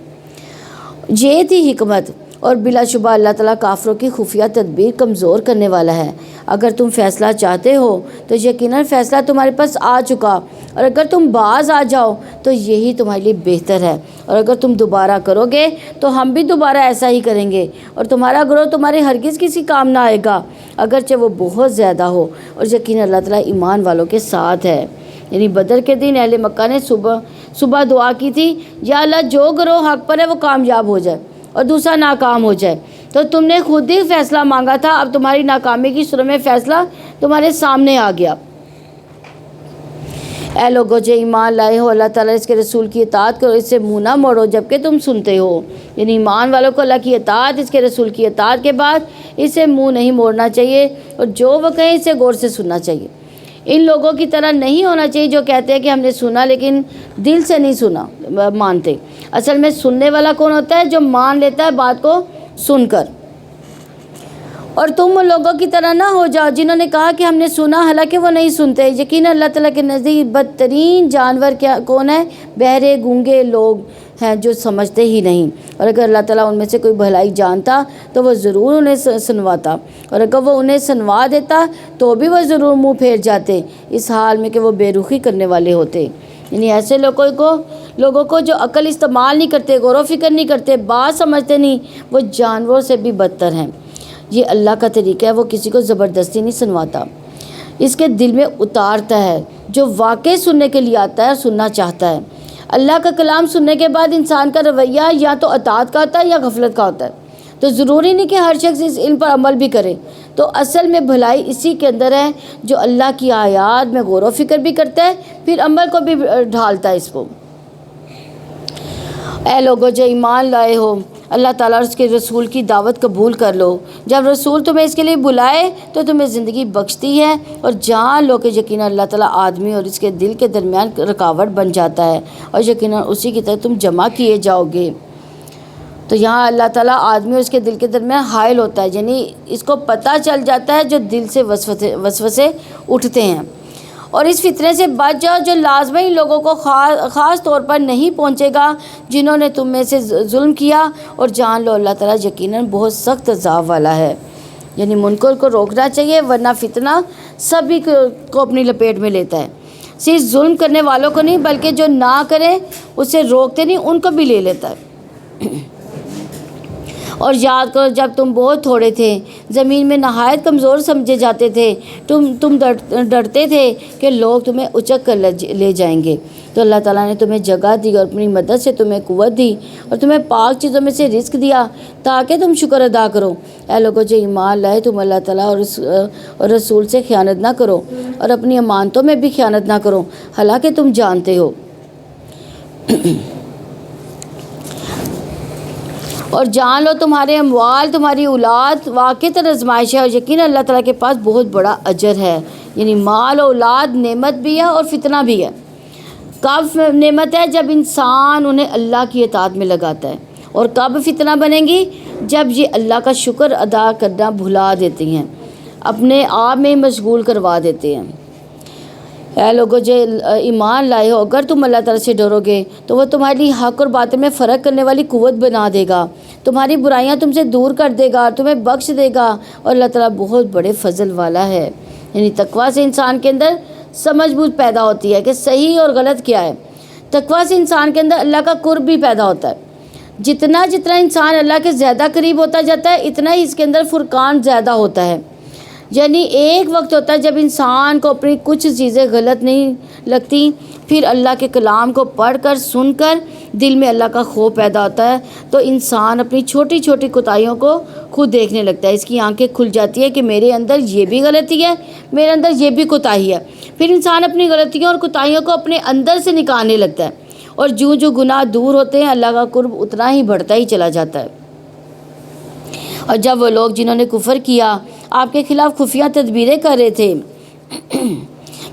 یہ تھی حکمت، اور بلا شبہ اللہ تعالیٰ کافروں کی خفیہ تدبیر کمزور کرنے والا ہے۔ اگر تم فیصلہ چاہتے ہو تو یقیناً فیصلہ تمہارے پاس آ چکا، اور اگر تم باز آ جاؤ تو یہی تمہارے لیے بہتر ہے، اور اگر تم دوبارہ کرو گے تو ہم بھی دوبارہ ایسا ہی کریں گے، اور تمہارا گروہ تمہارے ہرگز کسی کام نہ آئے گا اگرچہ وہ بہت زیادہ ہو، اور یقیناً اللہ تعالیٰ ایمان والوں کے ساتھ ہے۔ یعنی بدر کے دن اہل مکہ نے صبح دعا کی تھی، یا اللہ جو گروہ حق پر ہے وہ کامیاب ہو جائے اور دوسرا ناکام ہو جائے، تو تم نے خود ہی فیصلہ مانگا تھا، اب تمہاری ناکامی کی صورت میں فیصلہ تمہارے سامنے آ گیا۔ اے لوگو جو ایمان لائے ہو، اللہ تعالیٰ اس کے رسول کی اطاعت کرو، اس سے منہ نہ موڑو جبکہ تم سنتے ہو۔ یعنی ایمان والوں کو اللہ کی اطاعت، اس کے رسول کی اطاعت کے بعد اس سے منہ نہیں موڑنا چاہیے، اور جو وہ کہیں اسے غور سے سننا چاہیے۔ ان لوگوں کی طرح نہیں ہونا چاہیے جو کہتے ہیں کہ ہم نے سنا لیکن دل سے نہیں مانتے۔ اصل میں سننے والا کون ہوتا ہے؟ جو مان لیتا ہے بات کو سن کر۔ اور تم ان لوگوں کی طرح نہ ہو جاؤ جنہوں نے کہا کہ ہم نے سنا حالانکہ وہ نہیں سنتے۔ یقیناً اللہ تعالیٰ کے نزدیک بدترین جانور کون ہے؟ بہرے گونگے لوگ ہیں جو سمجھتے ہی نہیں، اور اگر اللہ تعالیٰ ان میں سے کوئی بھلائی جانتا تو وہ ضرور انہیں سنواتا، اور اگر وہ انہیں سنوا دیتا تو بھی وہ ضرور منہ پھیر جاتے، اس حال میں کہ وہ بے رخی کرنے والے ہوتے۔ یعنی ایسے لوگوں کو جو عقل استعمال نہیں کرتے، غور و فکر نہیں کرتے، بات سمجھتے نہیں، وہ جانوروں سے بھی بدتر ہیں۔ یہ اللہ کا طریقہ ہے، وہ کسی کو زبردستی نہیں سنواتا، اس کے دل میں اتارتا ہے جو واقعی سننے کے لیے آتا ہے اور سننا چاہتا ہے۔ اللہ کا کلام سننے کے بعد انسان کا رویہ یا تو اطاعت کا ہوتا ہے یا غفلت کا ہوتا ہے، تو ضروری نہیں کہ ہر شخص اس علم پر عمل بھی کرے۔ تو اصل میں بھلائی اسی کے اندر ہے جو اللہ کی آیات میں غور و فکر بھی کرتا ہے، پھر عمل کو بھی ڈھالتا ہے اس کو۔ اے لوگو جو ایمان لائے ہو، اللہ تعالیٰ اور اس کے رسول کی دعوت قبول کر لو۔ جب رسول تمہیں اس کے لیے بلائے تو تمہیں زندگی بخشتی ہے، اور جان لو کہ یقیناً اللہ تعالیٰ آدمی اور اس کے دل کے درمیان رکاوٹ بن جاتا ہے، اور یقیناً اسی کی طرح تم جمع کیے جاؤ گے۔ تو یہاں اللہ تعالیٰ آدمی اور اس کے دل کے درمیان حائل ہوتا ہے، یعنی اس کو پتہ چل جاتا ہے جو دل سے وسوسے اٹھتے ہیں، اور اس فتنے سے بچ جاؤ جو لازمی لوگوں کو خاص طور پر نہیں پہنچے گا جنہوں نے تم میں سے ظلم کیا، اور جان لو اللہ تعالیٰ یقیناً بہت سخت عذاب والا ہے۔ یعنی منکر کو روکنا چاہیے، ورنہ فتنہ سبھی کو اپنی لپیٹ میں لیتا ہے، صرف ظلم کرنے والوں کو نہیں بلکہ جو نہ کریں اسے روکتے نہیں ان کو بھی لے لیتا ہے۔ اور یاد کرو جب تم بہت تھوڑے تھے، زمین میں نہایت کمزور سمجھے جاتے تھے، تم ڈرتے تھے کہ لوگ تمہیں اچک کر لے جائیں گے، تو اللہ تعالیٰ نے تمہیں جگہ دی اور اپنی مدد سے تمہیں قوت دی اور تمہیں پاک چیزوں میں سے رزق دیا تاکہ تم شکر ادا کرو۔ اے لوگوں جو ایمان لائے، تم اللہ تعالیٰ اور رسول سے خیانت نہ کرو اور اپنی امانتوں میں بھی خیانت نہ کرو، حالانکہ تم جانتے ہو۔ اور جان لو تمہارے اموال، تمہاری اولاد واقعتاً آزمائش ہے، اور یقیناً اللہ تعالیٰ کے پاس بہت بڑا اجر ہے۔ یعنی مال و اولاد نعمت بھی ہے اور فتنہ بھی ہے۔ کب نعمت ہے؟ جب انسان انہیں اللہ کی اطاعت میں لگاتا ہے، اور کب فتنہ بنے گی؟ جب یہ اللہ کا شکر ادا کرنا بھلا دیتی ہیں، اپنے آپ میں مشغول کروا دیتے ہیں۔ اے لوگوں جو ایمان لائے ہو، اگر تم اللہ تعالیٰ سے ڈرو گے تو وہ تمہاری حق اور باطل میں فرق کرنے والی قوت بنا دے گا، تمہاری برائیاں تم سے دور کر دے گا، تمہیں بخش دے گا، اور اللہ تعالیٰ بہت بڑے فضل والا ہے۔ یعنی تقویٰ سے انسان کے اندر سمجھ بوجھ پیدا ہوتی ہے کہ صحیح اور غلط کیا ہے۔ تقویٰ سے انسان کے اندر اللہ کا قرب بھی پیدا ہوتا ہے۔ جتنا انسان اللہ کے زیادہ قریب ہوتا جاتا ہے، اتنا ہی اس کے اندر فرقان زیادہ ہوتا ہے۔ یعنی ایک وقت ہوتا ہے جب انسان کو اپنی کچھ چیزیں غلط نہیں لگتی، پھر اللہ کے کلام کو پڑھ کر سن کر دل میں اللہ کا خوف پیدا ہوتا ہے، تو انسان اپنی چھوٹی چھوٹی کوتاہیوں کو خود دیکھنے لگتا ہے، اس کی آنکھیں کھل جاتی ہے کہ میرے اندر یہ بھی غلطی ہے، میرے اندر یہ بھی کوتاہی ہے۔ پھر انسان اپنی غلطیوں اور کوتاہیوں کو اپنے اندر سے نکالنے لگتا ہے، اور جو گناہ دور ہوتے ہیں اللہ کا قرب اتنا ہی بڑھتا ہی چلا جاتا ہے۔ اور جب وہ لوگ جنہوں نے کفر کیا آپ کے خلاف خفیہ تدبیریں کر رہے تھے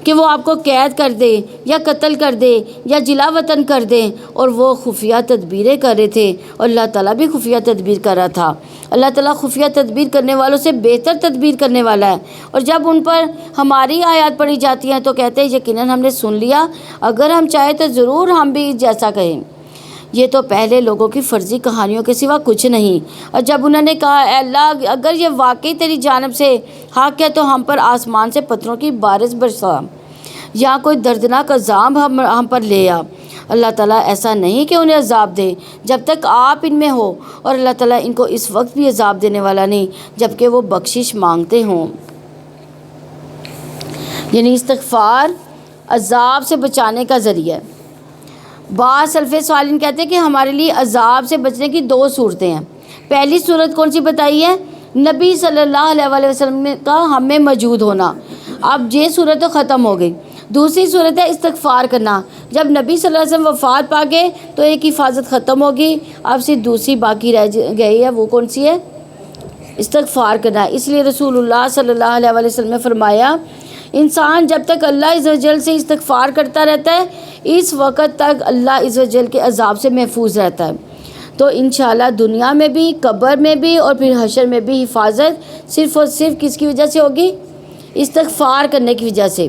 کہ وہ آپ کو قید کر دے یا قتل کر دے یا جلا وطن کر دیں، اور وہ خفیہ تدبیریں کر رہے تھے، اور اللہ تعالیٰ بھی خفیہ تدبیر کر رہا تھا۔ اللہ تعالیٰ خفیہ تدبیر کرنے والوں سے بہتر تدبیر کرنے والا ہے، اور جب ان پر ہماری آیات پڑھی جاتی ہیں تو کہتے ہیں یقیناً ہم نے سن لیا، اگر ہم چاہیں تو ضرور ہم بھی جیسا کہیں۔ یہ تو پہلے لوگوں کی فرضی کہانیوں کے سوا کچھ نہیں۔ اور جب انہوں نے کہا اے اللہ اگر یہ واقعی تیری جانب سے حق ہے تو ہم پر آسمان سے پتھروں کی بارش برسا یا کوئی دردناک عذاب ہم پر لے آ۔ اللہ تعالیٰ ایسا نہیں کہ انہیں عذاب دے جب تک آپ ان میں ہو، اور اللہ تعالیٰ ان کو اس وقت بھی عذاب دینے والا نہیں جب کہ وہ بخشش مانگتے ہوں۔ یعنی استغفار عذاب سے بچانے کا ذریعہ ہے۔ بعض سلف صالحین کہتے ہیں کہ ہمارے لیے عذاب سے بچنے کی دو صورتیں ہیں۔ پہلی صورت کون سی بتائی ہے؟ نبی صلی اللہ علیہ وسلم کا ہم میں موجود ہونا، اب یہ صورت تو ختم ہو گئی۔ دوسری صورت ہے استغفار کرنا، جب نبی صلی اللہ علیہ وسلم وفات پا گئے تو ایک حفاظت ختم ہوگی، اب صرف دوسری باقی رہ گئی ہے، وہ کون سی ہے؟ استغفار کرنا۔ اس لیے رسول اللہ صلی اللہ علیہ وسلم نے فرمایا انسان جب تک اللہ عز و جل سے استغفار کرتا رہتا ہے اس وقت تک اللہ عز و جل کے عذاب سے محفوظ رہتا ہے۔ تو انشاءاللہ دنیا میں بھی، قبر میں بھی اور پھر حشر میں بھی حفاظت صرف اور صرف کس کی وجہ سے ہوگی؟ استغفار کرنے کی وجہ سے.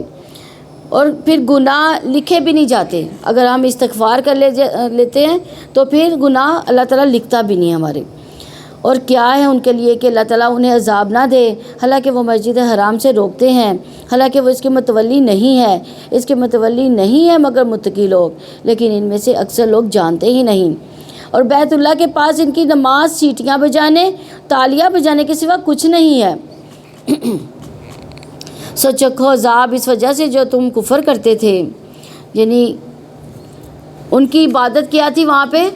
اور پھر گناہ لکھے بھی نہیں جاتے. اگر ہم استغفار کر لیتے ہیں تو پھر گناہ اللہ تعالیٰ لکھتا بھی نہیں ہمارے. اور کیا ہے ان کے لیے کہ اللہ تعالیٰ انہیں عذاب نہ دے، حالانکہ وہ مسجد حرام سے روکتے ہیں، حالانکہ وہ اس کے متولی نہیں ہے. اس کے متولی نہیں ہے مگر متقی لوگ، لیکن ان میں سے اکثر لوگ جانتے ہی نہیں. اور بیت اللہ کے پاس ان کی نماز سیٹیاں بجانے، تالیاں بجانے کے سوا کچھ نہیں ہے. سو چکھو عذاب اس وجہ سے جو تم کفر کرتے تھے. یعنی ان کی عبادت کیا تھی وہاں پہ؟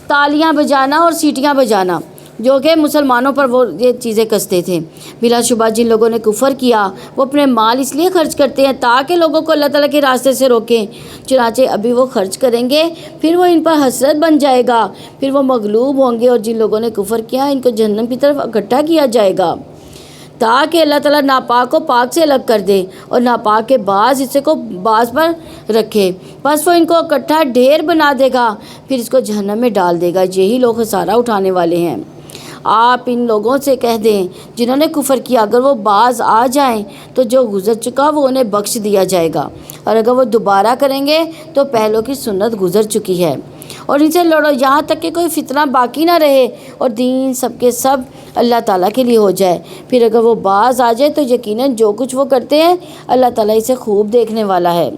تالیاں بجانا اور سیٹیاں بجانا، جو کہ مسلمانوں پر وہ یہ چیزیں کستے تھے. بلا شبہ جن لوگوں نے کفر کیا وہ اپنے مال اس لیے خرچ کرتے ہیں تاکہ لوگوں کو اللہ تعالیٰ کے راستے سے روکیں. چنانچہ ابھی وہ خرچ کریں گے، پھر وہ ان پر حسرت بن جائے گا، پھر وہ مغلوب ہوں گے، اور جن لوگوں نے کفر کیا ان کو جہنم کی طرف اکٹھا کیا جائے گا، تاکہ اللہ تعالیٰ ناپاک کو پاک سے الگ کر دے اور ناپاک کے بعض حصے کو بعض پر رکھے. بس وہ ان کو اکٹھا ڈھیر بنا دے گا، پھر اس کو جہنم میں ڈال دے گا. یہی لوگ خسارہ اٹھانے والے ہیں. آپ ان لوگوں سے کہہ دیں جنہوں نے کفر کیا، اگر وہ باز آ جائیں تو جو گزر چکا وہ انہیں بخش دیا جائے گا، اور اگر وہ دوبارہ کریں گے تو پہلوں کی سنت گزر چکی ہے. اور ان سے لڑو یہاں تک کہ کوئی فتنہ باقی نہ رہے اور دین سب کے سب اللہ تعالیٰ کے لیے ہو جائے. پھر اگر وہ باز آ جائے تو یقیناً جو کچھ وہ کرتے ہیں اللہ تعالیٰ اسے خوب دیکھنے والا ہے.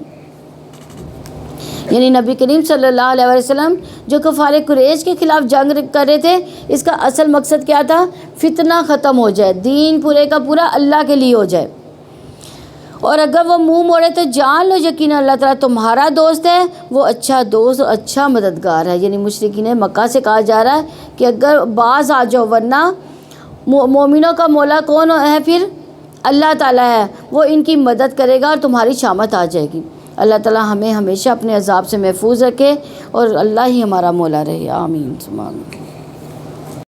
یعنی نبی کریم صلی اللہ علیہ وسلم جو کفار قریش کے خلاف جنگ کر رہے تھے، اس کا اصل مقصد کیا تھا؟ فتنہ ختم ہو جائے، دین پورے کا پورا اللہ کے لیے ہو جائے. اور اگر وہ منہ موڑے تو جان لو یقیناً اللہ تعالیٰ تمہارا دوست ہے، وہ اچھا دوست اور اچھا مددگار ہے. یعنی مشرکین مکہ سے کہا جا رہا ہے کہ اگر باز آ جاؤ، ورنہ مومنوں کا مولا کون ہے؟ پھر اللہ تعالیٰ ہے، وہ ان کی مدد کرے گا اور تمہاری شامت آ جائے گی. اللہ تعالیٰ ہمیں ہمیشہ اپنے عذاب سے محفوظ رکھے اور اللہ ہی ہمارا مولا رہے. آمین ثم آمین.